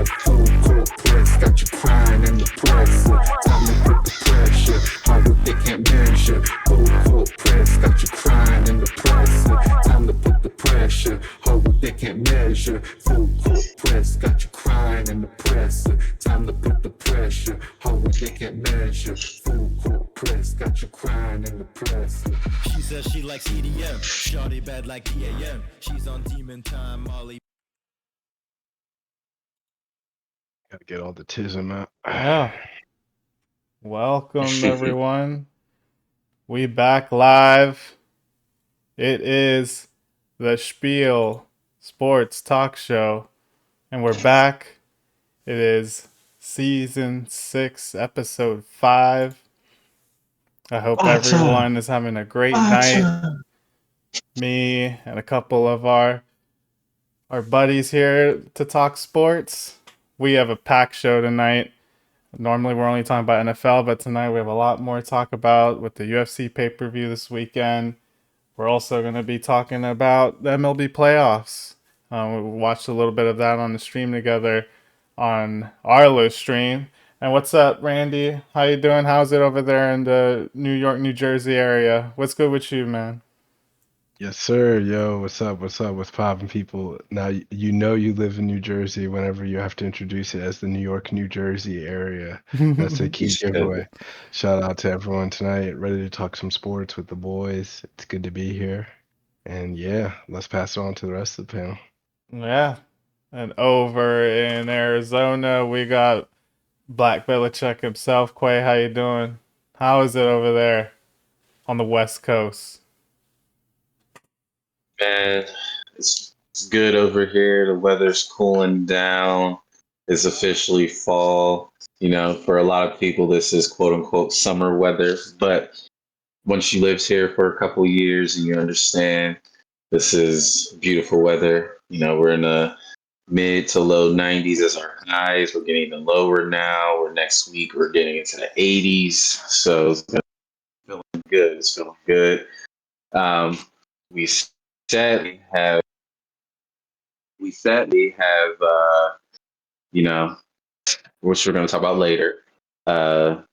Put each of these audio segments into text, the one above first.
full court press, got you crying in the press. Time to put the pressure, harder they can't measure. Full court press, got you crying in the press. Time to put the pressure, harder they can't measure. Full court press, got you crying in the press. Time to put the pressure, harder they can't measure. Full court press, got you crying in the press. She says she likes EDM, shawty bad like EAM. She's on demon time, Molly. Gotta get all the tism out. Yeah. Welcome, everyone. We back live. It is the Spiel Sports Talk Show, and we're back. It is season 6, episode 5. I hope everyone is having a great night. Me and a couple of our buddies here to talk sports. We have a packed show tonight. Normally we're only talking about NFL, but tonight we have a lot more to talk about with the UFC pay-per-view this weekend. We're also going to be talking about the MLB playoffs. We watched a little bit of that on the stream together on Arlo's stream. And what's up, Randy? How you doing? How's it over there in the New York, New Jersey area? What's good with you, man? Yes, sir. Yo, what's up? What's up? What's poppin', people? Now, you know you live in New Jersey whenever you have to introduce it as the New York, New Jersey area. That's a key giveaway. Shout out to everyone tonight. Ready to talk some sports with the boys. It's good to be here. And yeah, let's pass it on to the rest of the panel. Yeah. And over in Arizona, we got Black Belichick himself. Quay, how you doing? How is it over there on the West Coast? Man, it's good over here. The weather's cooling down. It's officially fall. You know, for a lot of people, this is quote unquote summer weather. But once you live here for a couple years and you understand this is beautiful weather, you know, we're in the mid to low 90s as our highs. We're getting even lower now. We're next week, we're getting into the 80s. So it's feeling good. It's feeling good. We sadly have you know, which we're going to talk about later.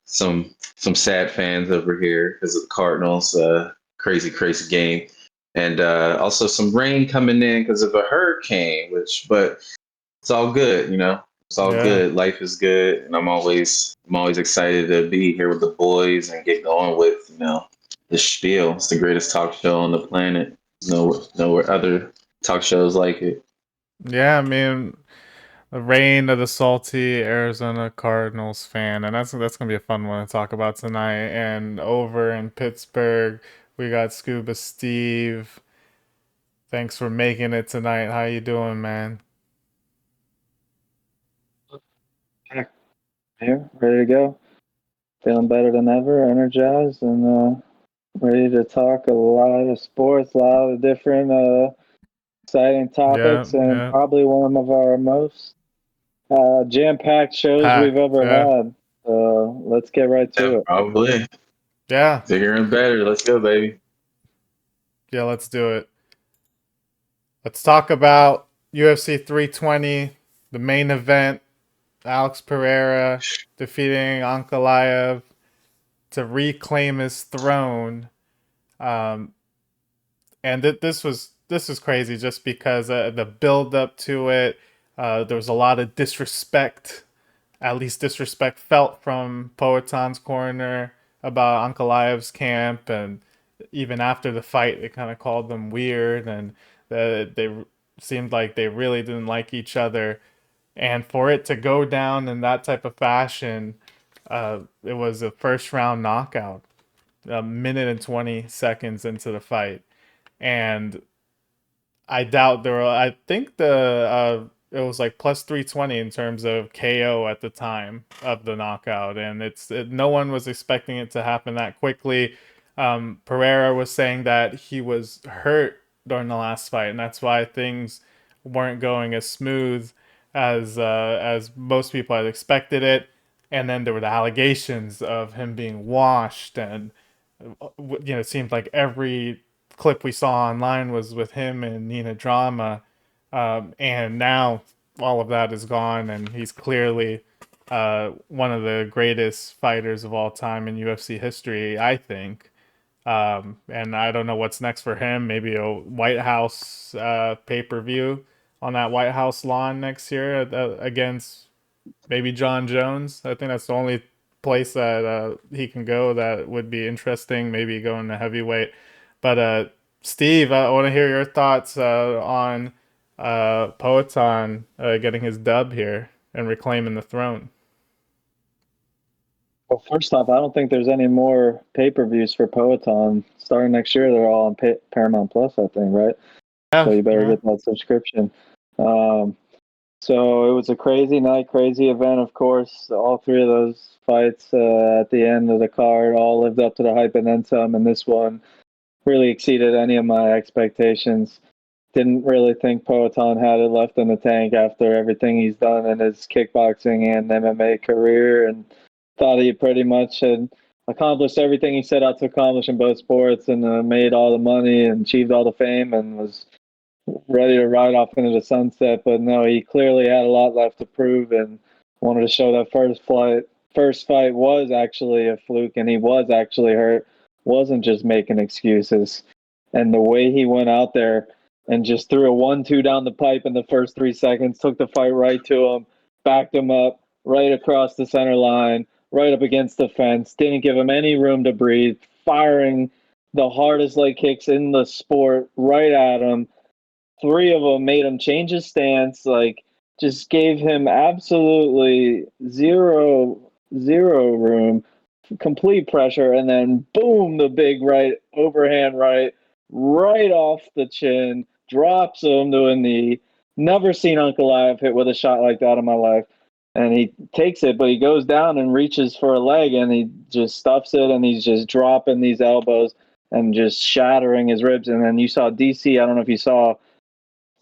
Some sad fans over here because of the Cardinals. Crazy game, and also some rain coming in because of a hurricane. But it's all good, you know. It's all good. Life is good, and I'm always excited to be here with the boys and get going with the Spiel. It's the greatest talk show on the planet. Nowhere other talk shows like it. Yeah, I mean, the reign of the salty Arizona Cardinals fan, and that's gonna be a fun one to talk about tonight. And over in Pittsburgh, we got Scuba Steve. Thanks for making it tonight. How you doing, man? Here, ready to go. Feeling better than ever, energized, and ready to talk a lot of sports, a lot of different exciting topics, and probably one of our most jam-packed shows we've ever had. So let's get right to it. Probably. Yeah. Bigger and better. Let's go, baby. Yeah, let's do it. Let's talk about UFC 320, the main event. Alex Pereira defeating Ankalaev to reclaim his throne. And this was crazy just because the build up to it, there was a lot of disrespect, at least disrespect felt from Poetan's corner about Ankalaev's camp, and even after the fight, they kind of called them weird, and they seemed like they really didn't like each other. And for it to go down in that type of fashion, it was a first round knockout, a minute and 20 seconds into the fight. And I doubt there were, I think it was like plus 320 in terms of KO at the time of the knockout. And no one was expecting it to happen that quickly. Pereira was saying that he was hurt during the last fight, and that's why things weren't going as smooth as most people had expected it. And then there were the allegations of him being washed, and it seemed like every clip we saw online was with him and Nina Drama. And now all of that is gone, and he's clearly one of the greatest fighters of all time in UFC history, I think. And I don't know what's next for him. Maybe a White House pay-per-view on that White House lawn next year against maybe John Jones. I think that's the only place that he can go that would be interesting. Maybe going to heavyweight. But Steve, I want to hear your thoughts on Poetan getting his dub here and reclaiming the throne. Well, first off, I don't think there's any more pay-per-views for Poetan. Starting next year, they're all on Paramount Plus, I think, right? Yeah, So you better get that subscription. So it was a crazy night, crazy event, of course. All three of those fights at the end of the card all lived up to the hype and then some, and this one really exceeded any of my expectations. Didn't really think Poetan had it left in the tank after everything he's done in his kickboxing and MMA career, and thought he pretty much had accomplished everything he set out to accomplish in both sports, and made all the money and achieved all the fame and was ready to ride off into the sunset. But no, he clearly had a lot left to prove and wanted to show that first fight was actually a fluke and he was actually hurt, wasn't just making excuses. And the way he went out there and just threw a 1-2 down the pipe in the first 3 seconds, took the fight right to him, backed him up right across the center line, right up against the fence, didn't give him any room to breathe, firing the hardest leg kicks in the sport right at him. 3 of them made him change his stance, like just gave him absolutely zero room, complete pressure, and then boom, the big right overhand right off the chin, drops him to a knee. Never seen Ankalaev hit with a shot like that in my life. And he takes it, but he goes down and reaches for a leg, and he just stuffs it, and he's just dropping these elbows and just shattering his ribs. And then you saw DC, I don't know if you saw,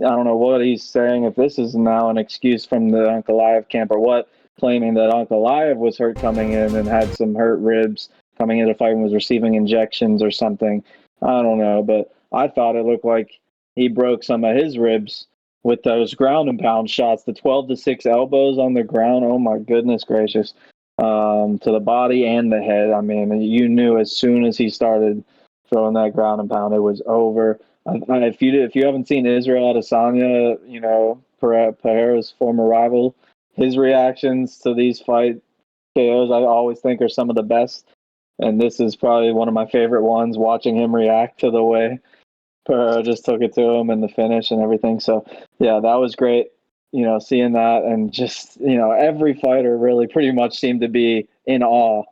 I don't know what he's saying, if this is now an excuse from the Ankalaev camp or what, claiming that Ankalaev was hurt coming in and had some hurt ribs coming into the fight and was receiving injections or something. I don't know, but I thought it looked like he broke some of his ribs with those ground and pound shots, the 12-6 elbows on the ground. Oh my goodness gracious. To the body and the head. I mean, you knew as soon as he started throwing that ground and pound, it was over. If you haven't seen Israel Adesanya, you know, Pereira's former rival, his reactions to these fight KOs, I always think are some of the best. And this is probably one of my favorite ones, watching him react to the way Pereira just took it to him and the finish and everything. So, yeah, that was great, you know, seeing that. And just, you know, every fighter really pretty much seemed to be in awe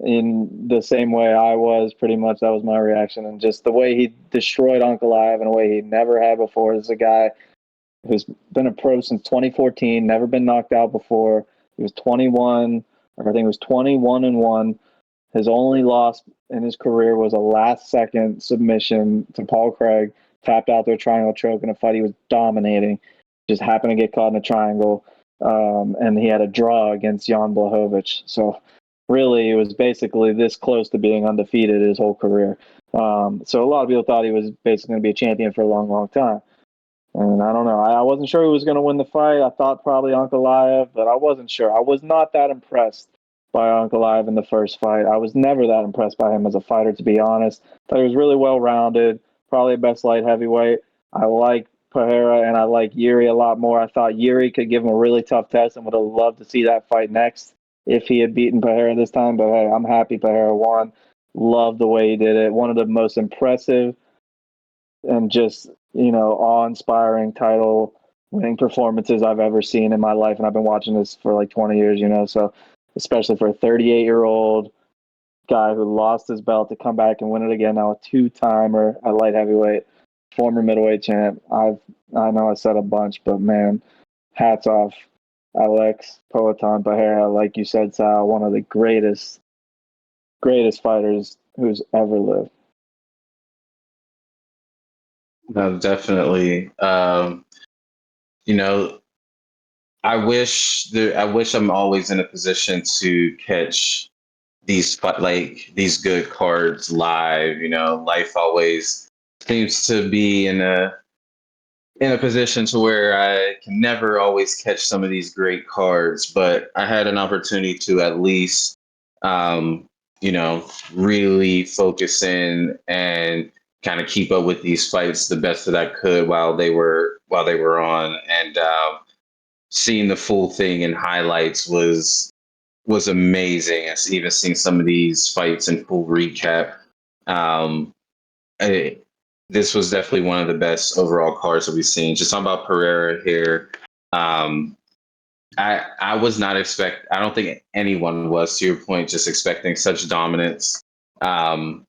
in the same way I was. Pretty much that was my reaction. And just the way he destroyed Ankalaev in a way he never had before. This is a guy who's been a pro since 2014, never been knocked out before. He was 21, or I think it was 21-1. His only loss in his career was a last-second submission to Paul Craig, tapped out their triangle choke in a fight he was dominating. Just happened to get caught in a triangle, and he had a draw against Jan Blachowicz. So really, it was basically this close to being undefeated his whole career. So a lot of people thought he was basically going to be a champion for a long, long time. And I don't know. I wasn't sure who was going to win the fight. I thought probably Ankalaev, but I wasn't sure. I was not that impressed by Ankalaev in the first fight. I was never that impressed by him as a fighter, to be honest. But he was really well-rounded, probably best light heavyweight. I like Pereira and I like Yuri a lot more. I thought Yuri could give him a really tough test and would have loved to see that fight next if he had beaten Pereira this time. But hey, I'm happy Pereira won. Love the way he did it. One of the most impressive and just, you know, awe-inspiring title winning performances I've ever seen in my life. And I've been watching this for like 20 years, you know, so especially for a 38-year-old guy who lost his belt to come back and win it again, now a two-timer at light heavyweight, former middleweight champ. I know I said a bunch, but man, hats off Alex Poetan Pereira, like you said, Sal, one of the greatest fighters who's ever lived. No, definitely. You know, I wish I'm always in a position to catch these good cards live. You know, life always seems to be in a in a position to where I can never always catch some of these great cards, but I had an opportunity to at least, um, really focus in and kind of keep up with these fights the best that I could while they were on, and seeing the full thing in highlights was amazing. And even seeing some of these fights in full recap. Um, I, this was definitely one of the best overall cards that we've seen. Just talking about Pereira here. Um, I was not expect. I don't think anyone was, to your point, just expecting such dominance. Um,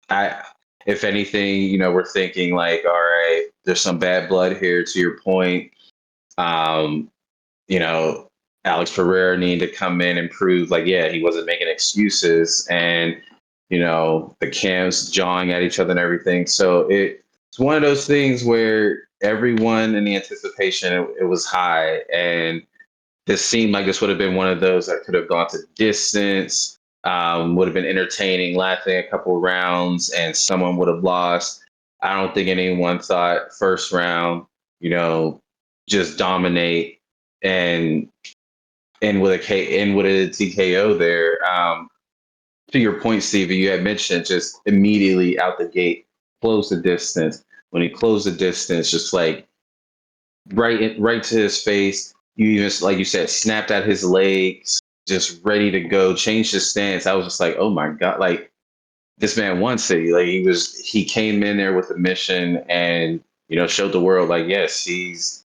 I, if anything, we're thinking like, all right, there's some bad blood here. To your point, um, you know, Alex Pereira needed to come in and prove like, yeah, he wasn't making excuses, and the camps jawing at each other and everything. So it's one of those things where everyone in the anticipation, it was high, and this seemed like this would have been one of those that could have gone to distance, would have been entertaining, lasting a couple of rounds, and someone would have lost. I don't think anyone thought first round, just dominate and end with a TKO there. To your point, Stevie, you had mentioned just immediately out the gate, close the distance. When he closed the distance, just like right to his face. You even, like you said, snapped at his legs, just ready to go, changed his stance. I was just like, oh my God, like this man wants it. Like he came in there with a mission and, showed the world like, yes, he's,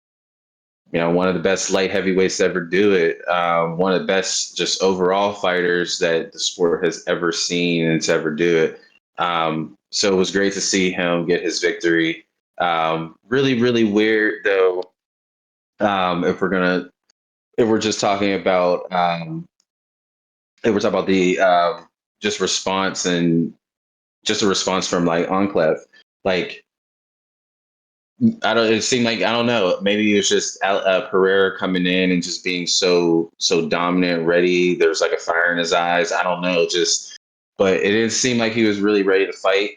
one of the best light heavyweights to ever do it. One of the best just overall fighters that the sport has ever seen and to ever do it. So it was great to see him get his victory. Really, really weird though. If we're just talking about, if we're talking about the just response and just a response from like Enclave, like I don't. It seemed like I don't know. Maybe it was just Pereira coming in and just being so dominant, ready. There's like a fire in his eyes. I don't know. But it didn't seem like he was really ready to fight.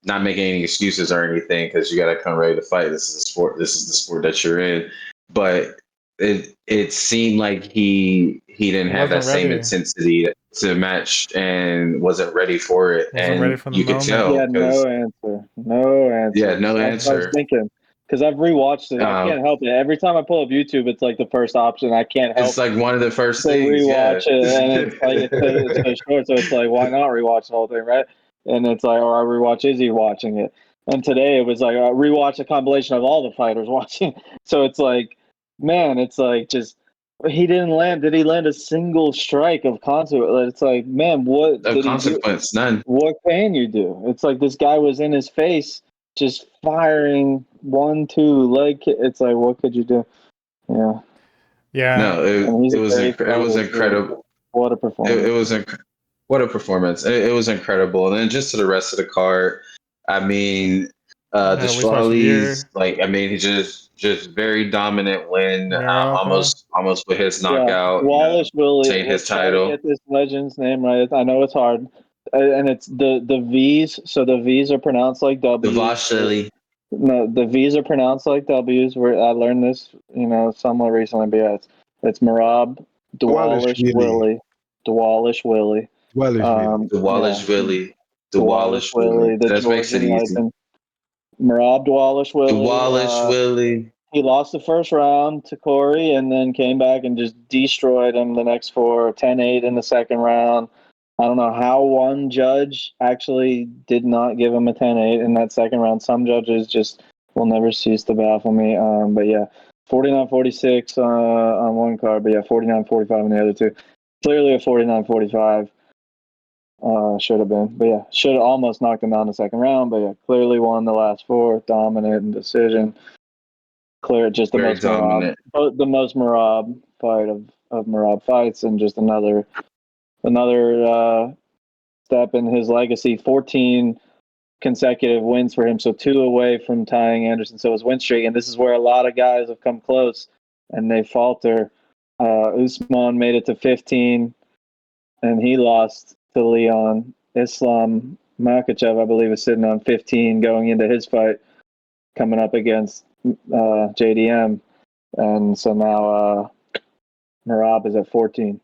Not making any excuses or anything, because you got to come ready to fight. This is a sport. This is the sport that you're in. But it seemed like he didn't He have that wasn't same ready. intensity to match and wasn't ready for it. Wasn't ready And for the you could moment. He tell had because no answer. No answer. no That's what I was answer. thinking. Because I've rewatched it. I Um, can't help it. Every time I pull up YouTube, it's like the first option. I can't It's help like one of the first to things, yeah. rewatch it, and it's like it's so short. So it's like, why not rewatch the whole thing, right? And it's like, or I rewatch Izzy watching it. And today it was like I rewatch a compilation of all the fighters watching. So it's like, man, it's like just he didn't land. Did he land a single strike of consequence? It's like, man, what Of did he do? consequence, none. What can you do? It's like this guy was in his face, just firing 1-2 leg. It's like, what could you do? Yeah, Yeah. No, and he's it a was great it was fighter too. incredible. What a It, performance! it was what a performance. It was incredible. And then just to the rest of the card, I mean, At least watch Dishwali's Veer, like, I mean, he just very dominant win, Miralpa. almost with his Yeah, knockout, Wallace Willie. take his Let's try to title. get this legend's name right. I know it's hard, and it's the V's. So the V's are pronounced like The W's. Vasheli. No, the V's are pronounced like W's. Where I learned this, somewhat recently. But yeah, it's Marab Dwalish Dwalishvili. Willie, Dwalish Willie. Dwalishvili. The Yeah, Wallace Willie. The Dwalish Wallace Willie. Willie, the That makes it Georgian easy. legend. Marab Dwalish The Willie. Wallace Willie. He lost the first round to Corey and then came back and just destroyed him the next four, 10-8 in the second round. I don't know how one judge actually did not give him a 10-8 in that second round. Some judges just will never cease to baffle me. But yeah, 49-46 on one card, but yeah, 49-45 on the other two. Clearly a 49-45 should have been. But yeah, should have almost knocked him down in the second round. But yeah, clearly won the last four, dominant and decision. Clear, just the Very most Marab, dominant. the most Marab fight of Marab fights, and just another step in his legacy. 14 consecutive wins for him, so 2 away from tying Anderson. So his win streak, and this is where a lot of guys have come close and they falter. Usman made it to 15, and he lost to Leon. Islam Makhachev, I believe, is sitting on 15 going into his fight. coming up against JDM, and so now Merab is at 14.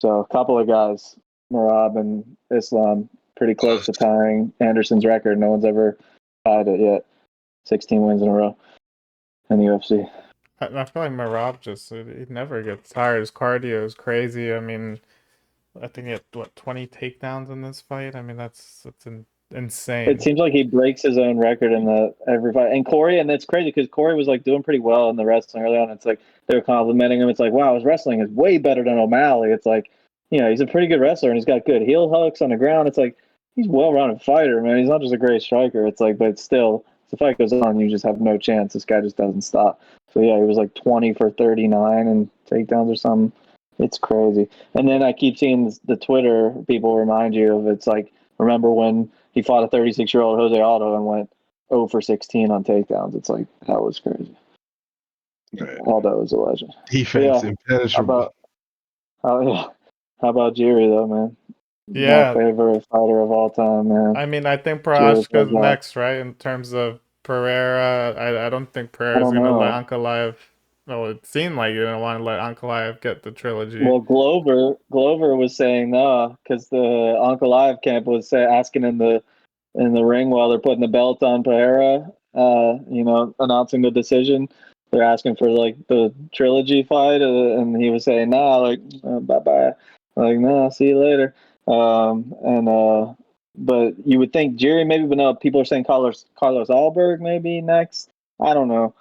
So a couple of guys, Merab and Islam, pretty close to tying Anderson's record. No one's ever tied it yet. 16 wins in a row in the UFC. I feel like Merab he never gets tired. His cardio is crazy. I mean, I think he had 20 takedowns in this fight. I mean, that's insane. It seems like he breaks his own record in every fight. And Corey, and it's crazy because Corey was like doing pretty well in the wrestling early on. It's like they were complimenting him. It's like, wow, his wrestling is way better than O'Malley. It's like, he's a pretty good wrestler and he's got good heel hooks on the ground. It's like he's a well-rounded fighter, man. He's not just a great striker. It's like, but still, if the fight goes on, you just have no chance. This guy just doesn't stop. So yeah, he was like 20 for 39 and takedowns or something. It's crazy. And then I keep seeing the Twitter people remind you of, it's like, remember when he fought a 36-year-old Jose Aldo and went 0 for 16 on takedowns. It's like, that was crazy. Right. Aldo is a legend. Defense, impenetrable. How about Jiri, though, man? Yeah. My favorite fighter of all time, man. I mean, I think Prochazka's next, right? In terms of Pereira, I don't think Pereira's going to let Ankalaev. Well, it seemed like you didn't want to let Ankalaev get the trilogy. Well, Glover was saying no, because the Ankalaev camp was asking in the ring while they're putting the belt on Pereira, announcing the decision. They're asking for like the trilogy fight, and he was saying nah, like bye bye, like nah, see you later. But you would think Jiri maybe, but no, people are saying Carlos Alberg maybe next. I don't know.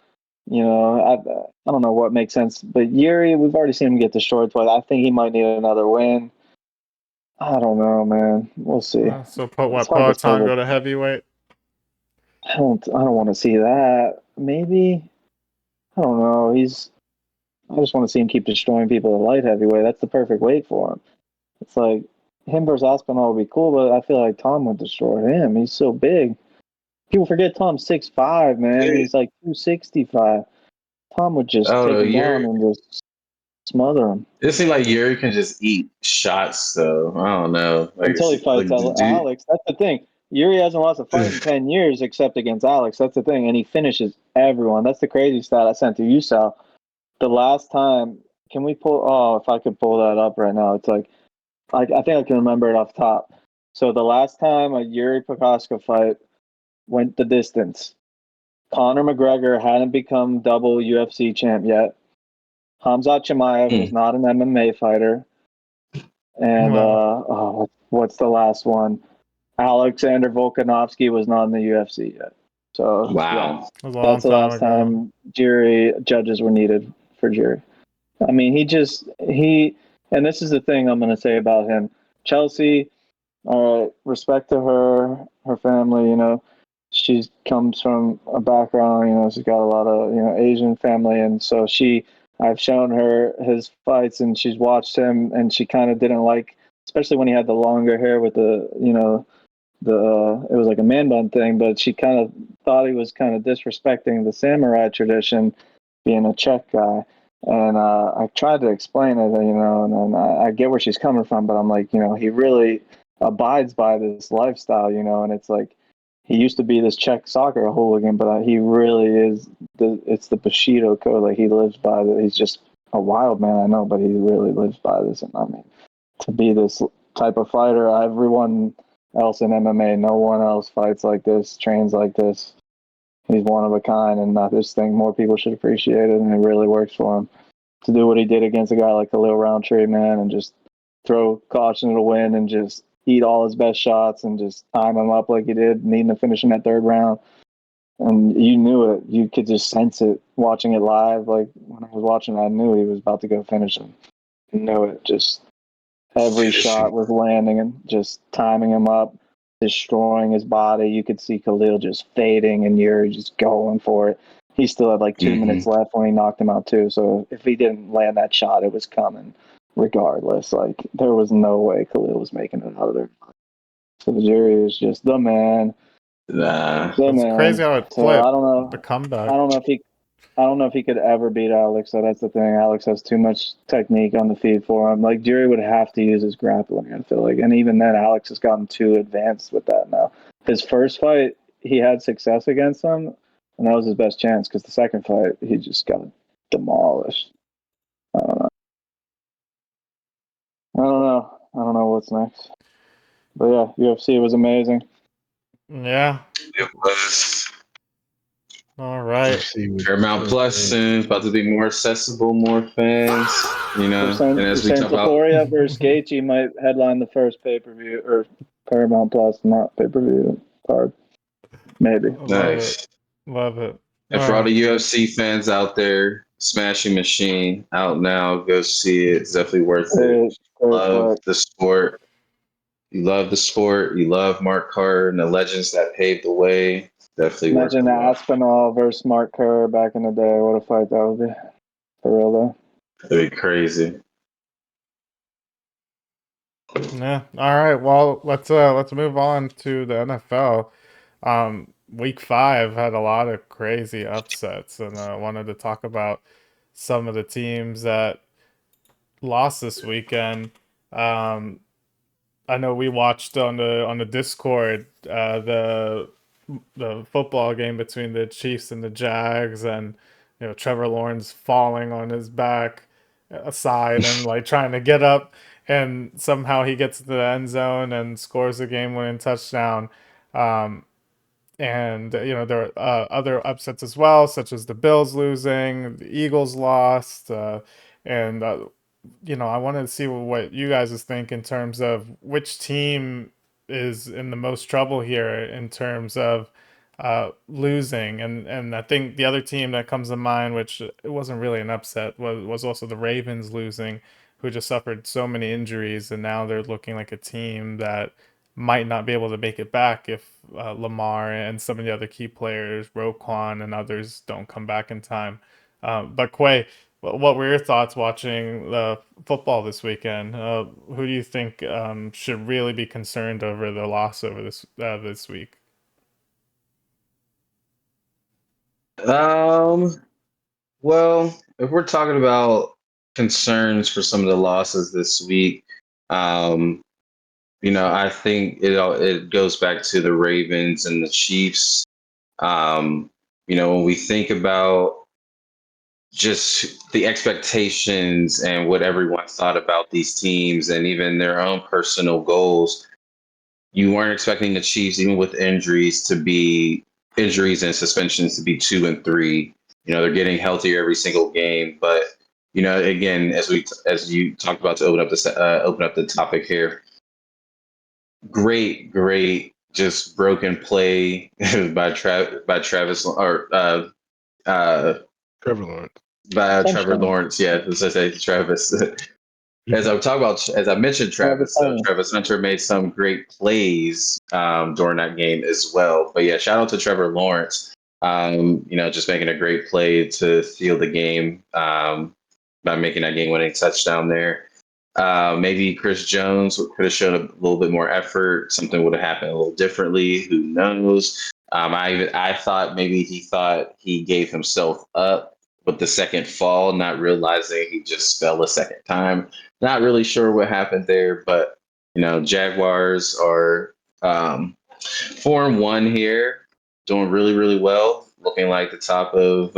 I don't know what makes sense, but Jiri, we've already seen him get destroyed twice. I think he might need another win. I don't know, man. We'll see. So Poatan go to heavyweight? I don't want to see that. Maybe. I don't know. I just want to see him keep destroying people at light heavyweight. That's the perfect weight for him. It's like him versus Aspinall would be cool, but I feel like Tom would destroy him. He's so big. People forget Tom's 6'5", man. He's like 265. Tom would just take him down and just smother him. It seems like Yuri can just eat shots, though. I don't know. Until he fights Alex. That's the thing. Yuri hasn't lost a fight in 10 years except against Alex. That's the thing. And he finishes everyone. That's the crazy stat I sent to you, Sal. The last time, can we pull? Oh, if I could pull that up right now. It's like, I think I can remember it off top. So the last time a Yuri Prochazka fight went the distance, Conor McGregor hadn't become double UFC champ yet. Khamzat Chimaev was not an MMA fighter. And what's the last one? Alexander Volkanovski was not in the UFC yet. So wow, that's the last time Jiri judges were needed for Jiri. I mean, and this is the thing I'm going to say about him. Chelsea, respect to her family, she comes from a background, she's got a lot of, Asian family. And so I've shown her his fights and she's watched him and she kind of didn't like, especially when he had the longer hair with it was like a man bun thing, but she kind of thought he was kind of disrespecting the samurai tradition, being a Czech guy. And I tried to explain it, and I get where she's coming from, but I'm like, he really abides by this lifestyle, and it's like, he used to be this Czech soccer hooligan, but he really is, it's the Bushido code, like he lives by it. He's just a wild man, I know, but he really lives by this. And I mean, to be this type of fighter, everyone else in MMA, no one else fights like this, trains like this. He's one of a kind, and I just think more people should appreciate it, and it really works for him to do what he did against a guy like Khalil Roundtree, man, and just throw caution to the wind and just eat all his best shots and just time him up like he did, needing to finish in that third round. And you knew it. You could just sense it watching it live. Like when I was watching it, I knew he was about to go finish him. You knew it. Just every shot was landing and just timing him up, destroying his body. You could see Khalil just fading and you're just going for it. He still had like 2 minutes left when he knocked him out too. So if he didn't land that shot, it was coming regardless. Like there was no way Khalil was making it out of there. So the Jiri is just the man. Nah. It's crazy how it flipped. So I don't know. The comeback. I don't know if he could ever beat Alex. So that's the thing. Alex has too much technique on the feet for him. Like Jiri would have to use his grappling, I feel like. And even then, Alex has gotten too advanced with that now. His first fight, he had success against him. and that was his best chance because the second fight he just got demolished. I don't know what's next. But yeah, UFC was amazing. Yeah. It was. All right. Paramount Plus soon, about to be more accessible, more fans. And as we talk about Taporia versus Gaethje might headline the first pay-per-view or Paramount Plus, not pay-per-view card. Maybe. Nice. Love it. And for all the UFC fans out there, Smashing Machine out now. Go see it. It's definitely worth it. Love the sport. You love the sport. You love Mark Carr and the legends that paved the way. Definitely worth it. Imagine Aspinall versus Mark Kerr back in the day. What a fight that would be. For real though. That'd be crazy. Yeah. All right. Well, let's move on to the NFL. Week 5 had a lot of crazy upsets, and I wanted to talk about some of the teams that lost this weekend. I know we watched on the Discord the football game between the Chiefs and the Jags, and Trevor Lawrence falling on his back aside and like trying to get up, and somehow he gets to the end zone and scores a game-winning touchdown. And there are other upsets as well, such as the Bills losing, the Eagles lost, and I wanted to see what you guys think in terms of which team is in the most trouble here in terms of losing, and I think the other team that comes to mind, which it wasn't really an upset, was also the Ravens losing, who just suffered so many injuries, and now they're looking like a team that might not be able to make it back if Lamar and some of the other key players, Roquan and others, don't come back in time. But Quay, what were your thoughts watching football this weekend? Who do you think should really be concerned over the loss over this week? Well, if we're talking about concerns for some of the losses this week, I think it goes back to the Ravens and the Chiefs. When we think about just the expectations and what everyone thought about these teams and even their own personal goals, you weren't expecting the Chiefs, even with injuries and suspensions, to be 2-3. They're getting healthier every single game, but again, as you talked about to open up the topic here, great, just broken play by Travis or Trevor Lawrence. By Trevor Lawrence, yeah, as I say, Travis. As I mentioned, Travis Hunter made some great plays during that game as well. But yeah, shout out to Trevor Lawrence. Just making a great play to seal the game by making that game-winning touchdown there. Maybe Chris Jones could have shown a little bit more effort. Something would have happened a little differently. Who knows? I thought maybe he thought he gave himself up with the second fall, not realizing he just fell a second time. Not really sure what happened there, but Jaguars are 4-1 here, doing really, really well, looking like the top of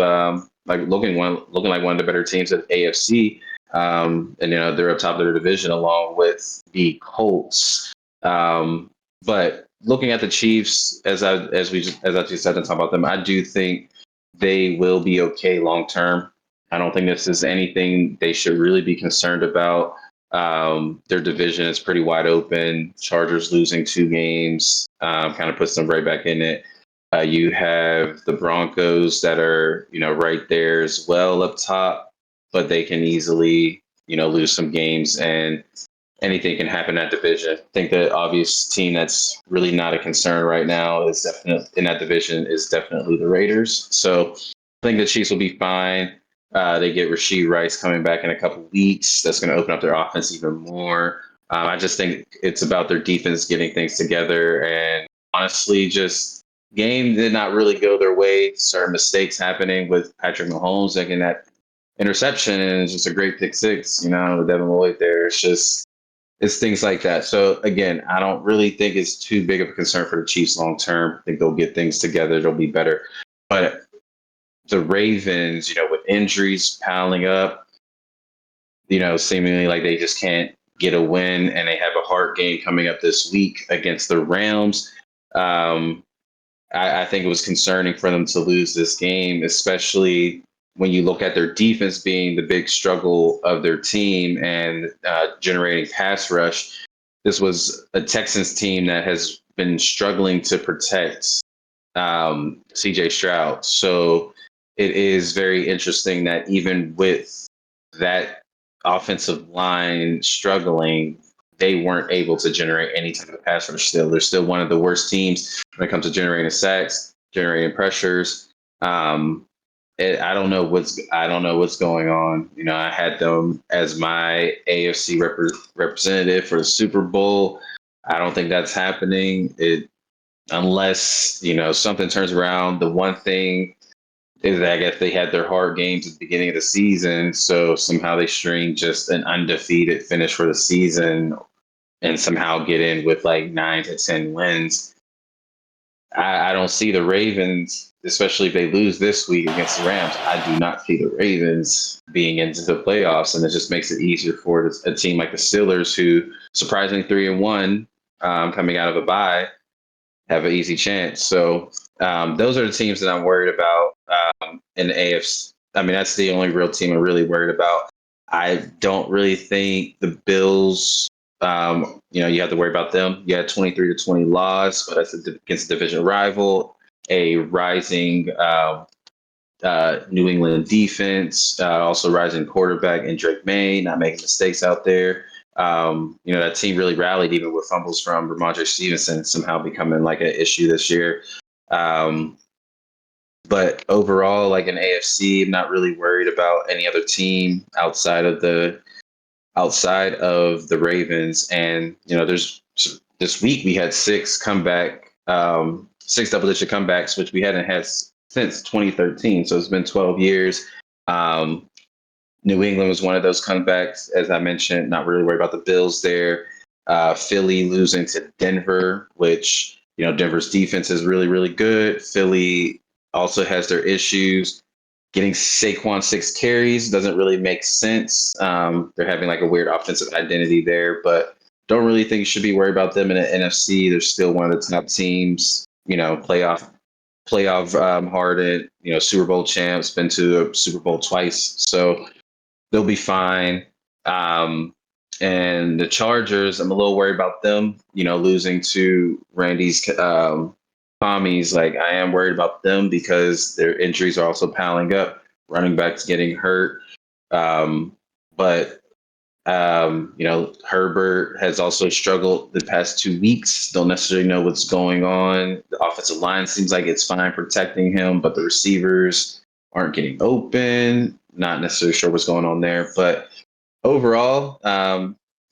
looking like one of the better teams at AFC. And they're up top of their division along with the Colts. But looking at the Chiefs, as I just said and talk about them, I do think they will be okay long term. I don't think this is anything they should really be concerned about. Their division is pretty wide open. Chargers losing 2 games kind of puts them right back in it. You have the Broncos that are right there as well up top, but they can easily lose some games, and anything can happen in that division. I think the obvious team that's really not a concern right now is definitely in that division is definitely the Raiders. So I think the Chiefs will be fine. They get Rashee Rice coming back in a couple weeks. That's going to open up their offense even more. I just think it's about their defense getting things together, and honestly, just game did not really go their way. Certain mistakes happening with Patrick Mahomes making that interception, and it's just a great pick six. Devin Lloyd there. It's things like that. So again, I don't really think it's too big of a concern for the Chiefs long term. I think they'll get things together. They'll be better. But the Ravens, with injuries piling up, seemingly like they just can't get a win, and they have a hard game coming up this week against the Rams. I think it was concerning for them to lose this game, especially when you look at their defense being the big struggle of their team and generating pass rush. This was a Texans team that has been struggling to protect CJ Stroud. So it is very interesting that even with that offensive line struggling, they weren't able to generate any type of pass rush still. They're still one of the worst teams when it comes to generating sacks, generating pressures. I don't know what's going on. I had them as my AFC representative for the Super Bowl. I don't think that's happening. Unless something turns around. The one thing is that I guess they had their hard games at the beginning of the season, so somehow they string just an undefeated finish for the season and somehow get in with like 9 to 10 wins. I don't see the Ravens, especially if they lose this week against the Rams. I do not see the Ravens being into the playoffs, and it just makes it easier for a team like the Steelers, who surprisingly 3-1, coming out of a bye, have an easy chance. So those are the teams that I'm worried about in the AFC. I mean, that's the only real team I'm really worried about. I don't really think the Bills, you have to worry about them. You had 23-20 loss, but that's against a division rival, a rising New England defense, also rising quarterback in Drake May, not making mistakes out there. That team really rallied even with fumbles from Ramondre Stevenson somehow becoming like an issue this year. But overall, like in AFC, I'm not really worried about any other team outside of the Ravens. And there's this week we had six double-digit comebacks, which we hadn't had since 2013. So it's been 12 years. New England was one of those comebacks, as I mentioned. Not really worried about the Bills there. Philly losing to Denver, which Denver's defense is really, really good. Philly also has their issues. Getting Saquon 6 carries doesn't really make sense. They're having like a weird offensive identity there, but don't really think you should be worried about them in the NFC. They're still one of the top teams. Playoff hardened. Super Bowl champs, been to a Super Bowl twice, so they'll be fine. And the Chargers, I'm a little worried about them. Losing to Randy's Commies, like I am worried about them because their injuries are also piling up. Running backs getting hurt, but Herbert has also struggled the past 2 weeks. Don't necessarily know what's going on. The offensive line seems like it's fine protecting him, but the receivers aren't getting open. Not necessarily sure what's going on there, but overall,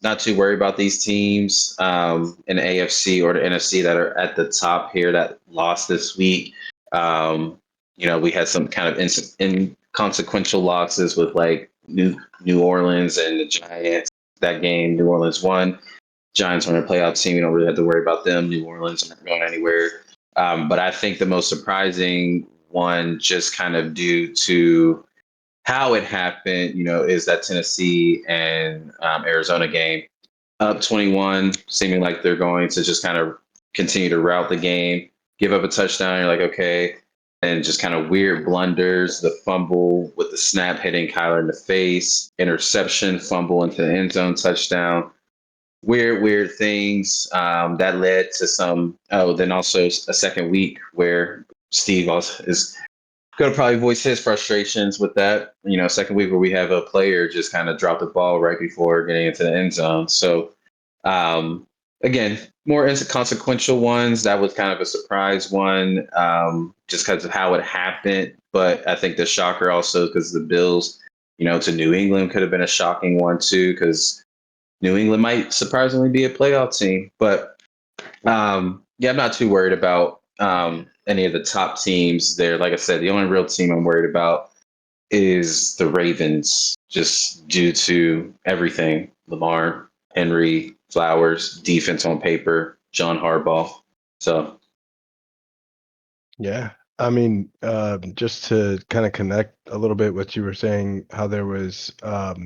not too worried about these teams in the AFC or the NFC that are at the top here that lost this week. We had some kind of inconsequential losses with like New Orleans and the Giants. That game, New Orleans won. Giants are in a playoff team. We don't really have to worry about them. New Orleans aren't going anywhere. But I think the most surprising one, just kind of due to how it happened, is that Tennessee and Arizona game. Up 21, seeming like they're going to just kind of continue to route the game, give up a touchdown. You're like, okay. And just kind of weird blunders, the fumble with the snap hitting Kyler in the face, interception, fumble into the end zone, touchdown. Weird things that led to some. Oh, then also a second week where Steve also is going to probably voice his frustrations with that. Second week where we have a player just kind of drop the ball right before getting into the end zone. So, again, more inconsequential ones. That was kind of a surprise one, just because of how it happened. But I think the shocker also because the Bills, to New England could have been a shocking one too, because New England might surprisingly be a playoff team. But I'm not too worried about any of the top teams there. Like I said, the only real team I'm worried about is the Ravens, just due to everything: Lamar, Henry, Flowers, defense on paper, John Harbaugh. So, yeah, I mean, just to kind of connect a little bit what you were saying, how there was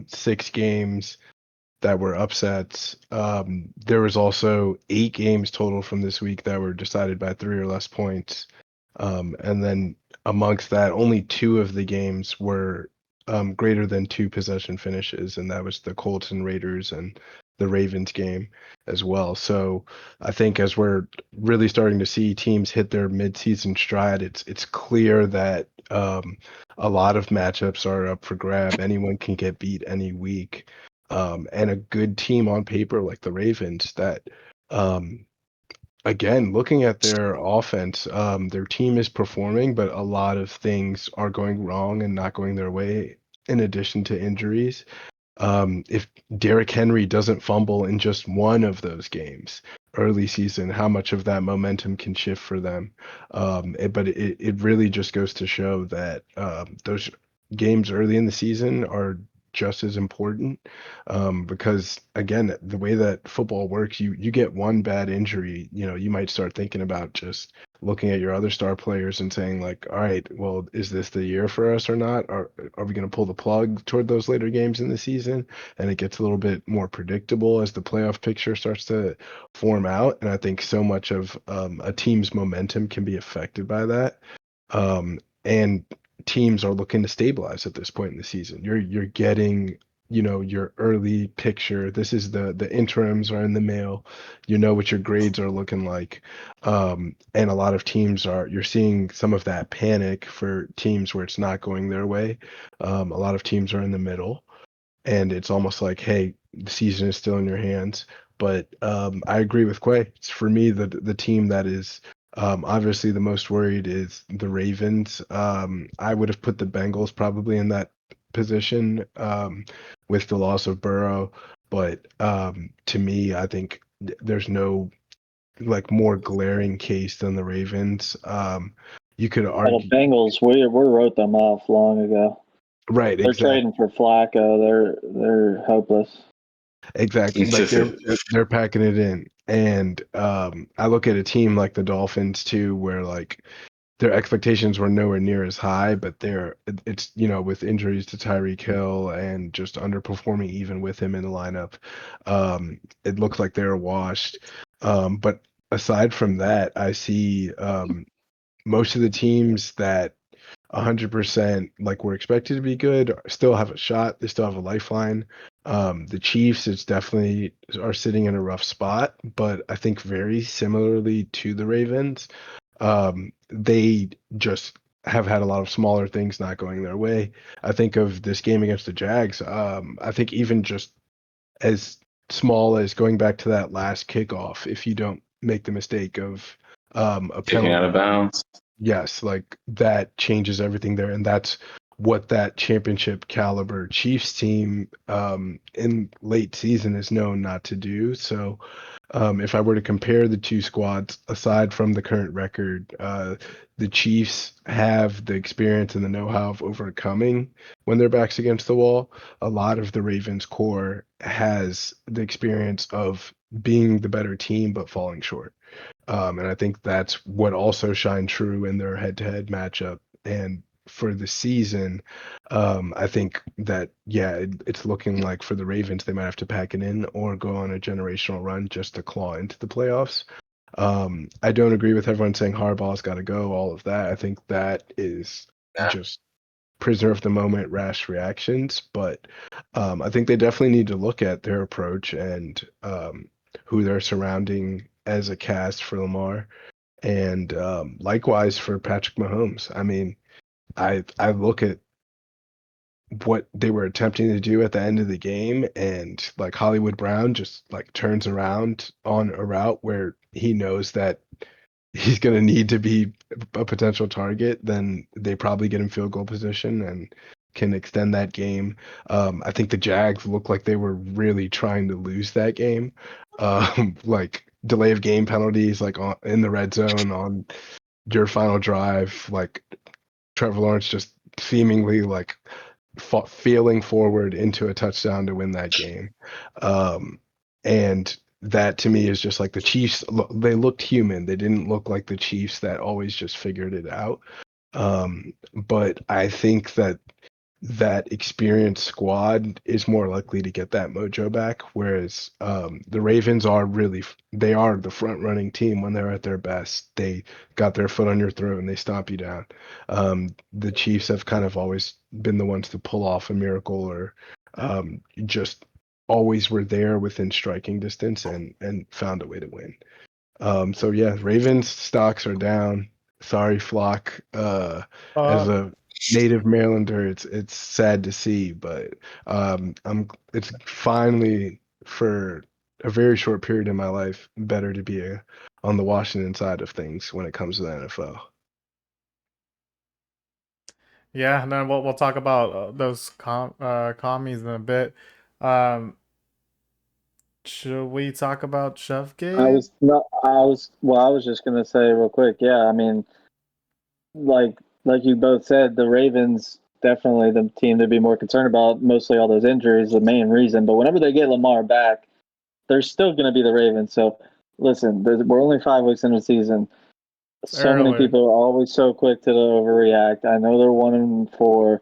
6 games that were upsets. There was also 8 games total from this week that were decided by 3 or less points. And then amongst that, only 2 of the games were greater than 2 possession finishes, and that was the Colts and Raiders and the Ravens game as well. So I think as we're really starting to see teams hit their midseason stride, it's clear that a lot of matchups are up for grab. Anyone can get beat any week. And a good team on paper like the Ravens that again, looking at their offense, their team is performing, but a lot of things are going wrong and not going their way in addition to injuries. If Derrick Henry doesn't fumble in just one of those games early season, how much of that momentum can shift for them? But it really just goes to show that those games early in the season are just as important because again, the way that football works, you get one bad injury, you might start thinking about just looking at your other star players and saying like, all right, well, is this the year for us or not? Are we going to pull the plug toward those later games in the season? And it gets a little bit more predictable as the playoff picture starts to form out. And I think so much of a team's momentum can be affected by that. And teams are looking to stabilize at this point in the season. You're getting your early picture. This is the interims are in the mail. You know what your grades are looking like. And a lot of teams you're seeing some of that panic for teams where it's not going their way. A lot of teams are in the middle, and it's almost like, hey, the season is still in your hands. But I agree with Quay. It's for me the team that is obviously the most worried is the Ravens. I would have put the Bengals probably in that position with the loss of Burrow, but to me, I think there's no like more glaring case than the Ravens. You could argue, the Bengals, we wrote them off long ago. right? They're Exactly. trading for Flacco. They're hopeless. Exactly. Like they're packing it in. And I look at a team like the Dolphins too, where like their expectations were nowhere near as high, but it's with injuries to Tyreek Hill and just underperforming even with him in the lineup, it looks like they're washed. But aside from that, I see most of the teams that 100% like were expected to be good still have a shot. They still have a lifeline. The Chiefs, it's definitely are sitting in a rough spot, but I think very similarly to the Ravens, they just have had a lot of smaller things not going their way. I think of this game against the Jags. I think even just as small as going back to that last kickoff, if you don't make the mistake of a Kicking out penalty. of bounds. Yes, like that changes everything there, and that's what that championship caliber Chiefs team in late season is known not to do. So, if I were to compare the two squads, aside from the current record, the Chiefs have the experience and the know-how of overcoming when their backs against the wall. A lot of the Ravens core has the experience of being the better team but falling short. And I think that's what also shined true in their head-to-head matchup. And for the season, I think that, yeah, it's looking like for the Ravens, they might have to pack it in or go on a generational run just to claw into the playoffs. I don't agree with everyone saying Harbaugh's got to go, all of that. I think that is just prisoner of the moment, rash reactions. But I think they definitely need to look at their approach and who they're surrounding as a cast for Lamar, and likewise for Patrick Mahomes. I mean, I look at what they were attempting to do at the end of the game, and like Hollywood Brown just like turns around on a route where he knows that he's going to need to be a potential target, then they probably get him field goal position and can extend that game. I think the Jags look like they were really trying to lose that game. Like delay of game penalties, like in the red zone on your final drive, like Trevor Lawrence just seemingly like failing forward into a touchdown to win that game. And that to me is just like the Chiefs. They looked human. They didn't look like the Chiefs that always just figured it out. But I think that experienced squad is more likely to get that mojo back, whereas the Ravens are they are the front running team when they're at their best. They got their foot on your throat and they stomp you down. The Chiefs have kind of always been the ones to pull off a miracle, or just always were there within striking distance and found a way to win. So yeah, Ravens stocks are down. Sorry, Flock. As a native Marylander, it's sad to see, but it's finally, for a very short period in my life, better to be on the Washington side of things when it comes to the NFL. Yeah, and then we'll talk about those commies in a bit. Um, should we talk about I Chefgate? was not. I was just gonna say real quick. Yeah, I mean, like you both said, the Ravens definitely the team to be more concerned about. Mostly all those injuries, the main reason. But whenever they get Lamar back, they're still gonna be the Ravens. So listen, we're only 5 weeks into the season. It's So many early. people are always so quick to overreact. I know they're 1-4.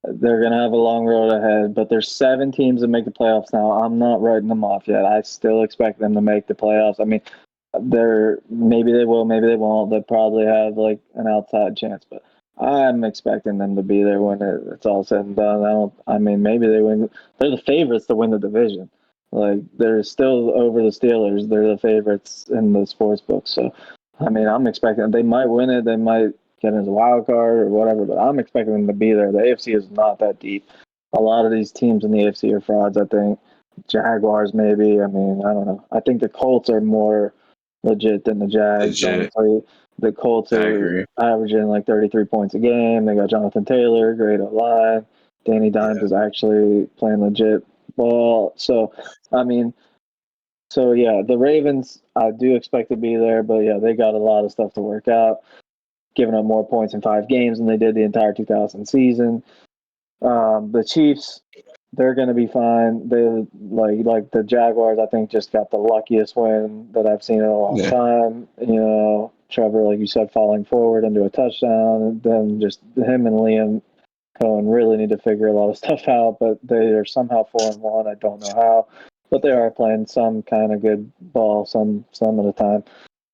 They're going to have a long road ahead, but there's 7 teams that make the playoffs now. I'm not writing them off yet. I still expect them to make the playoffs. I mean, maybe they will, maybe they won't. They'll probably have like an outside chance, but I'm expecting them to be there when it's all said and done. I mean, maybe they win. They're the favorites to win the division. Like they're still over the Steelers. They're the favorites in the sports book. So, I mean, I'm expecting they might win it. They might get into the wild card or whatever, but I'm expecting them to be there. The AFC is not that deep. A lot of these teams in the AFC are frauds, I think. Jaguars, maybe. I mean, I don't know. I think the Colts are more legit than the Jags, Legit. honestly. The Colts I are agree. averaging like 33 points a game. They got Jonathan Taylor, great line. Danny Dimes is actually playing legit ball. So, I mean, so yeah, the Ravens, I do expect to be there, but yeah, they got a lot of stuff to work out, giving up more points in 5 games than they did the entire 2000 season. The Chiefs, they're going to be fine. They like the Jaguars. I think just got the luckiest win that I've seen in a long Yeah. time. You know, Trevor, like you said, falling forward into a touchdown, and then just him and Liam Cohen really need to figure a lot of stuff out. But they are somehow 4-1. I don't know how, but they are playing some kind of good ball some of the time.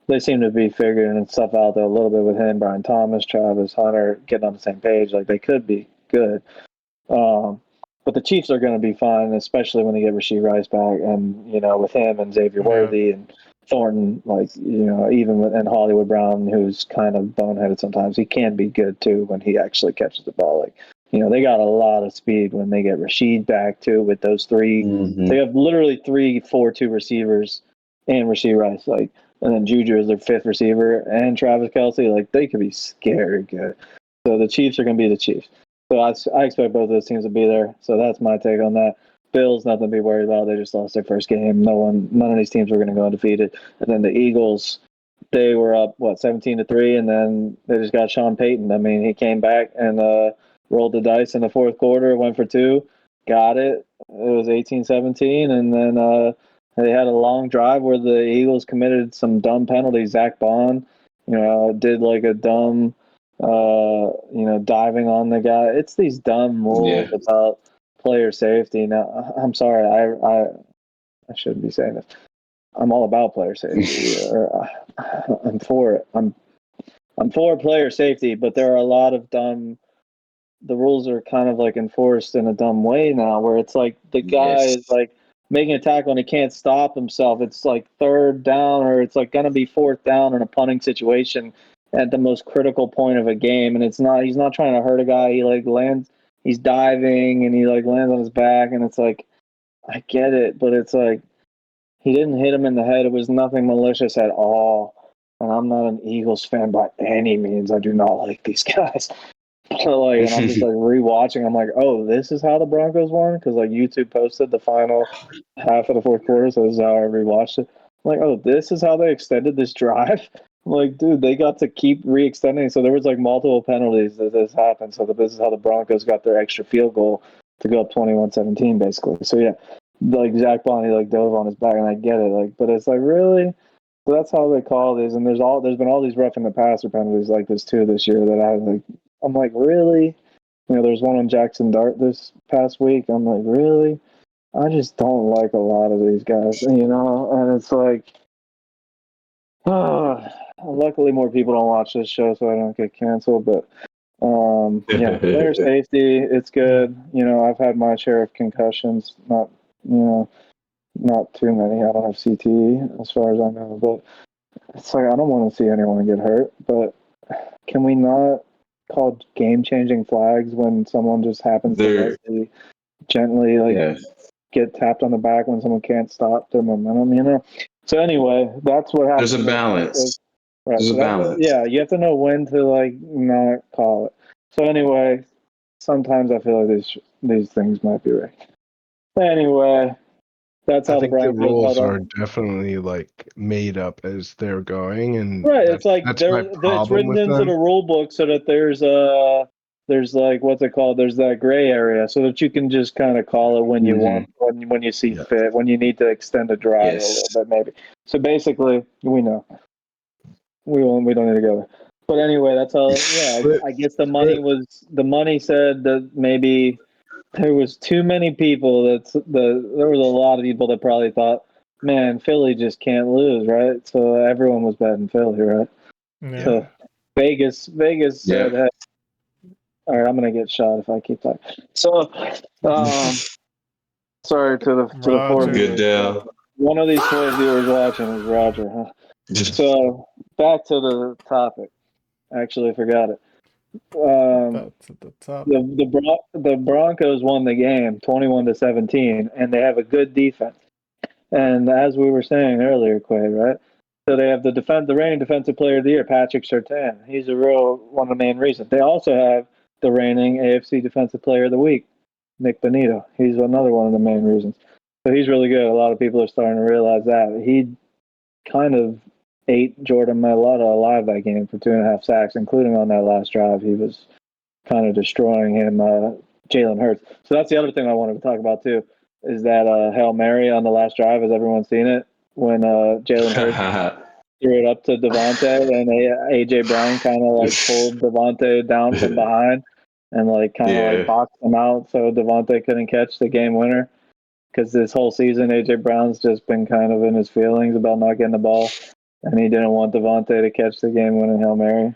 They seem to be figuring stuff out there a little bit with him, Brian Thomas, Travis Hunter, getting on the same page. Like they could be good. Um, but the Chiefs are going to be fine, especially when they get Rashee Rice back, and you know, with him and Xavier Yeah. Worthy and Thornton, like you know, even with and Hollywood Brown, who's kind of boneheaded sometimes, he can be good too when he actually catches the ball. Like you know, they got a lot of speed when they get Rashid back too. With those 3, they have literally 3 4-2 receivers and Rashee Rice, like, and then Juju is their 5th receiver, and Travis Kelce. Like they could be scary good. So the Chiefs are going to be the Chiefs. So I expect both of those teams to be there. So that's my take on that. Bills, nothing to be worried about. They just lost their first game. None of these teams were going to go undefeated. And then the Eagles, they were up 17-3, and then they just got Sean Payton. I mean, he came back and rolled the dice in the fourth quarter, went for 2, got it. It was 18-17, and then they had a long drive where the Eagles committed some dumb penalties. Zach Bond, did like a dumb diving on the guy. It's these dumb rules Yeah. about player safety. Now, I'm sorry, I shouldn't be saying this. I'm all about player safety. I'm for it. I'm for player safety, but there are a lot of dumb. The rules are kind of like enforced in a dumb way now, where it's like the guy Yes. is like making a tackle and he can't stop himself. It's like 3rd down, or it's like going to be 4th down in a punting situation at the most critical point of a game, and he's not trying to hurt a guy. He like lands, he's diving, and he like lands on his back, and it's like, I get it, but it's like he didn't hit him in the head. It was nothing malicious at all. And I'm not an Eagles fan by any means. I do not like these guys. So like, and I'm just like rewatching. I'm like, oh, this is how the Broncos won, because like YouTube posted the final half of the fourth quarter, so this is how I rewatched it. I'm like, oh, this is how they extended this drive. I'm like, dude, they got to keep re-extending. So there was like multiple penalties that this happened. So this is how the Broncos got their extra field goal to go up 21-17, basically. So yeah, like Zach Bond, he like dove on his back, and I get it. Like, but it's like, really, So that's how they call these, and there's been all these rough in the passer penalties like this too this year that I'm like, really? There's one on Jackson Dart this past week. I'm like, really? I just don't like a lot of these guys, and it's like, luckily more people don't watch this show, so I don't get canceled. But player safety, it's good. I've had my share of concussions, not too many. I don't have CTE as far as I know, but it's like I don't want to see anyone get hurt. But can we not call game-changing flags when someone just happens to gently get tapped on the back when someone can't stop their momentum? So anyway, that's what happens. There's a balance. Right. There's a balance. You have to know when to not call it. So anyway, sometimes I feel like these things might be right. Anyway, that's how I think the the Broncos rules are definitely made up as they're going, and right. It's like that's my it's problem written with into them. the rule book so that there's what's it called? There's that gray area so that you can just kind of call it when you want, when you see fit, when you need to extend a drive a little bit, maybe. So basically, we know we don't need to go there. But anyway, that's all. Yeah, I guess the money said that maybe there was too many people. There was a lot of people that probably thought, man, Philly just can't lose, right? So everyone was betting Philly, right? Yeah. So Vegas said, hey, all right, I'm gonna get shot if I keep talking. So, sorry to the four Good deal. One of these four viewers watching is Roger, huh? So back to the topic. Actually, I forgot it. That's at the top. The Broncos won the game 21-17, and they have a good defense. And as we were saying earlier, Quay, right? So they have the reigning defensive player of the year, Patrick Surtain. He's one of the main reasons. They also have the reigning AFC defensive player of the week, Nick Bonito. He's another one of the main reasons. So he's really good. A lot of people are starting to realize that. He kind of ate Jordan Mailata alive that game for 2.5 sacks, including on that last drive. He was kind of destroying him, Jalen Hurts. So that's the other thing I wanted to talk about too, is that Hail Mary on the last drive. Has everyone seen it? When Jalen Hurts threw it up to Devontae and AJ Brown kind of pulled Devontae down from behind and boxed him out so Devontae couldn't catch the game winner. Because this whole season, AJ Brown's just been kind of in his feelings about not getting the ball, and he didn't want Devontae to catch the game-winning Hail Mary.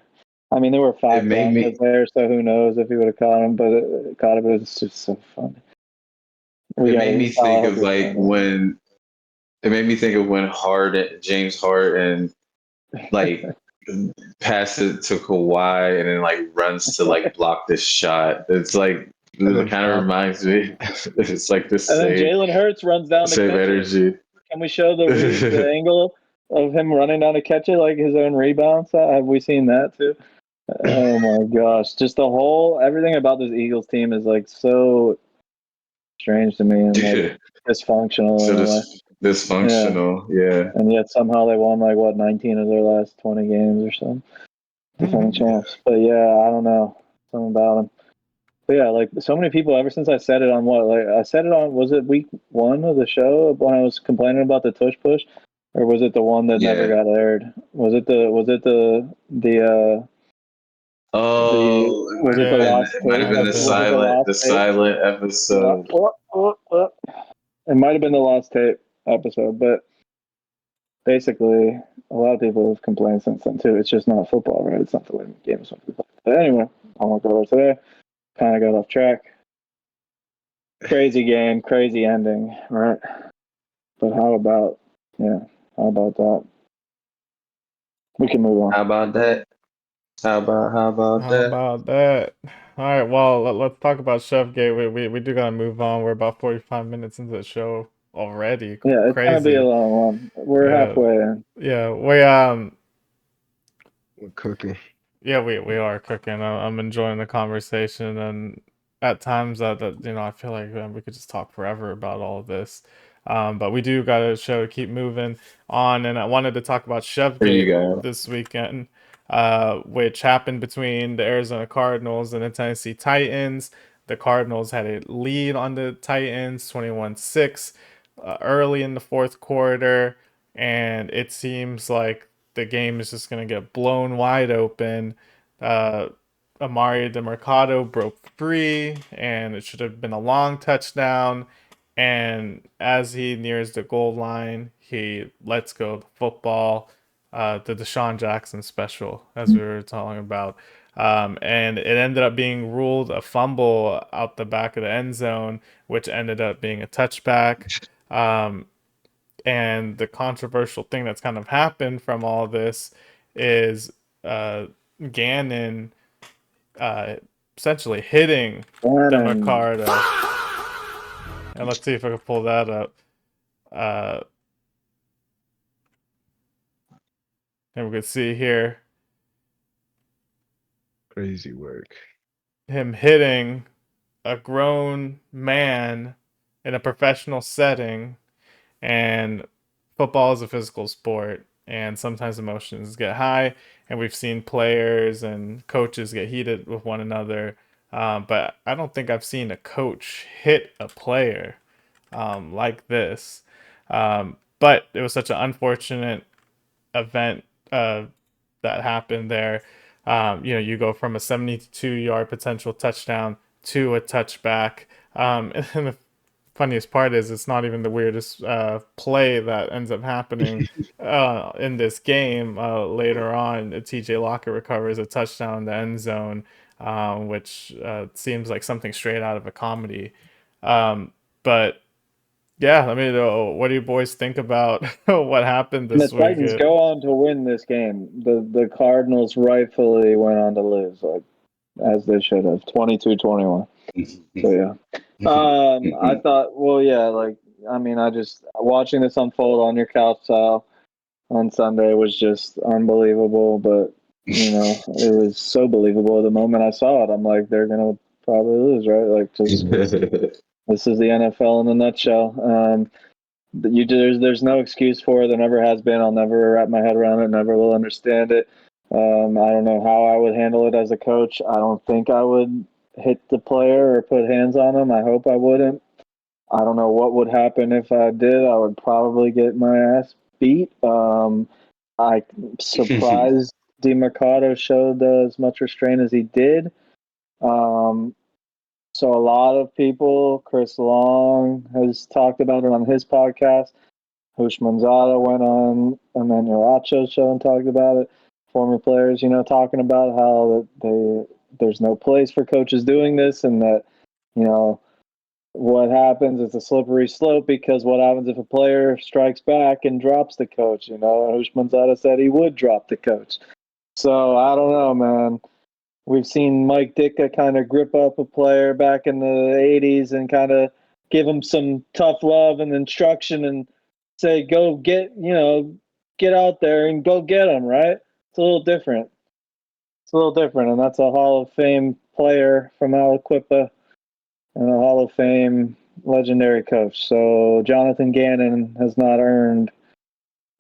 I mean, there were 5 Broncos there, so who knows if he would have caught him, but it's just so funny. It made me think of when James Harden pass it to Kawhi and then runs to block this shot. It's it kind of reminds me. It's the same. And then Jalen Hurts runs down to same catch energy. it. Can we show the angle of him running down to catch it, like his own rebound? Have we seen that too? Oh my gosh! Just everything about this Eagles team is so strange to me and dysfunctional. Dysfunctional, yeah. And yet somehow they won 19 of their last 20 games or something. Defending champs. But yeah, I don't know. Something about them. But yeah, so many people ever since I said it on I said it on, was it week 1 of the show when I was complaining about the tush push, or was it the one that never got aired? Was it the it might have been the silent episode. It might have been the lost tape episode, but basically a lot of people have complained since then too. It's just not football, right? It's not the way the game is supposed to be played. But anyway, I won't go over today. Kind of got off track. Crazy game, crazy ending, right? But how about that? We can move on. How about that? How about that? All right, well, let's talk about Chefgate. We do gotta move on. We're about 45 minutes into the show already. Yeah, it's gonna be a long one. We're halfway in. Yeah, we're cooking. Yeah, we are cooking. I'm enjoying the conversation, and at times that I feel like we could just talk forever about all of this. But we do got a show to keep moving on, and I wanted to talk about Chefgate this weekend, which happened between the Arizona Cardinals and the Tennessee Titans. The Cardinals had a lead on the Titans, 21-6, early in the fourth quarter. and it seems like the game is just going to get blown wide open. Amari DeMercado broke free, and it should have been a long touchdown. And as he nears the goal line, he lets go of the football, the Deshaun Jackson special, as we were talking about. And it ended up being ruled a fumble out the back of the end zone, which ended up being a touchback. And the controversial thing that's kind of happened from all this is Gannon essentially hitting Demercado. And let's see if I can pull that up. And we can see here Crazy work. him hitting a grown man in a professional setting, and football is a physical sport, and sometimes emotions get high, and we've seen players and coaches get heated with one another, but I don't think I've seen a coach hit a player like this. But it was such an unfortunate event that happened there. You go from a 72-yard potential touchdown to a touchback. And the funniest part is it's not even the weirdest play that ends up happening in this game. Later on, TJ Lockett recovers a touchdown in the end zone, which seems like something straight out of a comedy. But yeah, I mean, what do you boys think about what happened this week? The Titans go on to win this game. The Cardinals rightfully went on to lose, like as they should have, 22-21. So yeah, I thought, well, yeah, like I mean, I just watching this unfold on your couch, Sal, on Sunday was just unbelievable. But it was so believable the moment I saw it. I'm like, they're gonna probably lose, right? Like, just this is the NFL in a nutshell. There's no excuse for it. There never has been. I'll never wrap my head around it. Never will understand it. I don't know how I would handle it as a coach. I don't think I would hit the player or put hands on him. I hope I wouldn't. I don't know what would happen if I did. I would probably get my ass beat. I'm surprised DeMercado showed as much restraint as he did. So a lot of people, Chris Long has talked about it on his podcast. Hoosh Manzada went on Emmanuel Acho's show and talked about it. Former players, talking about how there's no place for coaches doing this, and that, what happens is a slippery slope, because what happens if a player strikes back and drops the coach? Hoosh Manzada said he would drop the coach. So I don't know, man. We've seen Mike Ditka kind of grip up a player back in the 80s and kind of give him some tough love and instruction and say, go get out there and go get him, right? It's a little different. And that's a Hall of Fame player from Aliquippa and a Hall of Fame legendary coach. So Jonathan Gannon has not earned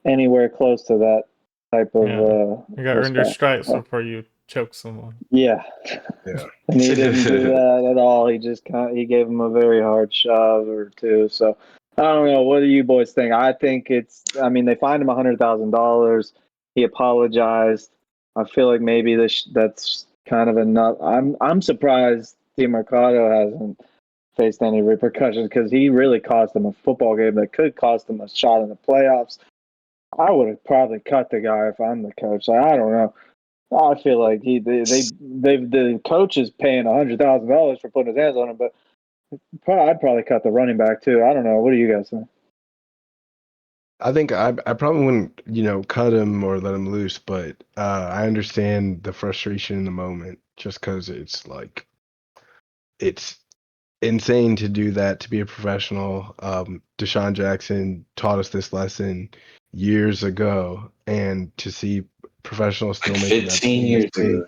anywhere close to that type of you got to earn your stripes before you choke someone. Yeah. And he didn't do that at all. He just he gave him a very hard shove or two. So I don't know. What do you boys think? I think they fined him $100,000. He apologized. I feel like maybe that's kind of enough. I'm surprised DeMercado hasn't faced any repercussions, because he really cost him a football game that could cost him a shot in the playoffs. I would have probably cut the guy if I'm the coach. I don't know. I feel like the coach is paying $100,000 for putting his hands on him, but I'd probably cut the running back too. I don't know. What do you guys think? I think I probably wouldn't, cut him or let him loose, but I understand the frustration in the moment, just because it's like, it's insane to do that, to be a professional. Deshaun Jackson taught us this lesson years ago, and to see professionals still making that 15 years ago.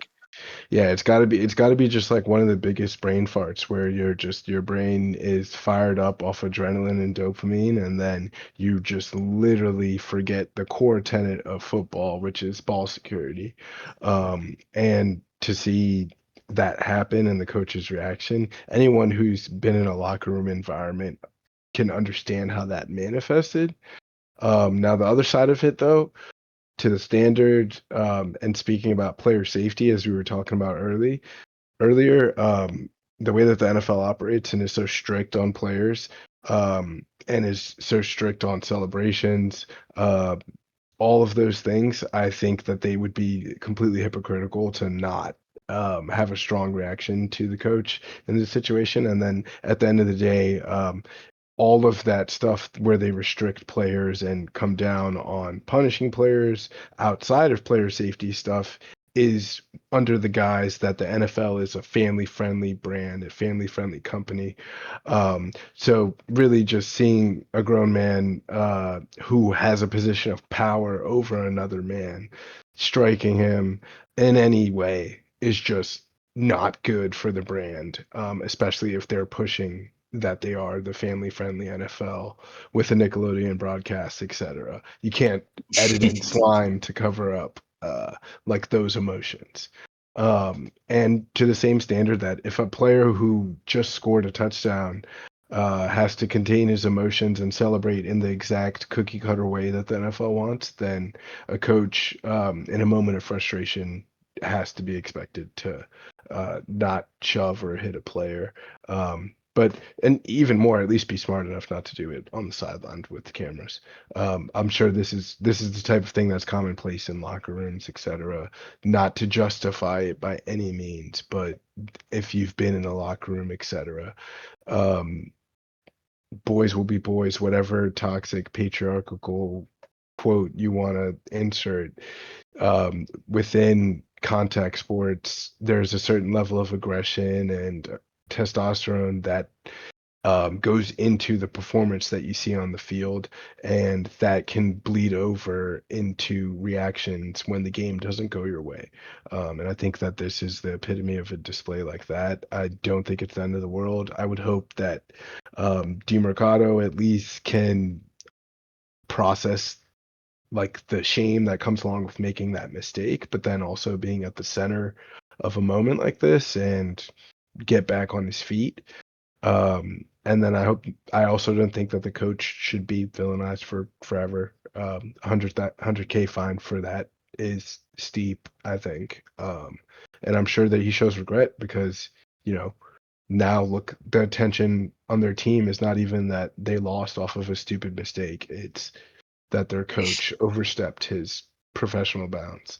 Yeah, it's got to be just like one of the biggest brain farts, where your brain is fired up off adrenaline and dopamine, and then you just literally forget the core tenet of football, which is ball security. And to see that happen and the coach's reaction, anyone who's been in a locker room environment can understand how that manifested. Now the other side of it, though, to the standard, and speaking about player safety, as we were talking about earlier, the way that the NFL operates and is so strict on players, and is so strict on celebrations, all of those things, I think that they would be completely hypocritical to not have a strong reaction to the coach in this situation. And then at the end of the day, all of that stuff where they restrict players and come down on punishing players outside of player safety stuff is under the guise that the NFL is a family-friendly brand, a family-friendly company. So really just seeing a grown man who has a position of power over another man, striking him in any way is just not good for the brand, especially if they're pushing that they are the family-friendly NFL with a Nickelodeon broadcast, etc. You can't edit in slime to cover up like those emotions. And to the same standard that if a player who just scored a touchdown has to contain his emotions and celebrate in the exact cookie cutter way that the NFL wants, then a coach in a moment of frustration has to be expected to not shove or hit a player. But and even more, at least be smart enough not to do it on the sideline with the cameras. I'm sure this is the type of thing that's commonplace in locker rooms, etc. Not to justify it by any means, but if you've been in a locker room, etc. Um, boys will be boys, whatever toxic patriarchal quote you want to insert. Within contact sports, there's a certain level of aggression and testosterone that goes into the performance that you see on the field, and that can bleed over into reactions when the game doesn't go your way. And I think that this is the epitome of a display like that. I don't think it's the end of the world. I would hope that DeMercado at least can process like the shame that comes along with making that mistake, but then also being at the center of a moment like this and get back on his feet. And then I also don't think that the coach should be villainized for forever. 100K fine for that is steep, I think. And I'm sure that he shows regret because, you know, now look, the attention on their team is not even that they lost off of a stupid mistake. It's that their coach overstepped his professional bounds.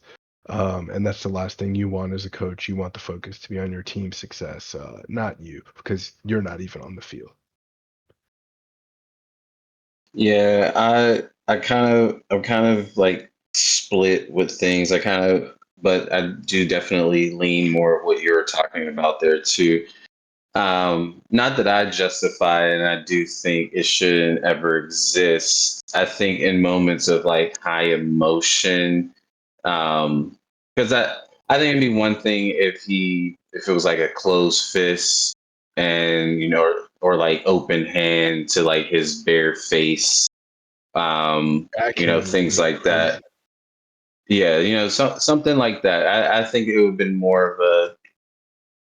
And that's the last thing you want as a coach. You want the focus to be on your team's success, not you, because you're not even on the field. Yeah, I'm kind of like split with things. But I do definitely lean more of what you were talking about there too. Not that I justify it, and I do think it shouldn't ever exist. I think in moments of like high emotion, because I think it'd be one thing if it was like a closed fist and or like open hand to like his bare face, things like that. Yeah, something like that. I think it would have been more of a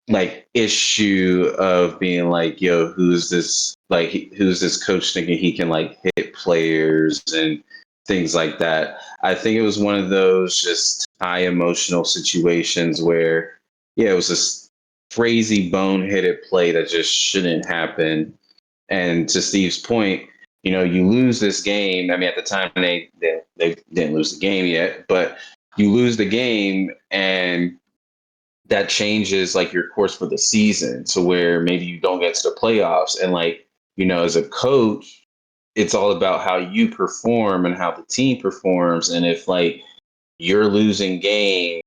like issue of being like, yo, who's this coach thinking he can like hit players and things like that. I think it was one of those just high emotional situations where, yeah, it was this crazy boneheaded play that just shouldn't happen. And to Steve's point, you lose this game. I mean, at the time they didn't lose the game yet, but you lose the game and that changes like your course for the season to where maybe you don't get to the playoffs. And like, as a coach, it's all about how you perform and how the team performs. And if like you're losing game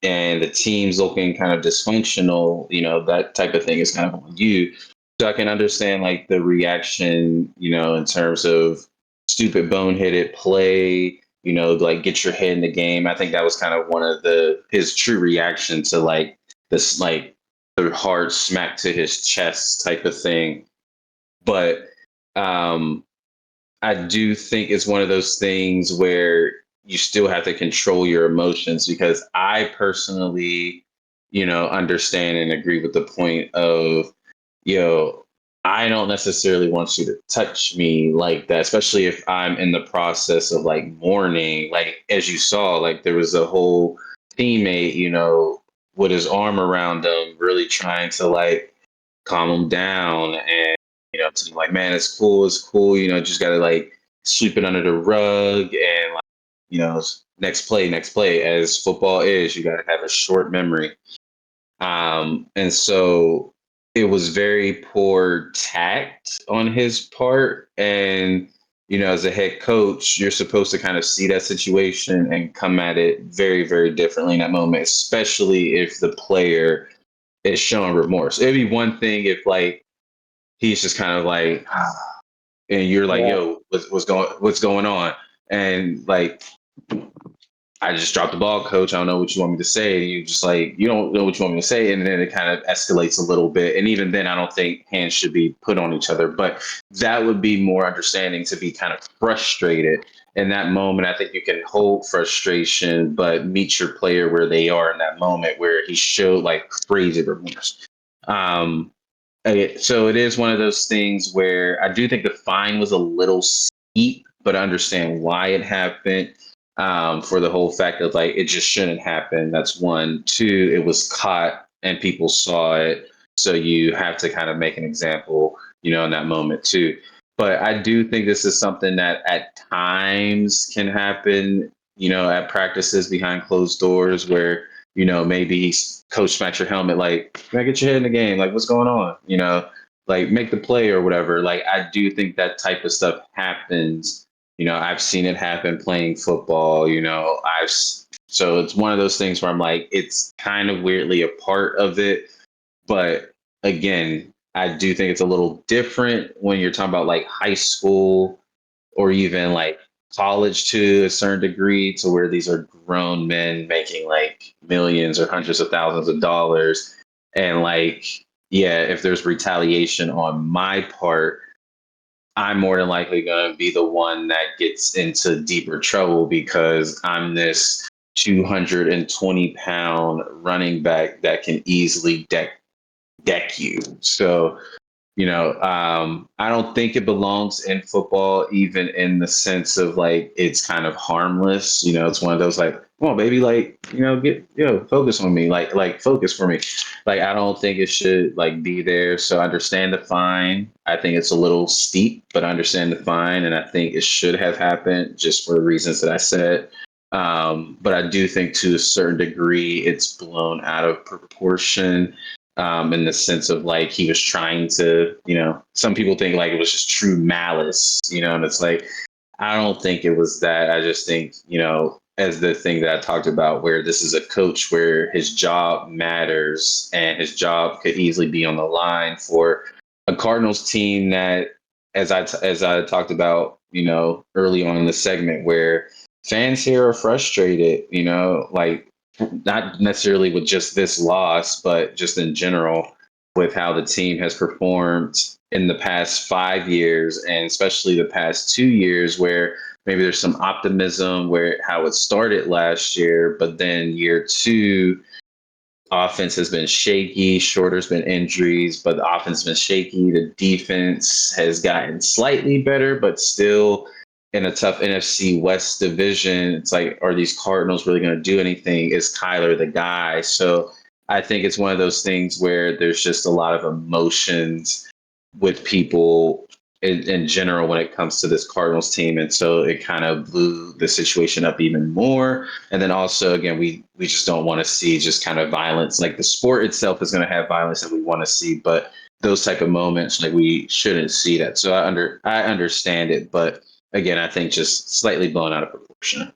and the team's looking kind of dysfunctional, that type of thing is kind of on you. So I can understand like the reaction, in terms of stupid boneheaded play, like get your head in the game. I think that was kind of one of his true reaction to like this, like the hard smack to his chest type of thing. But I do think it's one of those things where you still have to control your emotions because I personally, understand and agree with the point of, I don't necessarily want you to touch me like that, especially if I'm in the process of like mourning. Like as you saw, like there was a whole teammate, with his arm around him, really trying to like calm him down and to like, man, it's cool, just gotta like sweep it under the rug and like, next play, as football is, you gotta have a short memory. And so it was very poor tact on his part. And, as a head coach, you're supposed to kind of see that situation and come at it very, very differently in that moment, especially if the player is showing remorse. It'd be one thing if like he's just kind of like, and you're like, Yeah. yo, what's going on? And like, I just dropped the ball, coach. I don't know what you want me to say. And you just like, you don't know what you want me to say. And then it kind of escalates a little bit. And even then, I don't think hands should be put on each other. But that would be more understanding to be kind of frustrated. In that moment, I think you can hold frustration, but meet your player where they are in that moment where he showed like crazy remorse. Um, so it is one of those things where I do think the fine was a little steep, but I understand why it happened. For the whole fact of like it just shouldn't happen. That's one. Two, it was caught and people saw it, so you have to kind of make an example, in that moment too. But I do think this is something that at times can happen, at practices behind closed doors where maybe coach smacked your helmet, like, can I get your head in the game? Like, what's going on? Like make the play or whatever. Like, I do think that type of stuff happens. I've seen it happen playing football. So it's one of those things where I'm like, it's kind of weirdly a part of it. But again, I do think it's a little different when you're talking about like high school or even like college to a certain degree, to where these are grown men making like millions or hundreds of thousands of dollars. And like, yeah, if there's retaliation on my part, I'm more than likely going to be the one that gets into deeper trouble because I'm this 220-pound running back that can easily deck you. So I don't think it belongs in football, even in the sense of like it's kind of harmless. It's one of those like, come on, baby, like get focus on me, like focus for me. Like I don't think it should like be there. So I understand the fine. I think it's a little steep, but I understand the fine, and I think it should have happened just for the reasons that I said. But I do think to a certain degree it's blown out of proportion, in the sense of like he was trying to, some people think like it was just true malice, and it's like, I don't think it was that. I just think, as the thing that I talked about, where this is a coach where his job matters and his job could easily be on the line for a Cardinals team that, as I talked about, early on in the segment, where fans here are frustrated, like not necessarily with just this loss, but just in general with how the team has performed in the past 5 years, and especially the past 2 years, where maybe there's some optimism where how it started last year, but then year two, offense has been shaky. Shorter's been injuries, but the offense has been shaky. The defense has gotten slightly better, but still in a tough NFC West division. It's like, are these Cardinals really going to do anything? Is Kyler the guy? So I think it's one of those things where there's just a lot of emotions with people in general when it comes to this Cardinals team. And so it kind of blew the situation up even more. And then also, again, we just don't want to see just kind of violence. Like the sport itself is going to have violence that we want to see, but those type of moments, like we shouldn't see that. So I understand it, but again, I think just slightly blown out of proportion.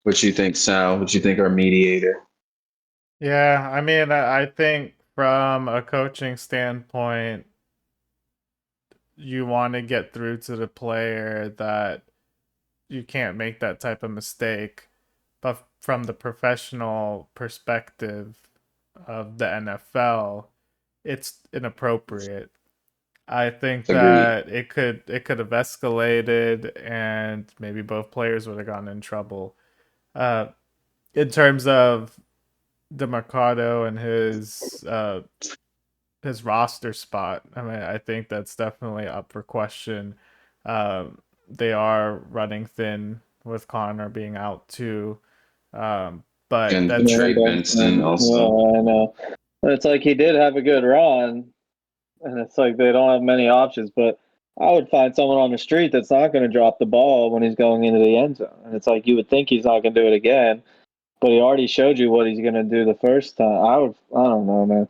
What you think, Sal? What you think, our mediator? Yeah, I mean, I think from a coaching standpoint, you want to get through to the player that you can't make that type of mistake. But from the professional perspective of the NFL, it's inappropriate. I think Agreed. that it could have escalated and maybe both players would have gotten in trouble. Uh, in terms of DeMarcado and his roster spot, I mean, I think that's definitely up for question. They are running thin with Connor being out too. But And that's Trey Benson also. Yeah, I know. It's like he did have a good run, and it's like they don't have many options. But I would find someone on the street that's not going to drop the ball when he's going into the end zone. And it's like you would think he's not going to do it again, but he already showed you what he's going to do the first time. I don't know, man.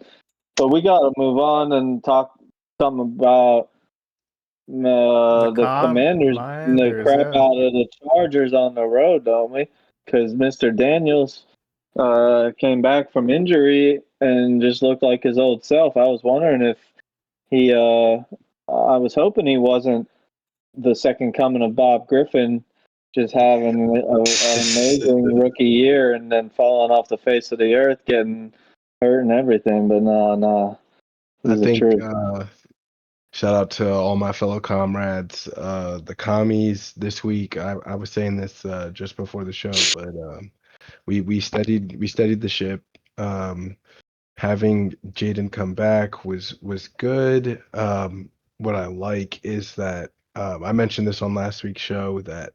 But we got to move on and talk something about the Commanders beating the Commanders, crap yeah. out of the Chargers on the road, don't we? Because Mr. Daniels came back from injury and just looked like his old self. I was wondering if he, I was hoping he wasn't the second coming of Bob Griffin, just having an amazing rookie year and then falling off the face of the earth, getting hurt and everything. But no, I he's the think truth. shout out to all my fellow comrades. The commies this week. I was saying this just before the show, but we studied the ship. Having Jaden come back was good. What I like is that I mentioned this on last week's show that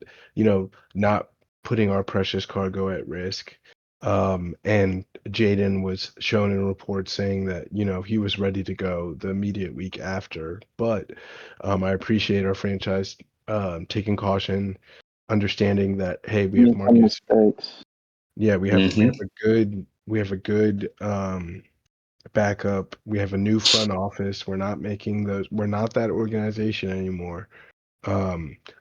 not putting our precious cargo at risk. And Jaden was shown in a report saying that he was ready to go the immediate week after. But I appreciate our franchise taking caution, understanding that hey, we have Made some Marcus. mistakes. Yeah, we have Mm-hmm. a good backup. We have a new front office. We're not that organization anymore.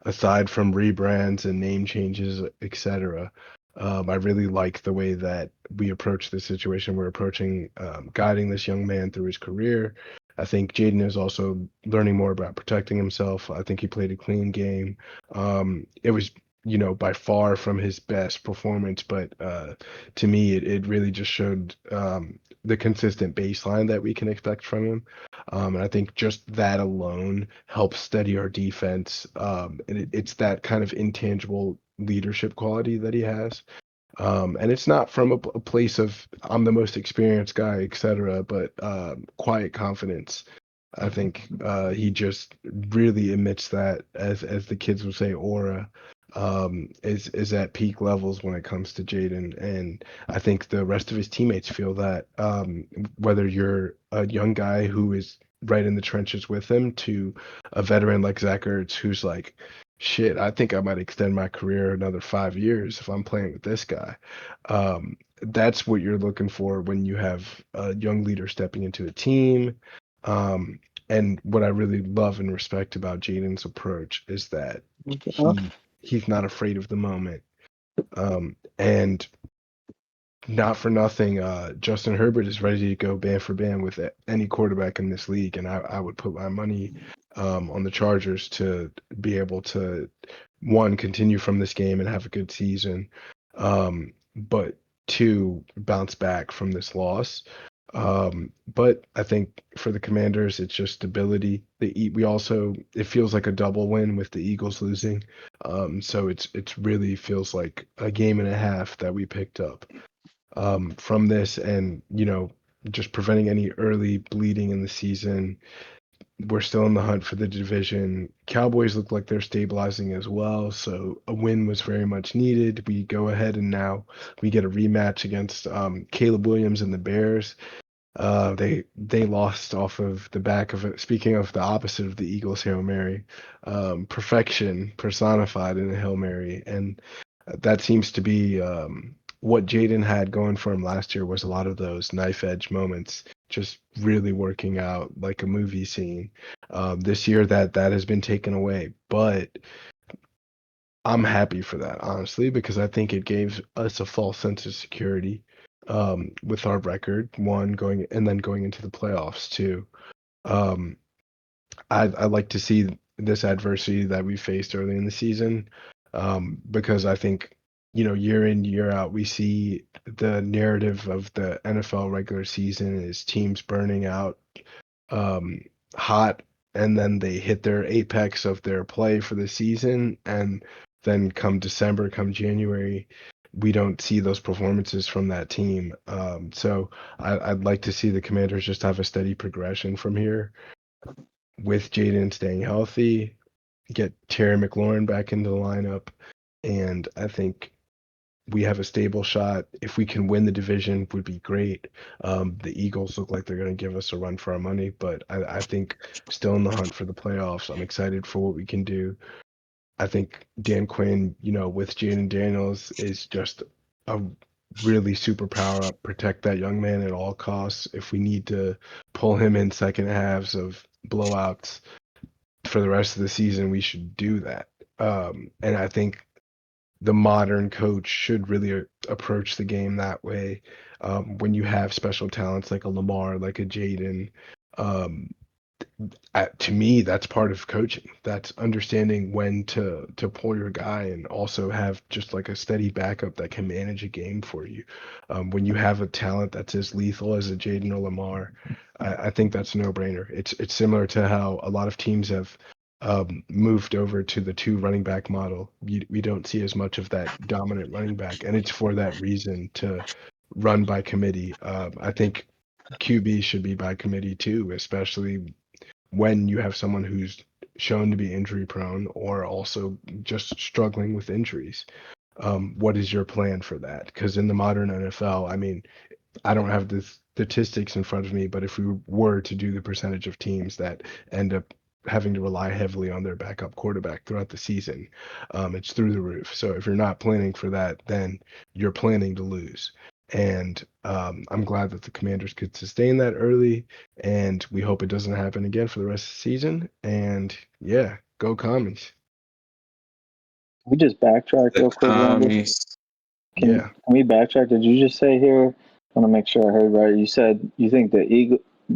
Aside from rebrands and name changes, etc. I really like the way that we approach the situation. We're approaching guiding this young man through his career. I think Jaden is also learning more about protecting himself. I think he played a clean game. It was, by far from his best performance, but to me, it really just showed the consistent baseline that we can expect from him. And I think just that alone helps steady our defense. And it's that kind of intangible leadership quality that he has. And it's not from a place of I'm the most experienced guy, etc., but quiet confidence. I think he just really emits that, as the kids would say, aura. Is at peak levels when it comes to Jaden, and I think the rest of his teammates feel that. Whether you're a young guy who is right in the trenches with him to a veteran like Zach Ertz, who's like, shit, I think I might extend my career another 5 years if I'm playing with this guy. That's what you're looking for when you have a young leader stepping into a team. And what I really love and respect about Jaden's approach is that he's not afraid of the moment. And not for nothing, Justin Herbert is ready to go band for band with any quarterback in this league, and I would put my money on the Chargers to be able to one continue from this game and have a good season, but two bounce back from this loss. But I think for the Commanders, it's just stability. We also it feels like a double win with the Eagles losing, so it's really feels like a game and a half that we picked up from this, and just preventing any early bleeding in the season. We're still in the hunt for the division. Cowboys look like they're stabilizing as well, so a win was very much needed. We go ahead and now we get a rematch against Caleb Williams and the Bears. They lost off of the back of it. Speaking of the opposite of the Eagles Hail Mary, perfection personified in a Hail Mary, and that seems to be what Jaden had going for him last year was a lot of those knife edge moments, just really working out like a movie scene. This year that has been taken away, but I'm happy for that, honestly, because I think it gave us a false sense of security with our record, one going and then going into the playoffs too. Um, I like to see this adversity that we faced early in the season because I think year in year out we see the narrative of the NFL regular season is teams burning out um, hot, and then they hit their apex of their play for the season, and then come December, come January, we don't see those performances from that team. So I'd like to see the Commanders just have a steady progression from here with Jaden staying healthy, get Terry McLaurin back into the lineup, and I think we have a stable shot. If we can win the division, would be great. The Eagles look like they're going to give us a run for our money, but I think still in the hunt for the playoffs. I'm excited for what we can do. I think Dan Quinn, with Jaden Daniels is just a really superpower up. Protect that young man at all costs. If we need to pull him in second halves of blowouts for the rest of the season, we should do that. And I think the modern coach should really approach the game that way. When you have special talents like a Lamar, like a Jaden, to me, that's part of coaching. That's understanding when to pull your guy and also have just like a steady backup that can manage a game for you. When you have a talent that's as lethal as a Jaden or Lamar, I think that's a no-brainer. It's similar to how a lot of teams have moved over to the two running back model. We don't see as much of that dominant running back, and it's for that reason to run by committee. I think QB should be by committee too, especially when you have someone who's shown to be injury prone or also just struggling with injuries. What is your plan for that? Because in the modern NFL, I mean, I don't have the statistics in front of me, but if we were to do the percentage of teams that end up having to rely heavily on their backup quarterback throughout the season, it's through the roof. So if you're not planning for that, then you're planning to lose. And I'm glad that the Commanders could sustain that early, and we hope it doesn't happen again for the rest of the season. And yeah, go Commies. Can we just backtrack The real quick, Randy? Yeah. Can we backtrack? Did you just say here? I want to make sure I heard right. You said you think the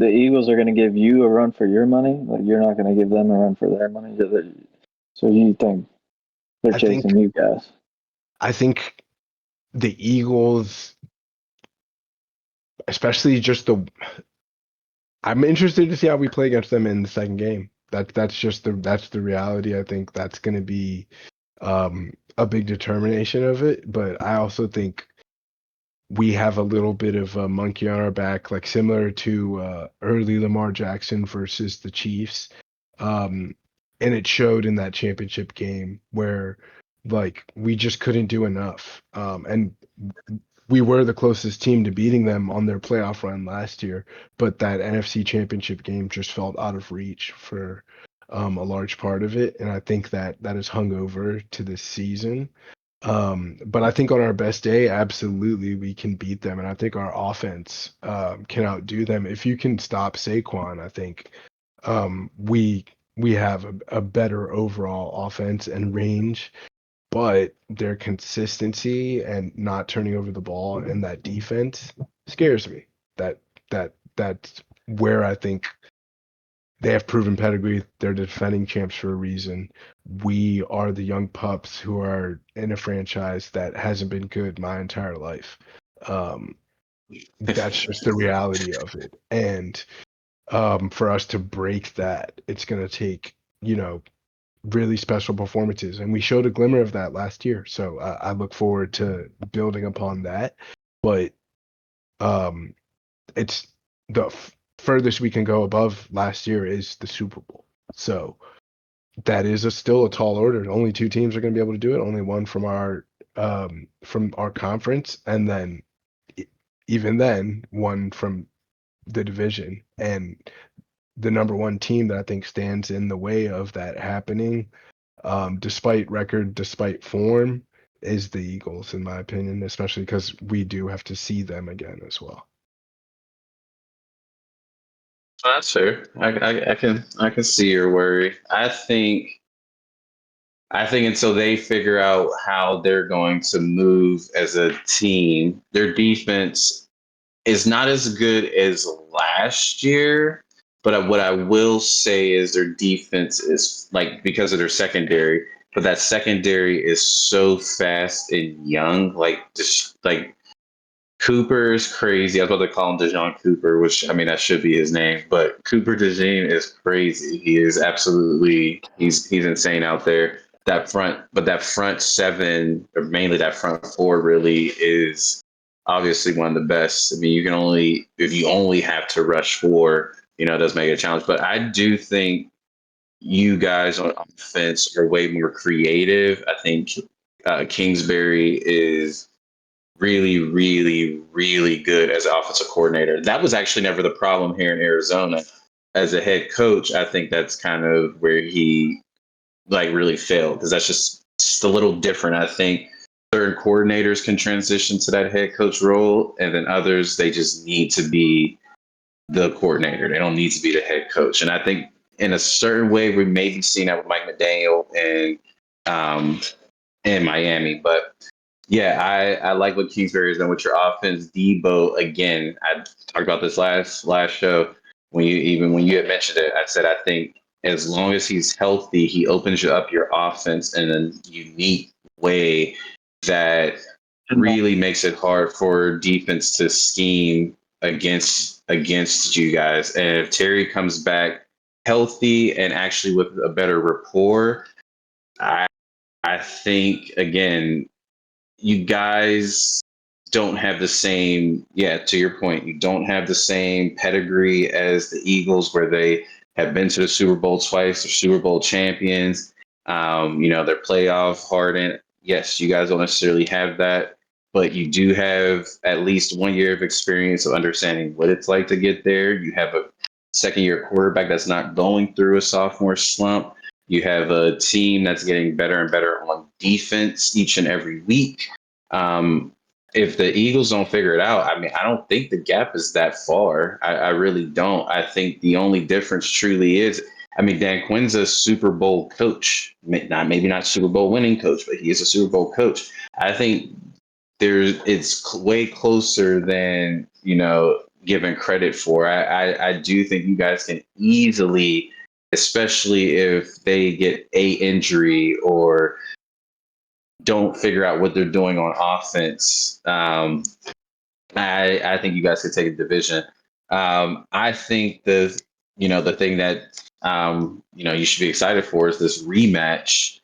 Eagles are going to give you a run for your money. Like you're not going to give them a run for their money. So you think they're chasing you guys? I think the Eagles, especially I'm interested to see how we play against them in the second game. That's the reality. I think that's going to be a big determination of it. But I also think we have a little bit of a monkey on our back, like similar to early Lamar Jackson versus the Chiefs. And it showed in that championship game where like we just couldn't do enough. And we were the closest team to beating them on their playoff run last year, but that NFC championship game just felt out of reach for a large part of it. And I think that has hung over to this season. But I think on our best day, absolutely we can beat them, and I think our offense can outdo them. If you can stop Saquon, I think we have a better overall offense and range. But their consistency and not turning over the ball and that defense scares me. That's where I think they have proven pedigree. They're defending champs for a reason. We are the young pups who are in a franchise that hasn't been good my entire life. That's just the reality of it. And for us to break that, it's going to take, really special performances. And we showed a glimmer of that last year. So I look forward to building upon that. But it's the furthest we can go above last year is the Super Bowl. So that is still a tall order. Only two teams are going to be able to do it. Only one from our conference, and then even then one from the division. And the number one team that I think stands in the way of that happening, despite record, despite form, is the Eagles, in my opinion, especially because we do have to see them again as well. That's fair. I can see your worry. I think until they figure out how they're going to move as a team, their defense is not as good as last year. But what I will say is their defense is like because of their secondary, but that secondary is so fast and young. Like just like Cooper is crazy. I was about to call him DeJohn Cooper, which I mean that should be his name, but Cooper DeJean is crazy. He is absolutely he's insane out there. that front seven, or mainly that front four, really is obviously one of the best. I mean, if you only have to rush four, it does make it a challenge. But I do think you guys on offense are way more creative. I think Kingsbury is really, really, really good as an offensive coordinator. That was actually never the problem here in Arizona. As a head coach, I think that's kind of where he really failed, because that's just a little different. I think certain coordinators can transition to that head coach role, and then others, they just need to be the coordinator. They don't need to be the head coach. And I think in a certain way, we may be seeing that with Mike McDaniel um, in Miami. But yeah, I like what Kingsbury has done with your offense. Debo, again, I talked about this last show when you had mentioned it. I said I think as long as he's healthy, he opens you up your offense in a unique way that really makes it hard for defense to scheme against you guys. And if Terry comes back healthy and actually with a better rapport, I I think again, you guys don't have the same, yeah, to your point, you don't have the same pedigree as the Eagles, where they have been to the Super Bowl twice, they're Super Bowl champions. They're playoff hardened. Yes, you guys don't necessarily have that, but you do have at least 1 year of experience of understanding what it's like to get there. You have a second year quarterback that's not going through a sophomore slump. You have a team that's getting better and better on defense each and every week. Um, if the Eagles don't figure it out, I mean, I don't think the gap is that far. I really don't. I think the only difference truly is, I mean, Dan Quinn's a Super Bowl coach, maybe not Super Bowl winning coach, but he is a Super Bowl coach. I think it's way closer than given credit for. I do think you guys can easily, especially if they get a injury or don't figure out what they're doing on offense. I think you guys could take a division. I think the thing that you should be excited for is this rematch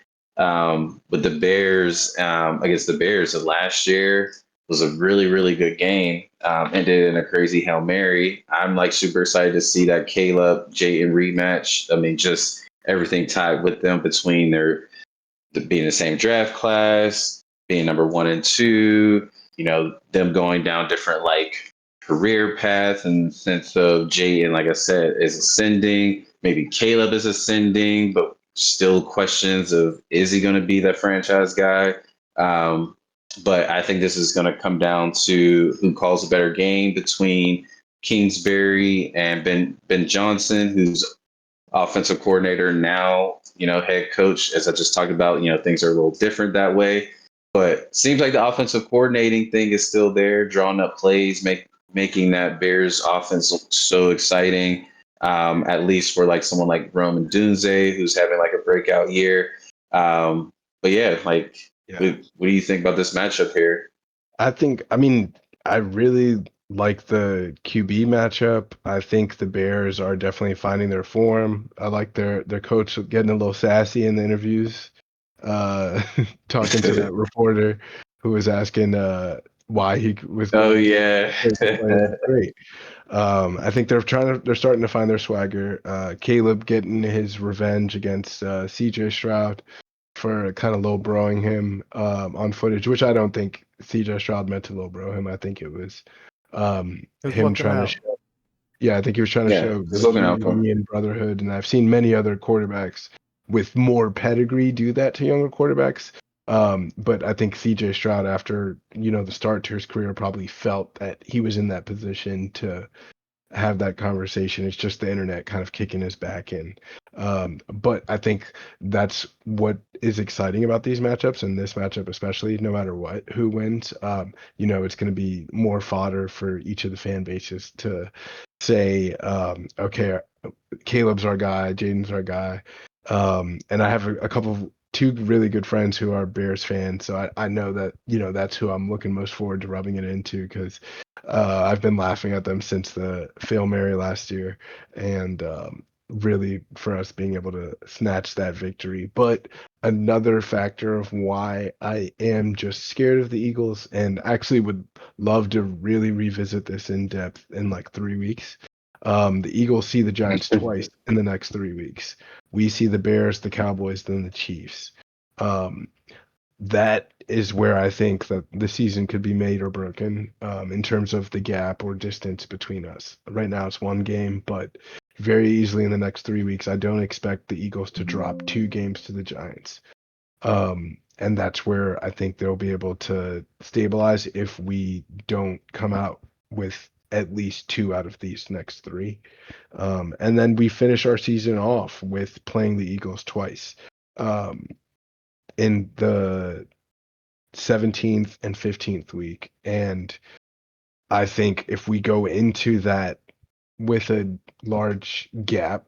with the Bears against the Bears of last year. Was a really, really good game. Ended in a crazy Hail Mary. I'm super excited to see that Caleb Jayden rematch. I mean, just everything tied with them between being the same draft class, being number 1 and 2, them going down different career paths, and sense of Jayden, like I said, is ascending. Maybe Caleb is ascending, but still questions of, is he going to be that franchise guy? But I think this is going to come down to who calls a better game between Kingsbury and Ben Johnson, who's offensive coordinator now, head coach. As I just talked about, things are a little different that way. But seems like the offensive coordinating thing is still there, drawing up plays, making that Bears offense look so exciting. At least for someone like Roman Dunze, who's having a breakout year. But yeah, what do you think about this matchup here? I really like the QB matchup. I think the Bears are definitely finding their form. I like their coach getting a little sassy in the interviews, talking to that reporter who was asking why he was. Oh yeah, great. I think they're starting to find their swagger. Caleb getting his revenge against CJ Stroud for kind of low broing him on footage, which I don't think CJ Stroud meant to low bro him. I think it was him trying to show. Yeah, I think he was trying to show just looking out for him. unity and brotherhood. And I've seen many other quarterbacks with more pedigree do that to younger quarterbacks. But I think CJ Stroud, after the start to his career, probably felt that he was in that position to have that conversation. It's just the internet kind of kicking his back in. But I think that's what is exciting about these matchups, and this matchup especially, no matter who wins, it's going to be more fodder for each of the fan bases to say, okay, Caleb's our guy, Jayden's our guy. And I have two really good friends who are Bears fans, so I know that that's who I'm looking most forward to rubbing it into, because I've been laughing at them since the Hail Mary last year, and really for us being able to snatch that victory. But another factor of why I am just scared of the Eagles and actually would love to really revisit this in depth in like 3 weeks. The Eagles see the Giants twice in the next 3 weeks. We see the Bears, the Cowboys, then the Chiefs. That is where I think that the season could be made or broken in terms of the gap or distance between us. Right now it's one game, but very easily in the next 3 weeks, I don't expect the Eagles to drop 2 games to the Giants. And that's where I think they'll be able to stabilize if we don't come out with at least 2 out of these next 3. And then we finish our season off with playing the Eagles twice. In the 17th and 15th week. And I think if we go into that with a large gap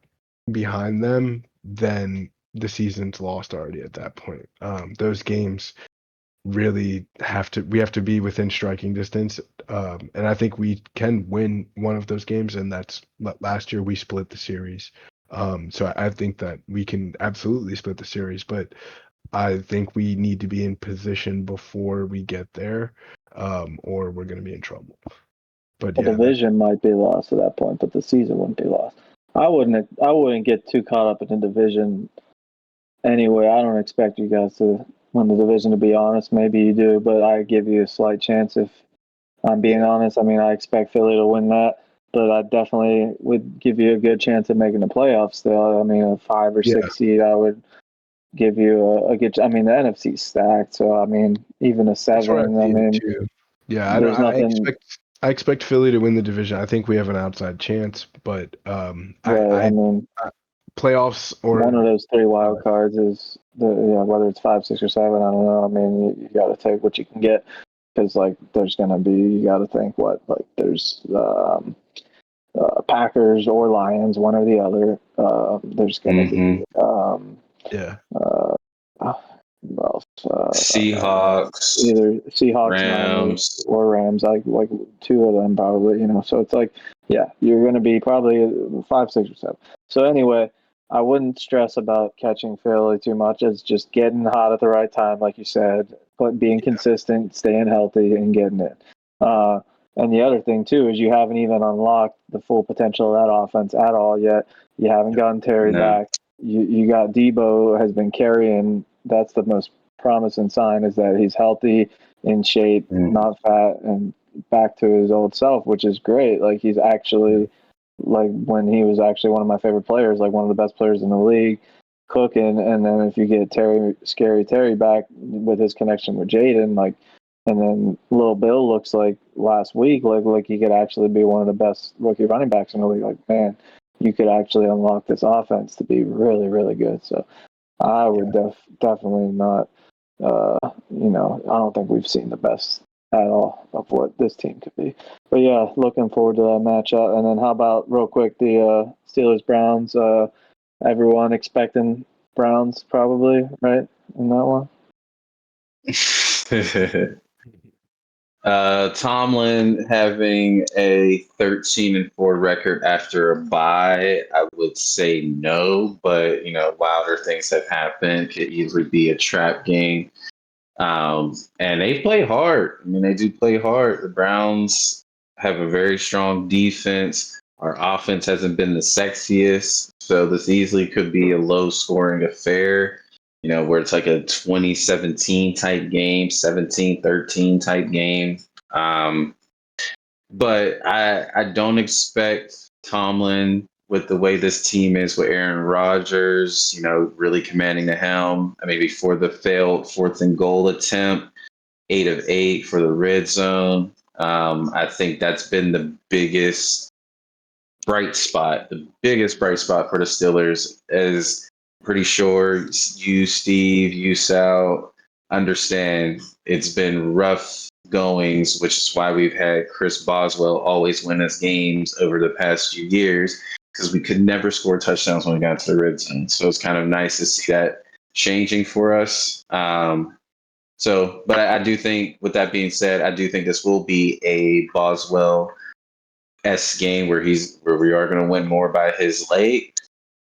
behind them, then the season's lost already at that point. Those games really we have to be within striking distance. And I think we can win one of those games. And that's last year we split the series. So I think that we can absolutely split the series, but I think we need to be in position before we get there, or we're going to be in trouble. But the yeah, division might be lost at that point, but the season wouldn't be lost. I wouldn't get too caught up in the division anyway. I don't expect you guys to win the division, to be honest. Maybe you do, but I give you a slight chance if I'm being honest. I mean, I expect Philly to win that, but I definitely would give you a good chance of making the playoffs still. I mean, a 5 or 6 seed, I would give you a good. I mean, the NFC's stacked, so I mean, even a 7. I mean, too. Yeah, there's nothing. I expect Philly to win the division. I think we have an outside chance, but Right. I mean, playoffs or one of those 3 wild cards is whether it's 5, 6, or 7. I don't know. I mean, you got to take what you can get because like there's gonna be, you got to think what, like there's Packers or Lions, one or the other. There's gonna be who else? Seahawks, Either Seahawks, Rams, or Rams. Like 2 of them probably. So it's like, yeah, you're going to be probably 5, 6, or 7. So anyway, I wouldn't stress about catching Philly too much. It's just getting hot at the right time, like you said, but being consistent, staying healthy, and getting it. And the other thing too is you haven't even unlocked the full potential of that offense at all yet. You haven't gotten Terry back. You got Debo has been carrying. That's the most promising sign, is that he's healthy, in shape, not fat, and back to his old self, which is great. Like he's actually, like when he was actually one of my favorite players, like one of the best players in the league, cooking. And then if you get Scary Terry back with his connection with Jaden, like, and then Lil Bill looks like last week, like he could actually be one of the best rookie running backs in the league. Like, man, you could actually unlock this offense to be really, really good. So I would definitely not, I don't think we've seen the best at all of what this team could be. But yeah, looking forward to that matchup. And then how about real quick, the Steelers-Browns, everyone expecting Browns probably, right, in that one? Tomlin having a 13-4 record after a bye, I would say no, but wilder things have happened. Could easily be a trap game. And they play hard. I mean, they do play hard. The Browns have a very strong defense. Our offense hasn't been the sexiest, so this easily could be a low-scoring affair. Where it's like a 2017 type game, 17-13 type game. But I don't expect Tomlin, with the way this team is with Aaron Rodgers, really commanding the helm. I mean, before the failed 4th and goal attempt, 8 of 8 for the red zone. I think that's been the biggest bright spot for the Steelers. Is pretty sure you, Steve, you, Sal, understand it's been rough goings, which is why we've had Chris Boswell always win us games over the past few years, because we could never score touchdowns when we got to the red zone. So it's kind of nice to see that changing for us. But I do think, with that being said, I do think this will be a Boswell-esque game where we are going to win more by his leg.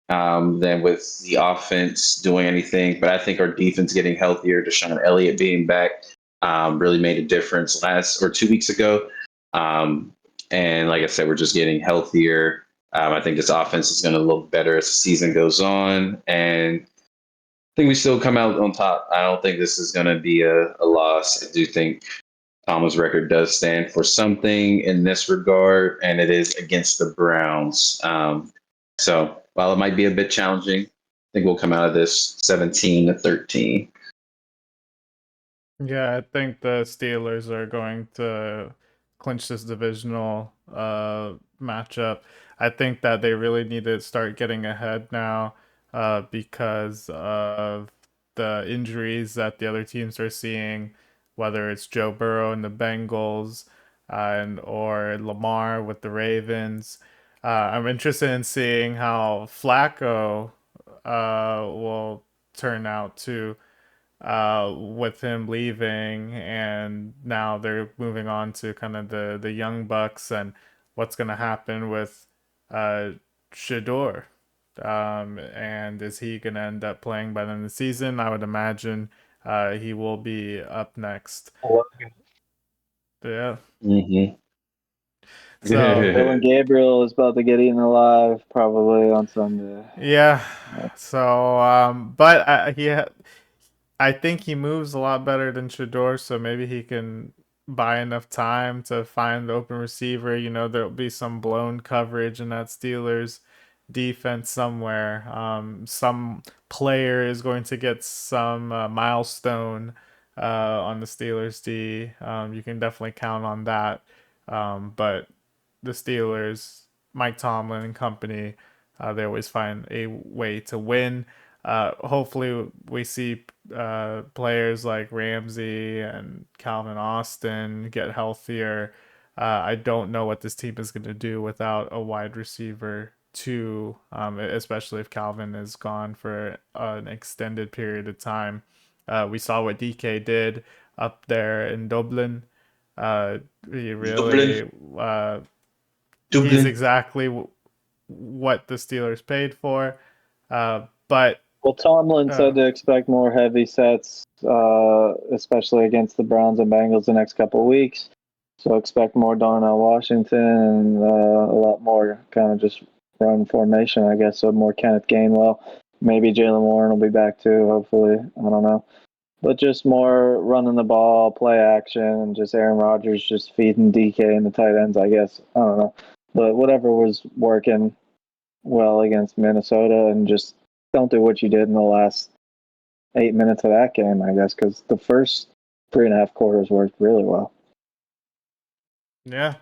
than with the offense doing anything. But I think our defense getting healthier, Deshaun Elliott being back, really made a difference last or 2 weeks ago. And like I said, we're just getting healthier. I think this offense is going to look better as the season goes on. And I think we still come out on top. I don't think this is going to be a loss. I do think Tomlin's record does stand for something in this regard, and it is against the Browns. So while it might be a bit challenging, I think we'll come out of this 17-13. Yeah, I think the Steelers are going to clinch this divisional matchup. I think that they really need to start getting ahead now because of the injuries that the other teams are seeing, whether it's Joe Burrow and the Bengals and or Lamar with the Ravens. I'm interested in seeing how Flacco will turn out too with him leaving, and now they're moving on to kind of the young bucks and what's going to happen with uh, Shador. And is he going to end up playing by the end of the season? I would imagine he will be up next. Yeah. Mm-hmm. So Dylan Gabriel is about to get eaten alive probably on Sunday. yeah. So but I think he moves a lot better than Shador, so maybe he can buy enough time to find the open receiver. You know, there'll be some blown coverage in that Steelers defense somewhere. Some player is going to get some milestone on the Steelers D. You can definitely count on that. But the Steelers, Mike Tomlin and company, they always find a way to win. Hopefully, we see players like Ramsey and Calvin Austin get healthier. I don't know what this team is going to do without a wide receiver too, especially if Calvin is gone for an extended period of time. We saw what DK did up there in Dublin. He really he's exactly what the Steelers paid for. But well, Tomlin said to expect more heavy sets, especially against the Browns and Bengals the next couple of weeks. So expect more Darnell Washington and a lot more kind of just run formation, I guess. So more Kenneth Gainwell. Maybe Jaylen Warren will be back too, hopefully. I don't know. But just more running the ball, play action, and just Aaron Rodgers just feeding DK and the tight ends, I guess. I don't know. But whatever was working well against Minnesota, and just don't do what you did in the last 8 minutes of that game, I guess, because the first 3.5 quarters worked really well. Yeah.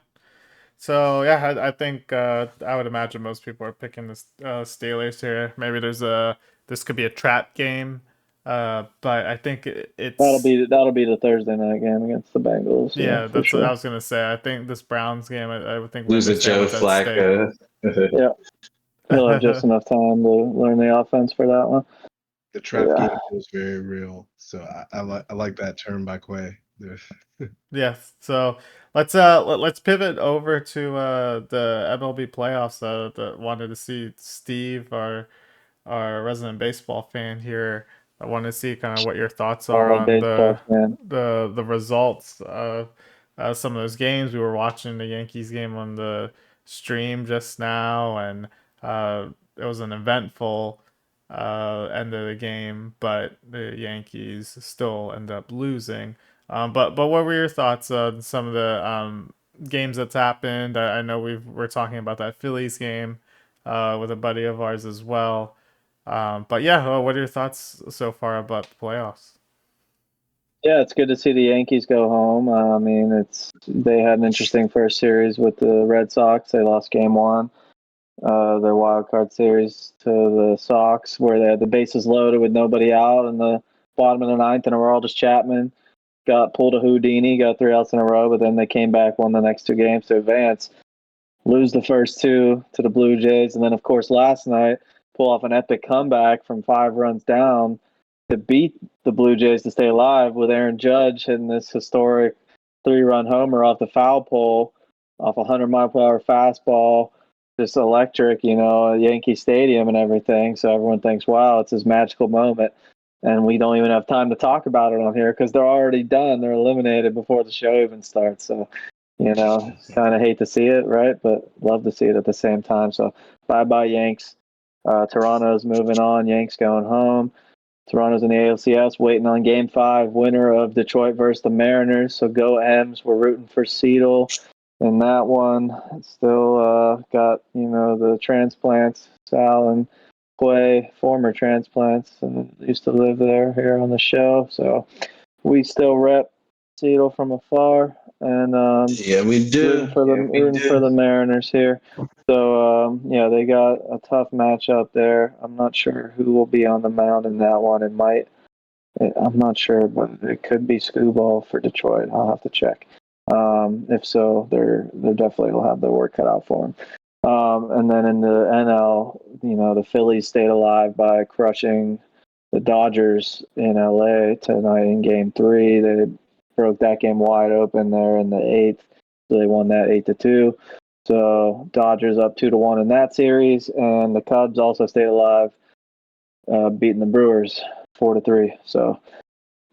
So yeah, I think I would imagine most people are picking the Steelers here. Maybe this could be a trap game, but I think it's that'll be the Thursday night game against the Bengals. Yeah, that's what I was gonna say. I think this Browns game, I would think lose a Joe Flacco. Yeah, he'll have just enough time to learn the offense for that one. The trap game feels very real, so I like that term by Quay. Yes. So let's pivot over to the MLB playoffs. That wanted to see Steve, our resident baseball fan here. I want to see kind of what your thoughts are on the results of some of those games. We were watching the Yankees game on the stream just now, and it was an eventful end of the game, but the Yankees still end up losing. But what were your thoughts on some of the games that's happened? I know we're talking about that Phillies game with a buddy of ours as well. But yeah, what are your thoughts so far about the playoffs? Yeah, it's good to see the Yankees go home. I mean, they had an interesting first series with the Red Sox. They lost game one, their wild card series to the Sox, where they had the bases loaded with nobody out in the bottom of the ninth, and Aroldis Chapman got pulled a Houdini, got 3 outs in a row, but then they came back, won the next 2 games to advance, lose the first 2 to the Blue Jays, and then, of course, last night, pull off an epic comeback from 5 runs down to beat the Blue Jays to stay alive with Aaron Judge hitting this historic 3-run homer off the foul pole, off a 100-mile-per-hour fastball just electric, Yankee Stadium and everything. So everyone thinks, wow, it's this magical moment. And we don't even have time to talk about it on here because they're already done. They're eliminated before the show even starts. So, kind of hate to see it, right? But love to see it at the same time. So bye-bye, Yanks. Toronto's moving on. Yanks going home. Toronto's in the ALCS, waiting on Game 5, winner of Detroit versus the Mariners. So go M's. We're rooting for Seattle in that one. Still got, the transplants, Sal and Quay, former transplants, used to live there here on the show. So we still rep Seattle from afar. And yeah, we do. Rooting for the Mariners here. So they got a tough matchup there. I'm not sure who will be on the mound in that one. I'm not sure, but it could be Scooball for Detroit. I'll have to check. If so, they're definitely will have their work cut out for them. And then in the NL, the Phillies stayed alive by crushing the Dodgers in LA tonight in Game 3. They broke that game wide open there in the 8th. So they won that 8-2. So Dodgers up 2-1 in that series, and the Cubs also stayed alive, beating the Brewers 4-3. So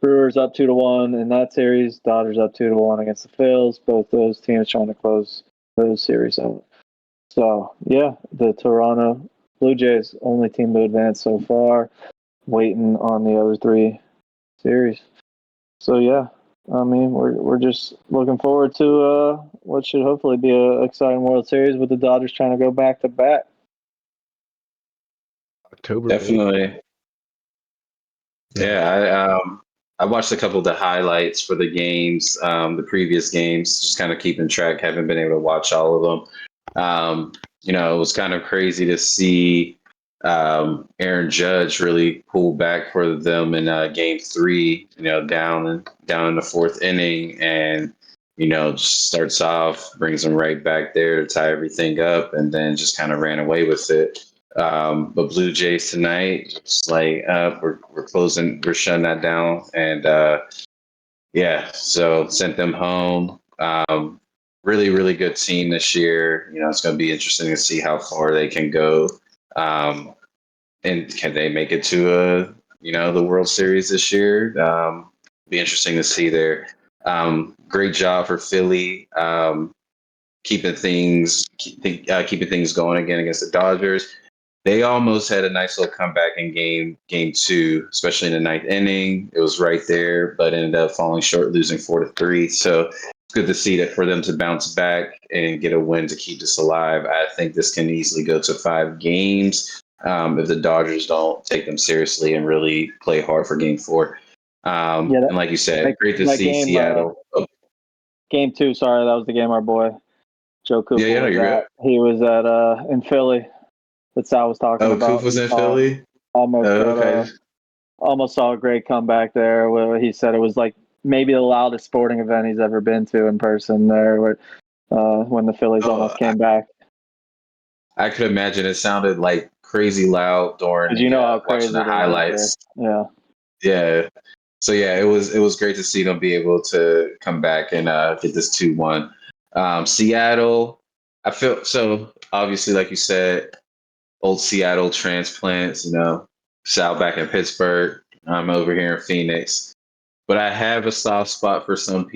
Brewers up 2-1 in that series. Dodgers up 2-1 against the Phils. Both those teams trying to close those series out. So yeah, the Toronto Blue Jays only team to advance so far, waiting on the other 3 series. So yeah, I mean we're just looking forward to what should hopefully be an exciting World Series with the Dodgers trying to go back to back. October. Definitely. Yeah, I watched a couple of the highlights for the games, the previous games, just kind of keeping track. Haven't been able to watch all of them. It was kind of crazy to see Aaron Judge really pull back for them in Game 3. Down in the 4th inning, and just starts off, brings them right back there to tie everything up, and then just kind of ran away with it. But Blue Jays tonight, it's like we're closing, we're shutting that down, and so sent them home. Really, really good team this year. It's going to be interesting to see how far they can go, and can they make it to the World Series this year? Be interesting to see there. Great job for Philly, keeping things going again against the Dodgers. They almost had a nice little comeback in game 2, especially in the 9th inning. It was right there, but ended up falling short, losing 4-3. So it's good to see that for them to bounce back and get a win to keep this alive. I think this can easily go to 5 games if the Dodgers don't take them seriously and really play hard for Game 4. And like you said, great to see game, Seattle. Game 2, sorry, that was the game our boy Joe Cooper was at. He was at in Philly. That Sal was talking about. Coop was in Philly? Almost saw a great comeback there. Where he said it was like maybe the loudest sporting event he's ever been to in person there, when the Phillies almost came back. I could imagine it sounded like crazy loud during how crazy watching the highlights. Yeah. Yeah. So yeah, it was great to see them be able to come back and get this 2-1. Seattle, I feel so obviously, like you said, old Seattle transplants, Sal back in Pittsburgh. I'm over here in Phoenix. But I have a soft spot for some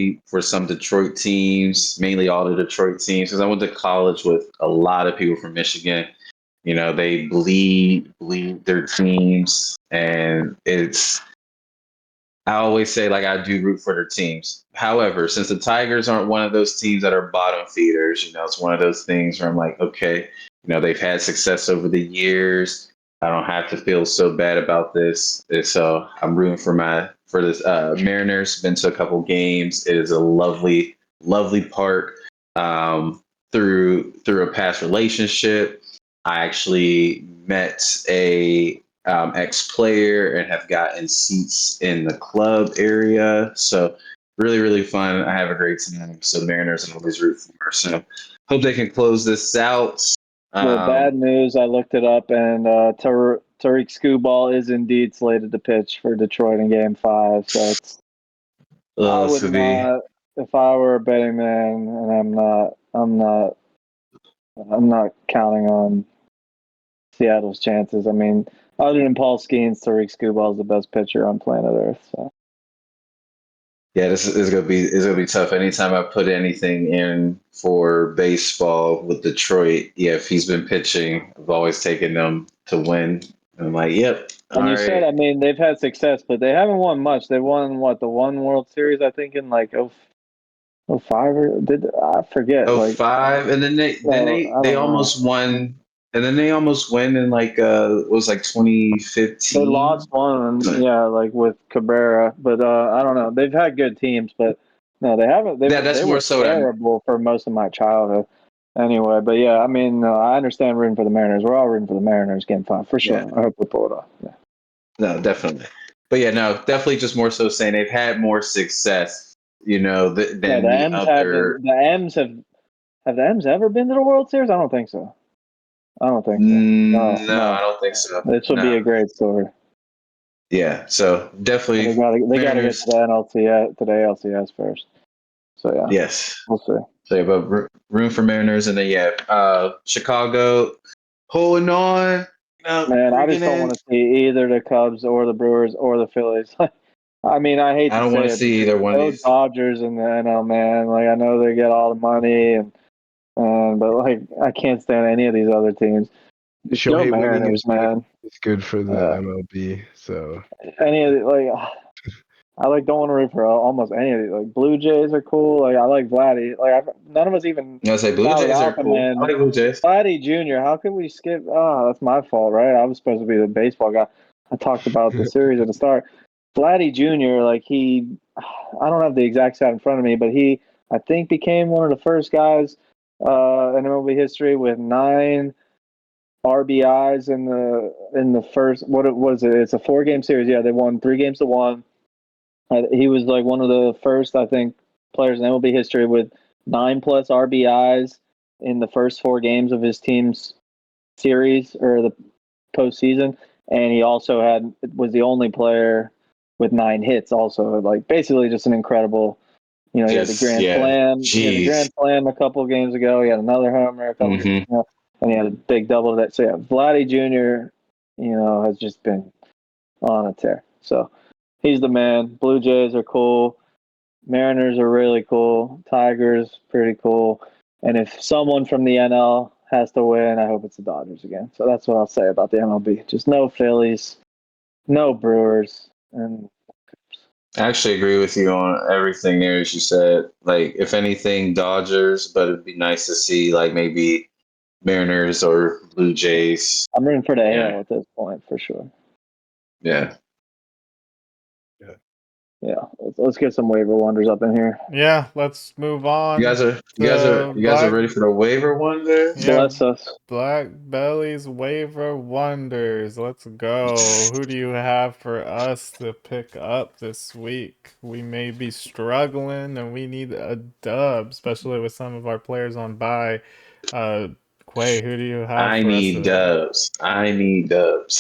Detroit teams, mainly all the Detroit teams, because I went to college with a lot of people from Michigan. They bleed their teams, and I always say, like, I do root for their teams. However, since the Tigers aren't one of those teams that are bottom feeders, it's one of those things where I'm like, okay, they've had success over the years. I don't have to feel so bad about this. And so I'm rooting for this Mariners. Been to a couple games. It is a lovely, lovely park. Through a past relationship, I actually met a ex-player and have gotten seats in the club area. So really, really fun. I have a great time. So the Mariners, I always root for. So hope they can close this out. Well, bad news. I looked it up, and Tariq Scooball is indeed slated to pitch for Detroit in Game 5. So I would not, if I were a betting man, and I'm not I'm not counting on Seattle's chances. I mean, other than Paul Skeens, Tariq Skubal is the best pitcher on planet Earth. So. Yeah, this is gonna be tough. Anytime I put anything in for baseball with Detroit, yeah, if he's been pitching, I've always taken them to win. And I'm like, yep, all And you said, right. I mean, they've had success, but they haven't won much. They won the one World Series, I think, in like 05 or did I forget? Oh, Like, 5, and then I they don't know. almost won, and then they almost win in like it was like They 2015. lost one, yeah, like with Cabrera, but I don't know. They've had good teams, but no, they haven't. Yeah, that's They more were so what I'm. terrible for most of my childhood. Anyway, but yeah, I mean, I understand rooting for the Mariners. We're all rooting for the Mariners game 5 for Yeah, sure. I hope we pull it off. Yeah. no, definitely. But yeah, no, definitely just more so saying they've had more success, you know, Yeah, than the other. The M's have the M's ever been to the World Series? I don't think so. I don't think so. No, No, I no. don't think so. This would be No. a great story. Yeah, so They definitely gotta get Mariners. to the NLCS to the ALCS first. So yeah, Yes. we'll see. So yeah, but room for Mariners, and then yeah, Chicago holding on, you know, Man, I bringing just don't in. want to see either the Cubs or the Brewers or the Phillies. I mean, I hate I to don't want say to it, but see either one of those these. Dodgers and the NL, man. Like, I know they get all the money, but like, I can't stand any of these other teams. Just go Shohei winning Mariners, man. is good for the Uh, MLB. So any of the, like, I like don't want to root for almost any of these. Like, Blue Jays are cool. Like, I like Vladdy. Like, none of us even You know, say Blue shouted Jays are out the cool. I man. like Blue Jays. Vladdy Jr. How could we skip? Oh, that's my fault, right? I was supposed to be the baseball guy. I talked about the series at the start. Vladdy Jr. Like I don't have the exact stat in front of me, but he, I think, became one of the first guys in MLB history with 9 RBIs in the first. What it was? It's a 4-game series. Yeah, they won 3 games to 1. He was like one of the first, I think, players in MLB history with 9+ RBIs in the first 4 games of his team's series or the postseason, and he also was the only player with 9 hits. Also, like basically just an incredible. You know, he had the Just grand yeah, slam. He had the jeez. grand slam a couple of games ago. He had another homer a couple, Mm-hmm. and he had a big double that. So yeah, Vladdy Jr. Has just been on a tear. So he's the man. Blue Jays are cool. Mariners are really cool. Tigers, pretty cool. And if someone from the NL has to win, I hope it's the Dodgers again. So that's what I'll say about the MLB. Just no Phillies, no Brewers, and I actually agree with you on everything there, as you said. Like, if anything, Dodgers, but it'd be nice to see like maybe Mariners or Blue Jays. I'm rooting for the Yeah, AL at this point for sure. yeah. Yeah, let's get some waiver wonders up in here. Yeah, let's move on You guys are ready for the waiver one there? Yeah, Bless us. Black Belly's waiver wonders. Let's go. Who do you have for us to pick up this week? We may be struggling and we need a dub, especially with some of our players on bye. Quay, who do you have I for us need today? dubs. I need dubs.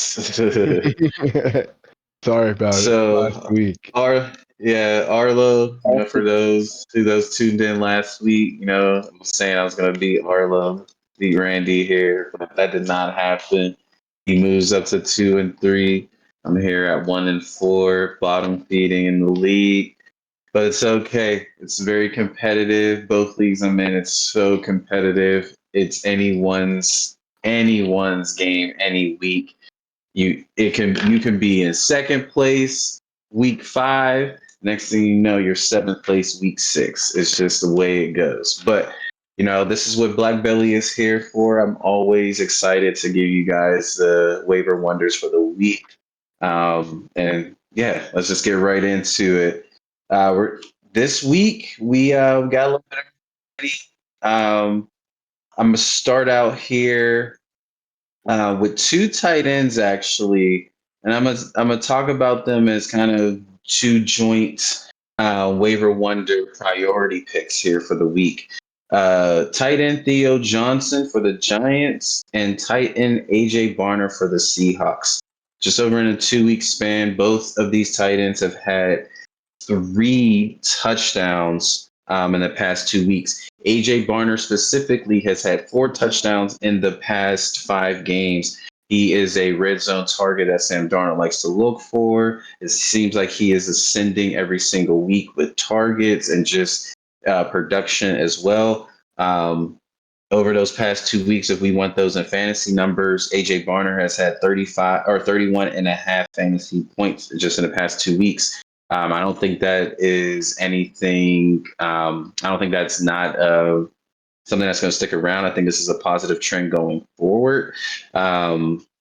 sorry about it. Last So, week. Arlo. You know, for those tuned in last week, you know, I was saying I was gonna beat Arlo, beat Randy here, but that did not happen. He moves up to 2-3. I'm here at 1-4, bottom feeding in the league, but it's okay. It's very competitive. Both leagues I'm in, it's so competitive. It's anyone's game any week. You can be in second place week 5. Next thing you know, you're 7th place week 6. It's just the way it goes. But you know, this is what Black Belly is here for. I'm always excited to give you guys the waiver wonders for the week. And yeah, let's just get right into it. We're this week we got a little bit of everybody. I'm gonna start out here with 2 tight ends actually, and I'm gonna talk about them as kind of 2 joint waiver wonder priority picks here for the week. Tight end Theo Johnson for the Giants and tight end AJ Barner for the Seahawks. Just over in a 2 week span, both of these tight ends have had 3 touchdowns in the past 2 weeks. AJ Barner specifically has had 4 touchdowns in the past 5 games. He is a red zone target that Sam Darnold likes to look for. It seems like he is ascending every single week with targets and just production as well. Over those past 2 weeks, if we want those in fantasy numbers, AJ Barner has had 35 or 31 and a half fantasy points just in the past 2 weeks. I don't think that is anything. I don't think that's not something that's going to stick around. I think this is a positive trend going forward,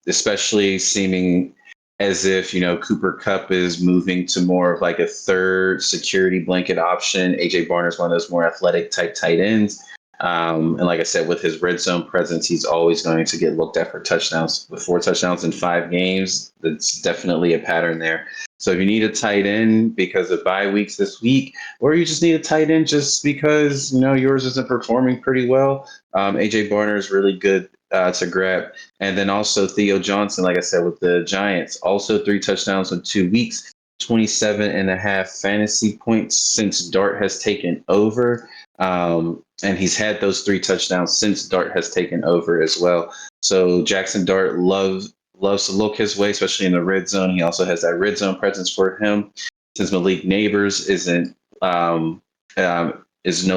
especially seeming as if, Cooper Kupp is moving to more of like a third security blanket option. AJ Barner is one of those more athletic type tight ends. And like I said, with his red zone presence, he's always going to get looked at for touchdowns. With 4 touchdowns in 5 games, that's definitely a pattern there. So if you need a tight end because of bye weeks this week, or you just need a tight end just because, yours isn't performing pretty well, AJ Barner is really good to grab. And then also Theo Johnson, like I said, with the Giants, also 3 touchdowns in 2 weeks, 27 and a half fantasy points since Dart has taken over. And he's had those 3 touchdowns since Dart has taken over as well. So Jackson Dart loves to look his way, especially in the red zone. He also has that red zone presence for him. Since Malik Neighbors is no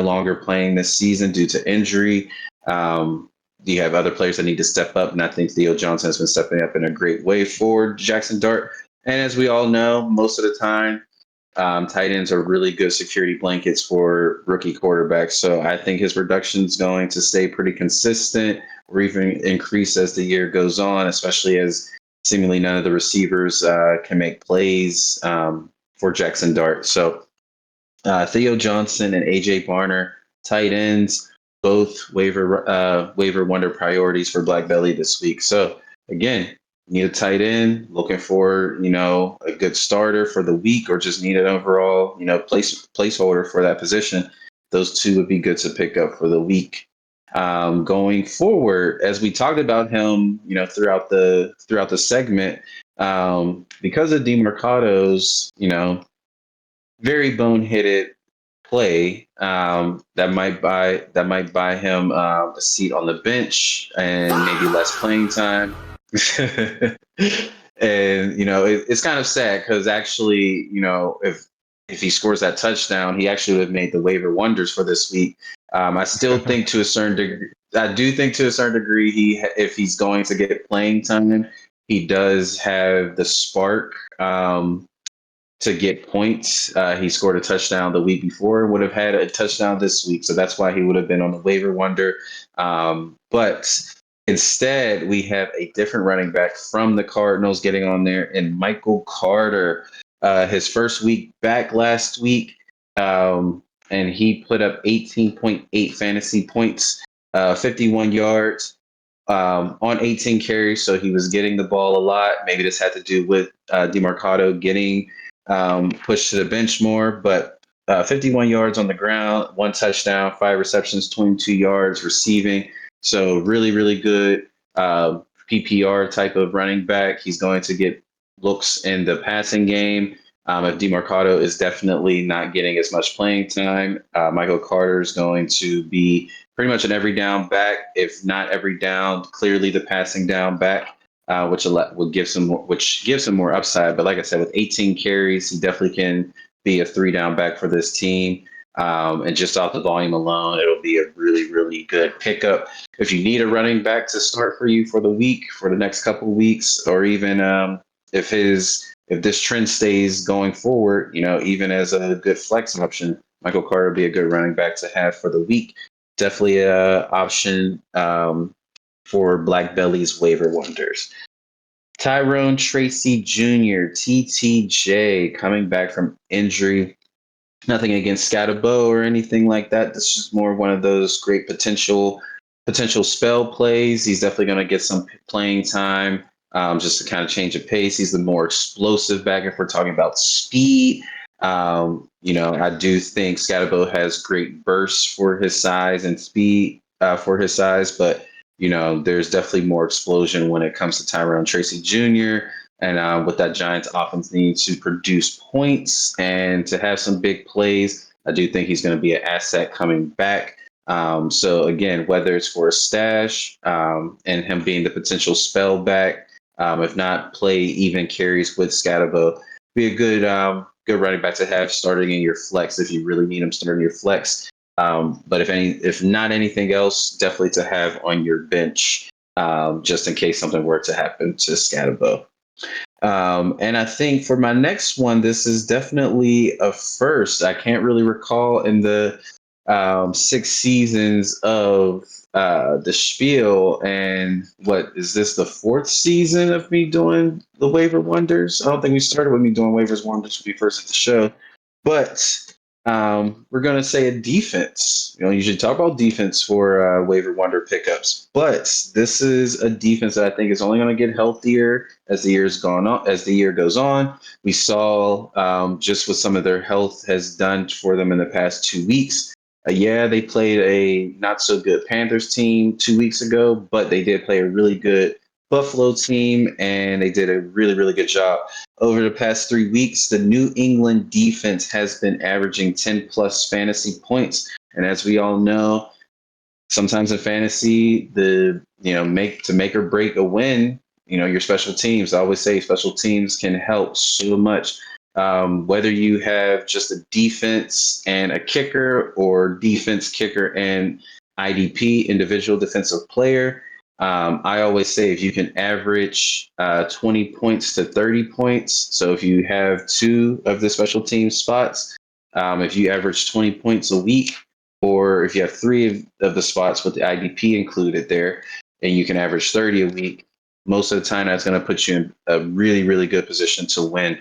longer playing this season due to injury, you have other players that need to step up, and I think Theo Johnson has been stepping up in a great way for Jackson Dart. And as we all know, most of the time, tight ends are really good security blankets for rookie quarterbacks. So I think his production is going to stay pretty consistent or even increase as the year goes on, especially as seemingly none of the receivers can make plays for Jackson Dart. So Theo Johnson and AJ Barner, tight ends, both waiver wonder priorities for Black Belly this week. So again, need a tight end, looking for, a good starter for the week, or just need an overall, placeholder for that position. Those 2 would be good to pick up for the week. Going forward, as we talked about him, throughout the segment, because of DeMarcado's, very boneheaded play, that might buy him a seat on the bench and maybe less playing time. And it's kind of sad because actually, if he scores that touchdown, he actually would have made the waiver wonders for this week. I still think to a certain degree, if he's going to get playing time, he does have the spark to get points. He scored a touchdown the week before, would have had a touchdown this week, so that's why he would have been on the waiver wonder. But instead, we have a different running back from the Cardinals getting on there, and Michael Carter. His first week back last week, and he put up 18.8 fantasy points, 51 yards on 18 carries. So he was getting the ball a lot. Maybe this had to do with DeMarcado getting pushed to the bench more, but 51 yards on the ground, 1 touchdown, 5 receptions, 22 yards receiving. So really, really good PPR type of running back. He's going to get looks in the passing game. If DeMarcado is definitely not getting as much playing time, Michael Carter is going to be pretty much an every down back, if not every down, clearly the passing down back, which gives him more upside. But like I said, with 18 carries, he definitely can be a 3 down back for this team. And just off the volume alone, it'll be a really, really good pickup. If you need a running back to start for you for the week, for the next couple of weeks, or even if this trend stays going forward, even as a good flex option, Michael Carter would be a good running back to have for the week. Definitely a option for Black Belly's waiver wonders. Tyrone Tracy Jr., TTJ, coming back from injury. Nothing against Scatterbo or anything like that. This is more one of those great potential spell plays. He's definitely going to get some playing time, just to kind of change the pace. He's the more explosive back if we're talking about speed. I do think Scatterbo has great bursts for his size and speed for his size, but there's definitely more explosion when it comes to Tyrone Tracy Jr. And with that Giants offense needs to produce points and to have some big plays. I do think he's going to be an asset coming back. So again, whether it's for a stash and him being the potential spell back, if not play even carries with Scatabo, be a good running back to have starting in your flex if you really need him starting your flex. But if not anything else, definitely to have on your bench just in case something were to happen to Scatabo. And I think for my next one, this is definitely a first. I can't really recall in the 6 seasons of the Spiel, and what is this, the 4th season of me doing the waiver wonders? I don't think we started with me doing waivers wonders when we first at the show, but we're going to say a defense. You usually talk about defense for waiver wonder pickups, but this is a defense that I think is only going to get healthier as the year's gone on. As the year goes on, we saw just what some of their health has done for them in the past 2 weeks. Yeah, they played a not so good Panthers team 2 weeks ago, but they did play a really good Buffalo team, and they did a really, really good job. Over the past 3 weeks, the New England defense has been averaging 10 plus fantasy points. And as we all know, sometimes in fantasy, make or break a win, your special teams. I always say special teams can help so much. Whether you have just a defense and a kicker, or defense, kicker, and IDP, individual defensive player, I always say if you can average 20 points to 30 points, so if you have 2 of the special team spots, if you average 20 points a week, or if you have 3 of the spots with the IDP included there, and you can average 30 a week, most of the time that's going to put you in a really, really good position to win.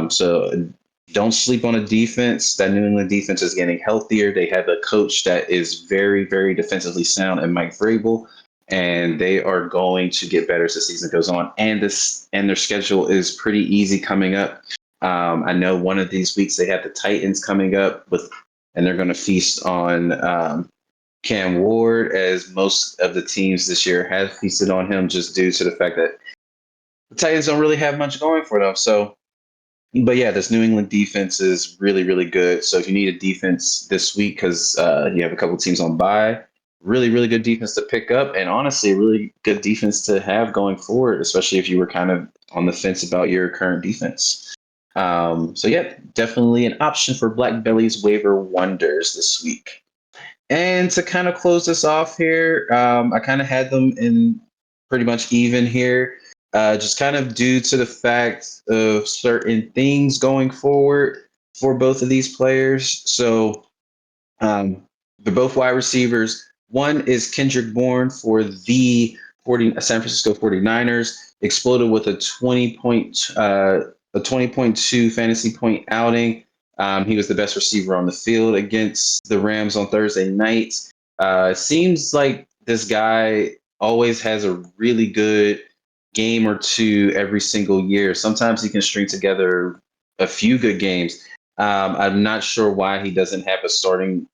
So don't sleep on a defense. That New England defense is getting healthier. They have a coach that is very, very defensively sound, and Mike Vrabel, and they are going to get better as the season goes on. And their schedule is pretty easy coming up. I know one of these weeks they have the Titans coming up and they're going to feast on Cam Ward, as most of the teams this year have feasted on him, just due to the fact that the Titans don't really have much going for them. So, but yeah, this New England defense is really, really good. So if you need a defense this week because you have a couple teams on bye, really, really good defense to pick up, and honestly, really good defense to have going forward, especially if you were kind of on the fence about your current defense. So yeah, definitely an option for Black Belly's waiver wonders this week. And to kind of close this off here, I kind of had them in pretty much even here, just kind of due to the fact of certain things going forward for both of these players. So they're both wide receivers. One is Kendrick Bourne for the San Francisco 49ers, exploded with a 20.2 fantasy point outing. He was the best receiver on the field against the Rams on Thursday night. Seems like this guy always has a really good game or two every single year. Sometimes he can string together a few good games. I'm not sure why he doesn't have a starting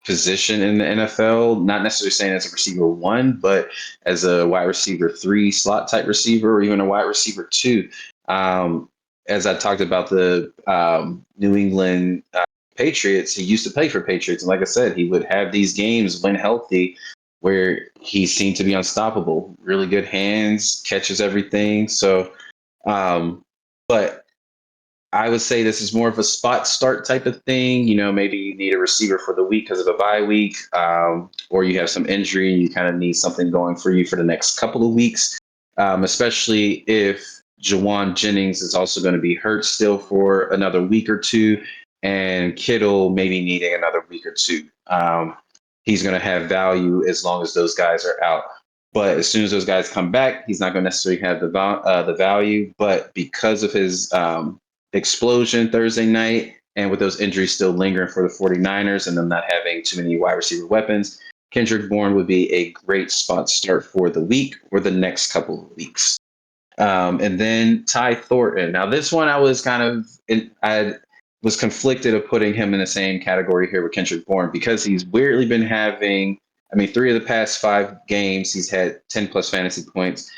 position in the NFL, not necessarily saying as a receiver 1, but as a wide receiver 3 slot type receiver, or even a wide receiver 2. As I talked about the New England Patriots, he used to play for Patriots. And like I said, he would have these games when healthy where he seemed to be unstoppable, really good hands, catches everything. So, but I would say this is more of a spot start type of thing. Maybe you need a receiver for the week because of a bye week, or you have some injury and you kind of need something going for you for the next couple of weeks, especially if Jawan Jennings is also going to be hurt still for another week or two, and Kittle maybe needing another week or two. He's going to have value as long as those guys are out. But as soon as those guys come back, he's not going to necessarily have the value. But because of his explosion Thursday night, and with those injuries still lingering for the 49ers and them not having too many wide receiver weapons, Kendrick Bourne would be a great spot start for the week or the next couple of weeks. And then Ty Thornton. Now, this one I was was conflicted of putting him in the same category here with Kendrick Bourne, because he's weirdly been having, 3 of the past 5 games, he's had 10 plus fantasy points,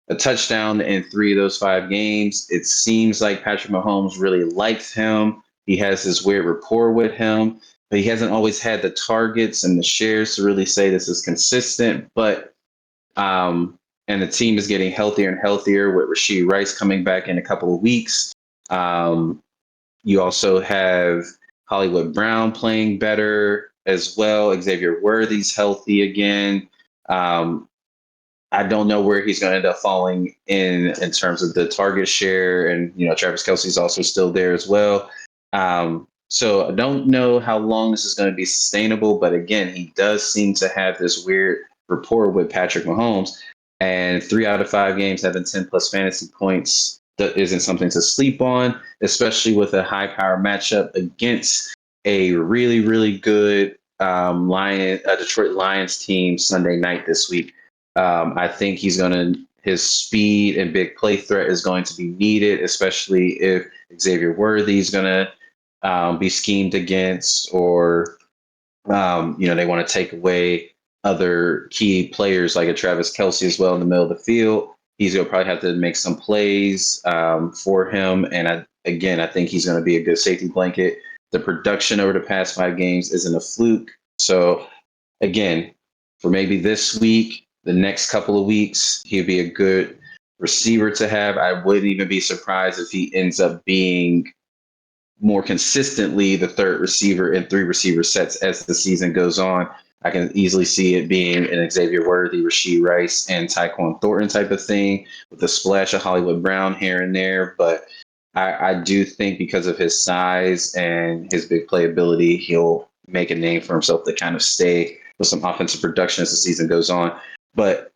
a touchdown in 3 of those 5 games. It seems like Patrick Mahomes really likes him. He has this weird rapport with him, but he hasn't always had the targets and the shares to really say this is consistent. But and the team is getting healthier and healthier with Rashee Rice coming back in a couple of weeks. You also have Hollywood Brown playing better as well. Xavier Worthy's healthy again. I don't know where he's going to end up falling in terms of the target share, and Travis Kelce's also still there as well. So I don't know how long this is going to be sustainable, but again, he does seem to have this weird rapport with Patrick Mahomes, and 3 out of 5 games having 10 plus fantasy points that isn't something to sleep on, especially with a high power matchup against a really, really good Detroit Lions team Sunday night this week. I think his speed and big play threat is going to be needed, especially if Xavier Worthy is going to be schemed against, or they want to take away other key players like a Travis Kelce as well in the middle of the field. He's going to probably have to make some plays for him. And I think he's going to be a good safety blanket. The production over the past 5 games isn't a fluke. So again, for maybe this week, the next couple of weeks, he'd be a good receiver to have. I wouldn't even be surprised if he ends up being more consistently the third receiver in 3 receiver sets as the season goes on. I can easily see it being an Xavier Worthy, Rashee Rice, and Tyquan Thornton type of thing with a splash of Hollywood Brown here and there. But I do think because of his size and his big playability, he'll make a name for himself to kind of stay with some offensive production as the season goes on. But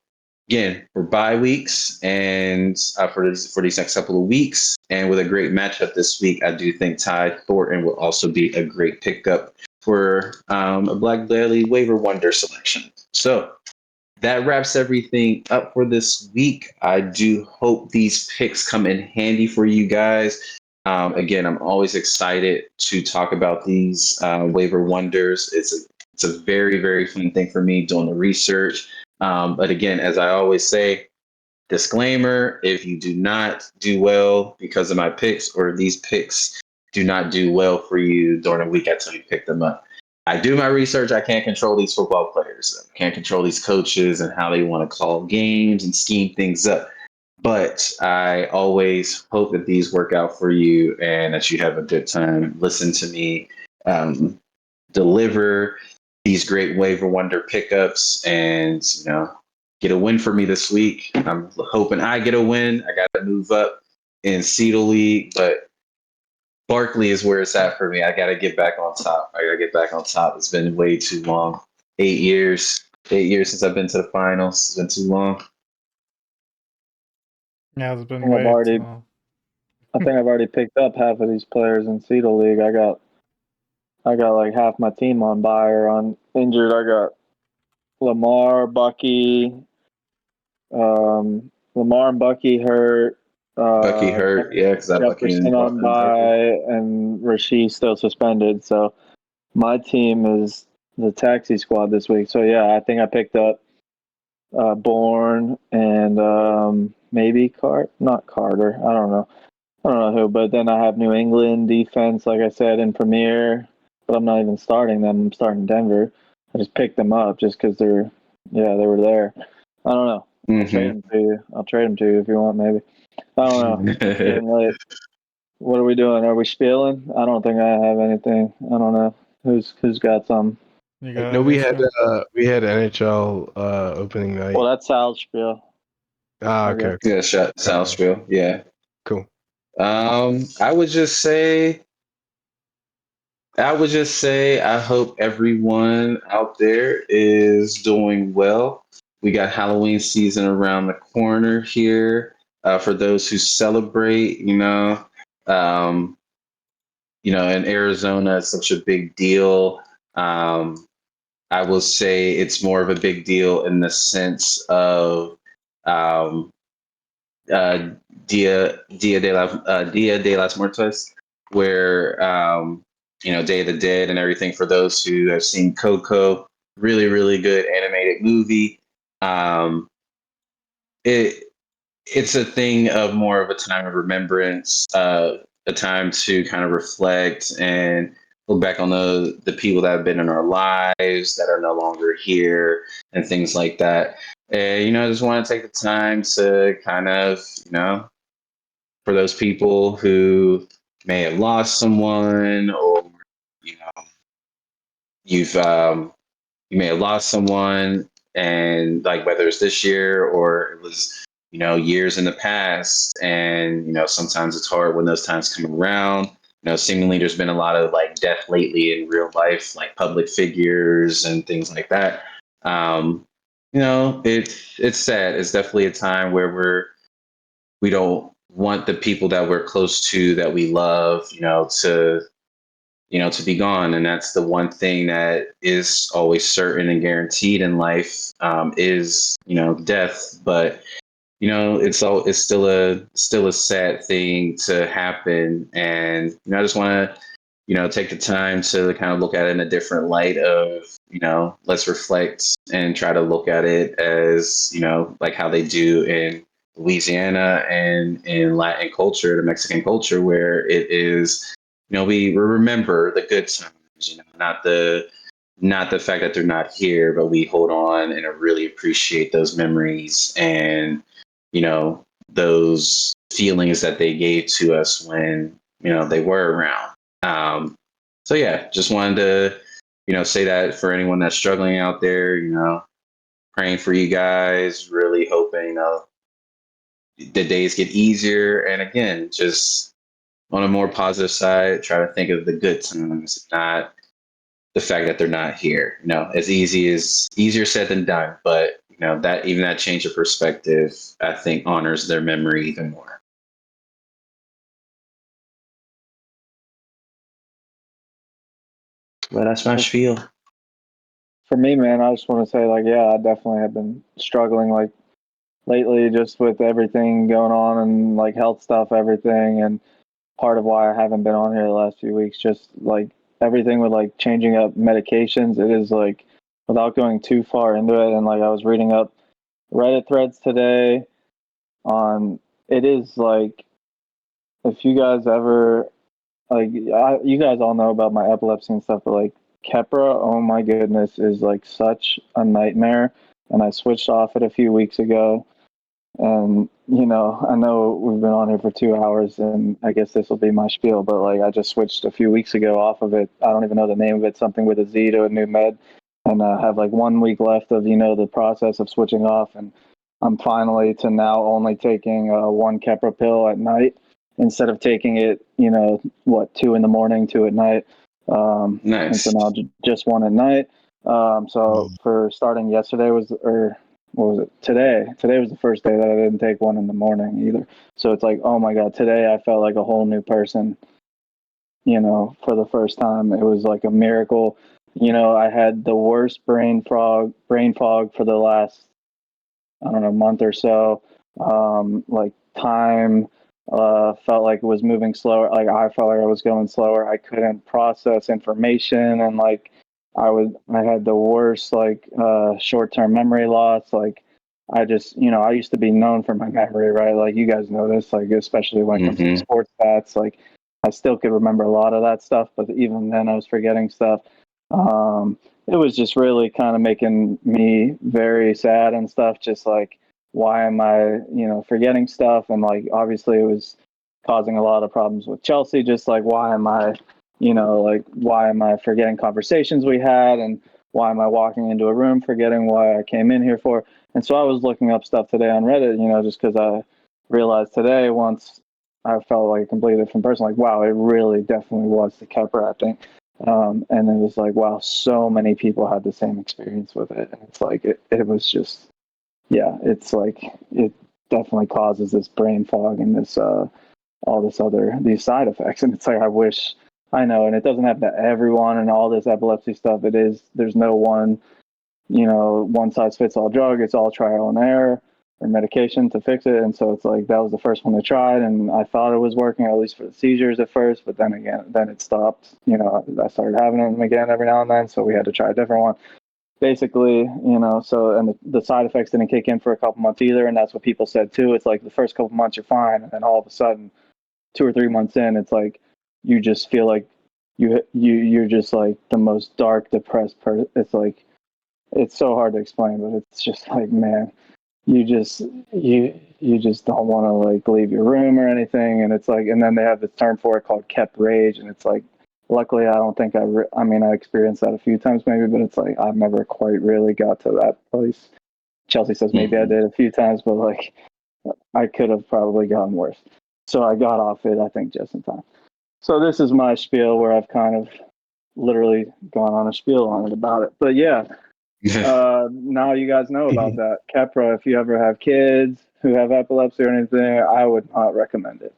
again, for bye weeks and for these next couple of weeks, and with a great matchup this week, I do think Ty Thornton will also be a great pickup for a Black Daily waiver wonder selection. So that wraps everything up for this week. I do hope these picks come in handy for you guys. Again, I'm always excited to talk about these waiver wonders. It's a very, very fun thing for me doing the research. But again, as I always say, disclaimer, if you do not do well because of my picks, or these picks do not do well for you during the week until you pick them up. I do my research. I can't control these football players. I can't control these coaches and how they want to call games and scheme things up. But I always hope that these work out for you and that you have a good time. Listen to me deliver these great waiver wonder pickups and, get a win for me this week. I'm hoping I get a win. I got to move up in Cedar League, but Barkley is where it's at for me. I got to get back on top. It's been way too long. 8 years. 8 years since I've been to the finals. It's been too long. Yeah, it's been way too long. I think I've already picked up half of these players in Cedar League. I got like half my team on bye or on injured. I got Lamar, Bucky, Lamar and Bucky hurt. Bucky hurt, yeah, because I Bucky on bye, and Rashee still suspended. So my team is the taxi squad this week. So yeah, I think I picked up Bourne and maybe not Carter. I don't know who. But then I have New England defense, like I said, in Premier. But I'm not even starting them. I'm starting Denver. I just picked them up just because they were there. I don't know. Mm-hmm. I'll trade them to you if you want, maybe. I don't know. It's getting late. What are we doing? Are we spieling? I don't think I have anything. I don't know. Who's got some? No, we had NHL opening night. Well, that's Sal's spiel. Okay. Yeah, Sal's spiel. Yeah. Cool. I would just say I hope everyone out there is doing well. We got Halloween season around the corner here. For those who celebrate, in Arizona, it's such a big deal. I will say it's more of a big deal in the sense of Dia de las Muertos, where Day of the Dead and everything. For those who have seen Coco, really, really good animated movie. It's a thing of more of a time of remembrance. a time to kind of reflect and look back on the people that have been in our lives that are no longer here and things like that. And, I just want to take the time to kind of, for those people who may have lost someone, or, you've, you may have lost someone, and like whether it's this year or it was, years in the past. And, sometimes it's hard when those times come around. Seemingly there's been a lot of like death lately in real life, like public figures and things like that. It's sad. It's definitely a time where we don't want the people that we're close to, that we love, to be gone. And that's the one thing that is always certain and guaranteed in life, is, death. But, it's still a sad thing to happen. And, I just want to, take the time to kind of look at it in a different light of, let's reflect and try to look at it as, like how they do in Louisiana and in Latin culture, the Mexican culture, where it is, we remember the good times, not the fact that they're not here, but we hold on and really appreciate those memories and, those feelings that they gave to us when, they were around. So yeah, just wanted to, say that for anyone that's struggling out there, praying for you guys, really hoping, the days get easier. And again, just on a more positive side, try to think of the good times, not the fact that they're not here. As easier said than done, but that change of perspective, I think, honors their memory even more. But that's my spiel. For me, man, I just want to say, like, yeah, I definitely have been struggling, like, lately, just with everything going on and like health stuff, everything. And part of why I haven't been on here the last few weeks, just like everything with like changing up medications. It is like, without going too far into it, and like I was reading up Reddit threads today on it, is like, if you guys ever, like, you guys all know about my epilepsy and stuff, but like Keppra, oh my goodness, is like such a nightmare. And I switched off it a few weeks ago. And, I know we've been on here for 2 hours, and I guess this will be my spiel, but like I just switched a few weeks ago off of it. I don't even know the name of it, something with a Z, to a new med. And I have like 1 week left of, the process of switching off. And I'm finally to now only taking one Keppra pill at night instead of taking it, 2 in the morning, 2 at night. Nice. And so now just one at night. So for starting yesterday what was it? Today was the first day that I didn't take one in the morning either. So it's like, oh my God, today I felt like a whole new person, for the first time. It was like a miracle. I had the worst brain fog for the last, I don't know, month or so. Like time felt like it was moving slower. Like I felt like I was going slower. I couldn't process information, and like I had the worst like short-term memory loss. Like I just, I used to be known for my memory, right? Like you guys know this, like especially when it comes to sports stats. Like I still could remember a lot of that stuff, but even then I was forgetting stuff. It was just really kind of making me very sad and stuff. Just like, why am I, forgetting stuff? And like, obviously it was causing a lot of problems with Chelsea. Just like, why am I, why am I forgetting conversations we had? And why am I walking into a room forgetting why I came in here for? And so I was looking up stuff today on Reddit, just because I realized today, once I felt like a completely different person, like, wow, it really definitely was the Keppra, I think. And it was like, wow, so many people had the same experience with it. And it's like, it was just, yeah, it's like, it definitely causes this brain fog and this, all this these side effects. And it's like, I know, and it doesn't happen to everyone, and all this epilepsy stuff, there's no one, one size fits all drug. It's all trial and error or medication to fix it. And so it's like, that was the first one I tried, and I thought it was working, at least for the seizures at first, but then it stopped. I started having them again every now and then, so we had to try a different one. Basically, so, and the side effects didn't kick in for a couple months either, and that's what people said too. It's like the first couple months you're fine, and then all of a sudden, 2 or 3 months in, it's like you just feel like you're just like the most dark, depressed person. It's like it's so hard to explain, but it's just like, man, you just you just don't want to like leave your room or anything, and it's like, and then they have this term for it called kept rage, and it's like, luckily I don't think I mean, I experienced that a few times maybe, but it's like I've never quite really got to that place. Chelsea says maybe I did a few times, but like I could have probably gotten worse. So I got off it, I think, just in time. So this is my spiel where I've kind of literally gone on a spiel on it about it. But yeah, now you guys know about that. Kepra, if you ever have kids who have epilepsy or anything, I would not recommend it.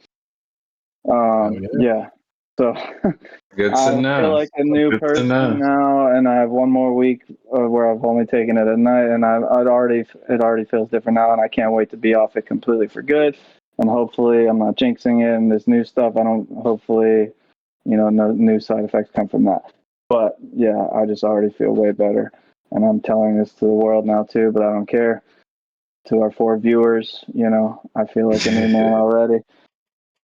Yeah. So Good I to know. feel like a new person now, and I have one more week where I've only taken it at night, and it already feels different now, and I can't wait to be off it completely for good. And hopefully, I'm not jinxing it. And this new stuff, hopefully, no new side effects come from that. But yeah, I just already feel way better, and I'm telling this to the world now too. But I don't care. To our 4 viewers, I feel like a new man already.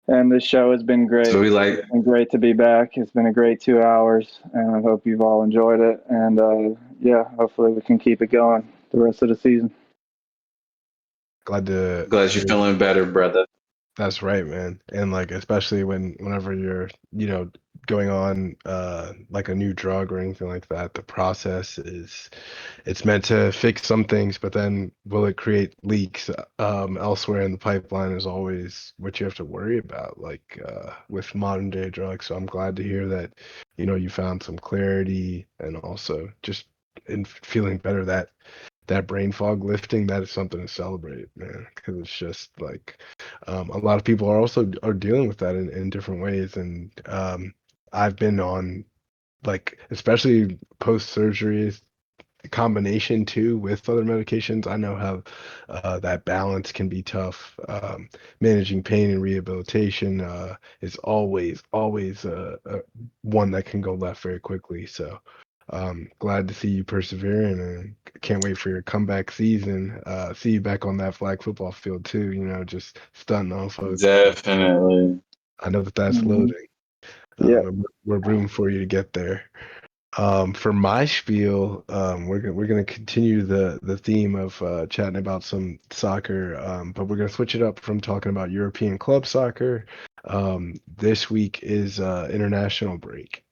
And this show has been great. So It's been great to be back. It's been a great 2 hours, and I hope you've all enjoyed it. And yeah, hopefully we can keep it going the rest of the season. Glad you're feeling better, brother. That's right, man. And like especially whenever you're, going on like a new drug or anything like that, the process it's meant to fix some things, but then will it create leaks elsewhere in the pipeline is always what you have to worry about, like with modern day drugs. So I'm glad to hear that, you found some clarity and also just in feeling better, that brain fog lifting, that is something to celebrate, man, because it's just like a lot of people are dealing with that in different ways. And I've been on, like, especially post surgery combination too with other medications. I know how that balance can be tough. Managing pain and rehabilitation is always one that can go left very quickly. So glad to see you persevering, and can't wait for your comeback season. See you back on that flag football field too, just stunting on folks. Definitely. I know that's loading. Yeah. We're rooting for you to get there. For my spiel, we're gonna continue the theme of chatting about some soccer, but we're gonna switch it up from talking about European club soccer. This week is international break.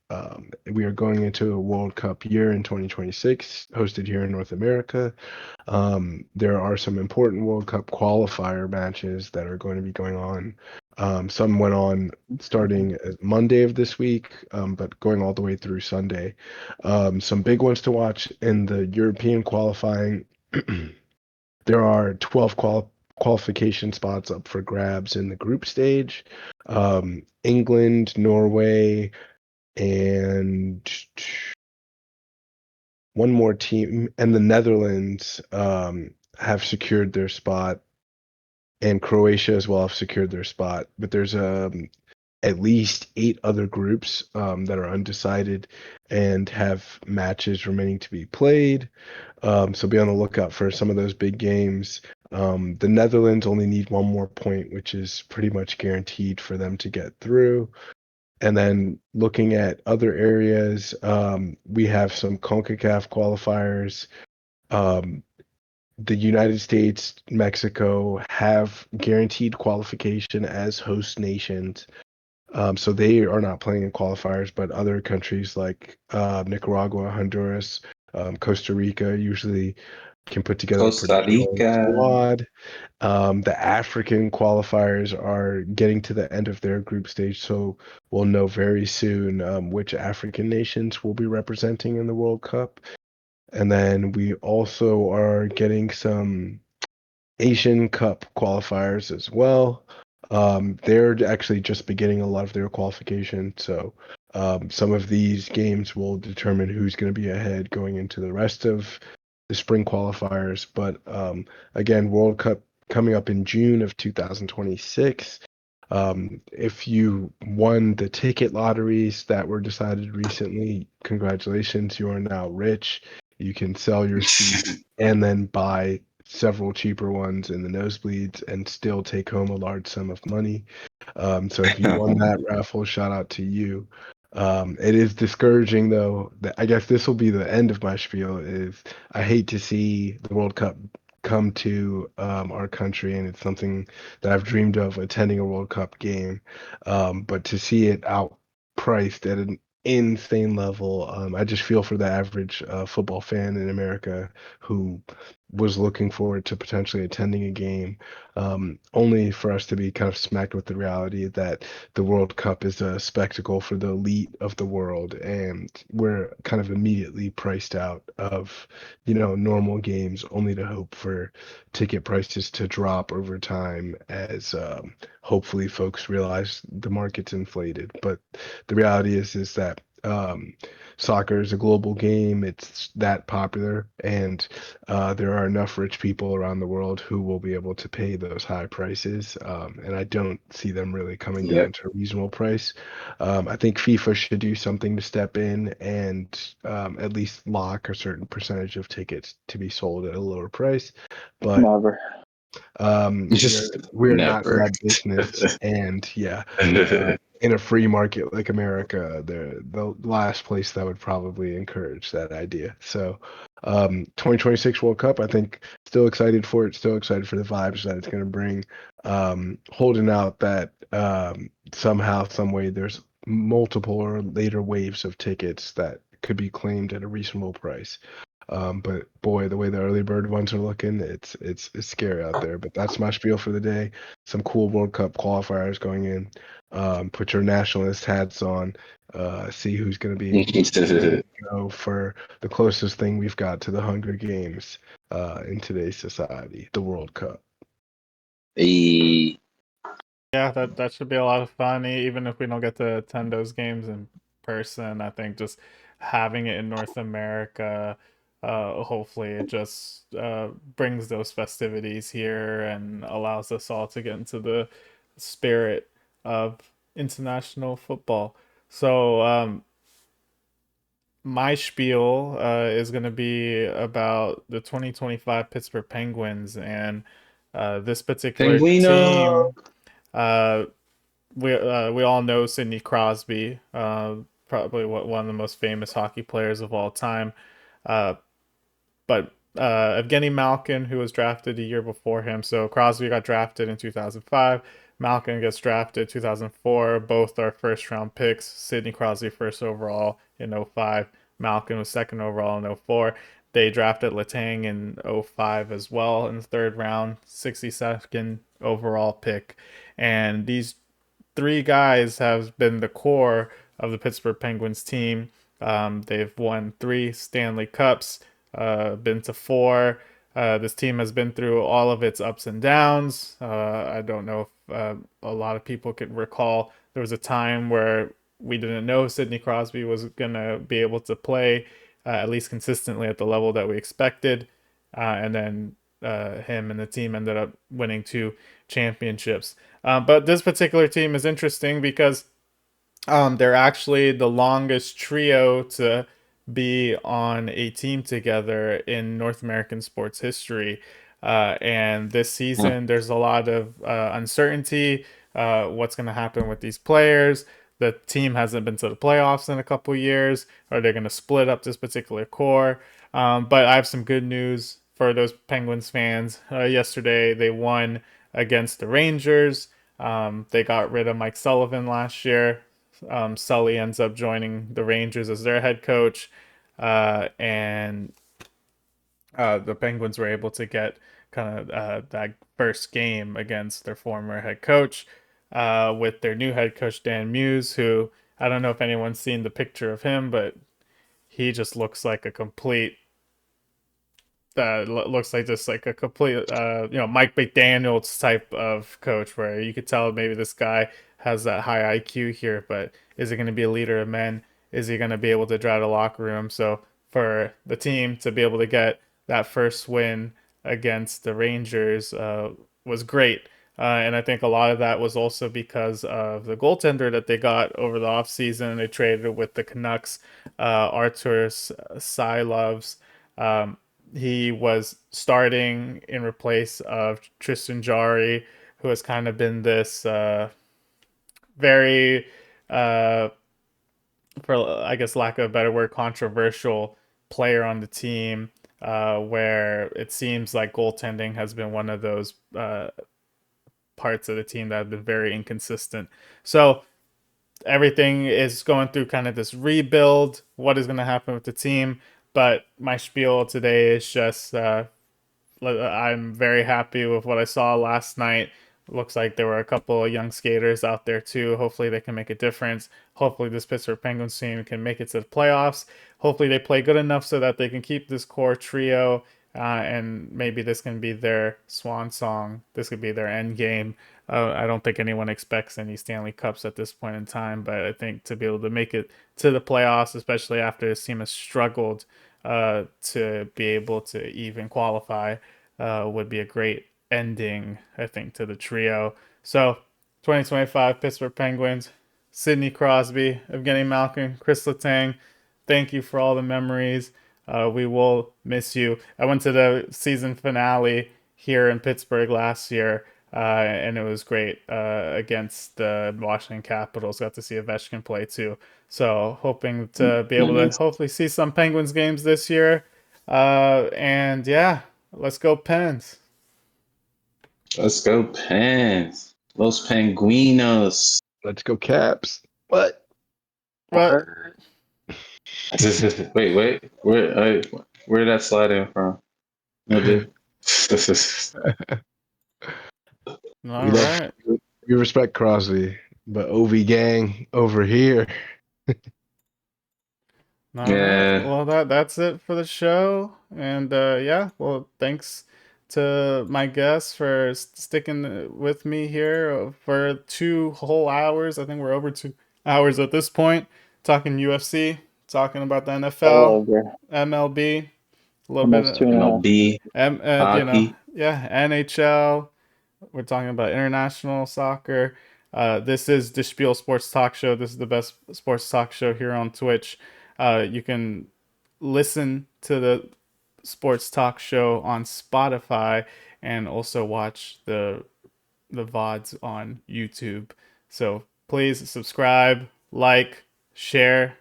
We are going into a World Cup year in 2026, hosted here in North America. There are some important World Cup qualifier matches that are going to be going on. Some went on starting Monday of this week, but going all the way through Sunday. Some big ones to watch in the European qualifying. There are 12 qualification spots up for grabs in the group stage. England, Norway, and one more team, and the Netherlands have secured their spot, and Croatia as well have secured their spot. But there's at least 8 other groups that are undecided and have matches remaining to be played. So be on the lookout for some of those big games. The Netherlands only need 1 more point, which is pretty much guaranteed for them to get through. And then looking at other areas, we have some CONCACAF qualifiers. The United States, Mexico have guaranteed qualification as host nations. So they are not playing in qualifiers, but other countries like Nicaragua, Honduras, Costa Rica usually can put together a pretty strong squad. The African qualifiers are getting to the end of their group stage, so we'll know very soon which African nations will be representing in the World Cup. And then we also are getting some Asian Cup qualifiers as well. They're actually just beginning a lot of their qualification, so some of these games will determine who's going to be ahead going into the rest of the spring qualifiers. But again, World Cup coming up in June of 2026. If you won the ticket lotteries that were decided recently, congratulations, you are now rich. You can sell your seat and then buy several cheaper ones in the nosebleeds and still take home a large sum of money. So if you won that raffle, shout out to you. It is discouraging though. I guess this will be the end of my spiel. Is I hate to see the World Cup come to our country, and it's something that I've dreamed of attending a World Cup game. But to see it outpriced at an insane level, I just feel for the average football fan in America who was looking forward to potentially attending a game, only for us to be kind of smacked with the reality that the World Cup is a spectacle for the elite of the world, and we're kind of immediately priced out of, normal games, only to hope for ticket prices to drop over time as hopefully folks realize the market's inflated. But the reality is that soccer is a global game. It's that popular, and there are enough rich people around the world who will be able to pay those high prices, and I don't see them really coming down Yep. to a reasonable price. I think FIFA should do something to step in and at least lock a certain percentage of tickets to be sold at a lower price. But Never. Just we're not in never. that business, and yeah, in a free market like America, the last place that would probably encourage that idea. So, 2026 World Cup, I think, still excited for it. Still excited for the vibes that it's going to bring. Holding out that somehow, some way, there's multiple or later waves of tickets that could be claimed at a reasonable price. But boy, the way the early bird ones are looking, it's scary out there. But that's my spiel for the day. Some cool World Cup qualifiers going in. Put your nationalist hats on. See who's going to be ready to go for the closest thing we've got to the Hunger Games in today's society, the World Cup. Hey. Yeah, that should be a lot of fun. Even if we don't get to attend those games in person, I think just having it in North America, hopefully it just brings those festivities here and allows us all to get into the spirit of international football. So, my spiel is going to be about the 2025 Pittsburgh Penguins and this particular Penguino. team. Uh, we all know Sidney Crosby, probably one of the most famous hockey players of all time. Uh, but Evgeny Malkin, who was drafted a year before him. So Crosby got drafted in 2005. Malkin gets drafted 2004. Both are first round picks. Sidney Crosby first overall in 05. Malkin was second overall in 04. They drafted Letang in 05 as well in the third round, 62nd overall pick. And these three guys have been the core of the Pittsburgh Penguins team. They've won 3 Stanley Cups, been to 4. This team has been through all of its ups and downs. I don't know if a lot of people could recall there was a time where we didn't know Sidney Crosby was going to be able to play at least consistently at the level that we expected. And then him and the team ended up winning 2 championships. But this particular team is interesting because they're actually the longest trio to be on a team together in North American sports history. And this season, there's a lot of uncertainty. What's going to happen with these players? The team hasn't been to the playoffs in a couple years. Are they going to split up this particular core? But I have some good news for those Penguins fans. Yesterday, they won against the Rangers. They got rid of Mike Sullivan last year. Sully ends up joining the Rangers as their head coach, and the Penguins were able to get kind of that first game against their former head coach with their new head coach Dan Muse, who I don't know if anyone's seen the picture of him, but he just looks like a complete looks like just like a complete Mike McDaniel's type of coach, where you could tell maybe this guy has that high IQ here, but is he going to be a leader of men? Is he going to be able to drive the locker room? So for the team to be able to get that first win against the Rangers was great. And I think a lot of that was also because of the goaltender that they got over the offseason. They traded with the Canucks, Artur Silovs. he was starting in replace of Tristan Jari, who has kind of been this very, for I guess lack of a better word, controversial player on the team, where it seems like goaltending has been one of those parts of the team that have been very inconsistent. So everything is going through kind of this rebuild. What is going to happen with the team? But my spiel today is just I'm very happy with what I saw last night. Looks like there were a couple of young skaters out there too. Hopefully they can make a difference. Hopefully this Pittsburgh Penguins team can make it to the playoffs. Hopefully they play good enough so that they can keep this core trio, and maybe this can be their swan song. This could be their end game. I don't think anyone expects any Stanley Cups at this point in time, but I think to be able to make it to the playoffs, especially after this team has struggled to be able to even qualify, would be a great ending, I think, to the trio. So 2025 Pittsburgh Penguins, Sidney Crosby, Evgeny Malkin, Chris Letang, thank you for all the memories. We will miss you. I went to the season finale here in Pittsburgh last year, and it was great against the Washington Capitals. Got to see Ovechkin play too. So hoping to be able to hopefully see some Penguins games this year. And yeah, let's go Pens. Let's go Pens. Los Penguinos. Let's go Caps. What? What? Wait. Where did that slide in from? No, dude. All right. We respect Crosby, but OV gang over here. All right. Well, that's it for the show. And yeah, well, thanks to my guests for sticking with me here for 2 whole hours. I think we're over 2 hours at this point, talking UFC, talking about the NFL, MLB, a little Almost bit of MLB, hockey. NHL. We're talking about international soccer. This is the Spiel Sports Talk Show. This is the best sports talk show here on Twitch. You can listen to the sports talk show on Spotify and also watch the VODs on YouTube. So please subscribe, like, share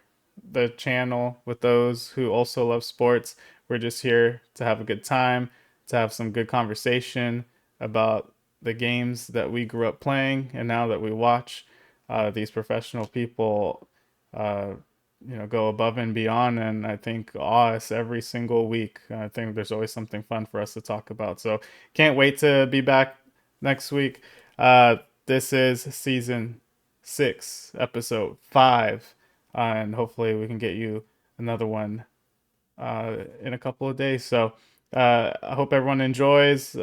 the channel with those who also love sports. We're just here to have a good time, to have some good conversation about the games that we grew up playing and now that we watch. These professional people go above and beyond, and I think awe us every single week. I think there's always something fun for us to talk about. So can't wait to be back next week. This is season 6, episode 5, and hopefully we can get you another one in a couple of days. So I hope everyone enjoys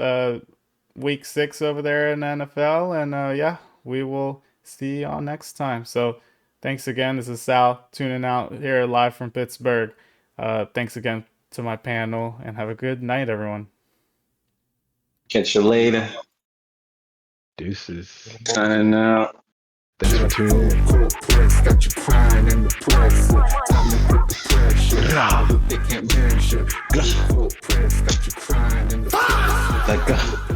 week 6 over there in the NFL, and yeah, we will see y'all next time. So thanks again. This is Sal tuning out here live from Pittsburgh. Thanks again to my panel, and have a good night, everyone. Catch you later. Deuces. Signing out. Thanks for tuning in. Got you crying in the press. Time to put the pressure. They can't measure. Cold press got you crying in the press. Let go.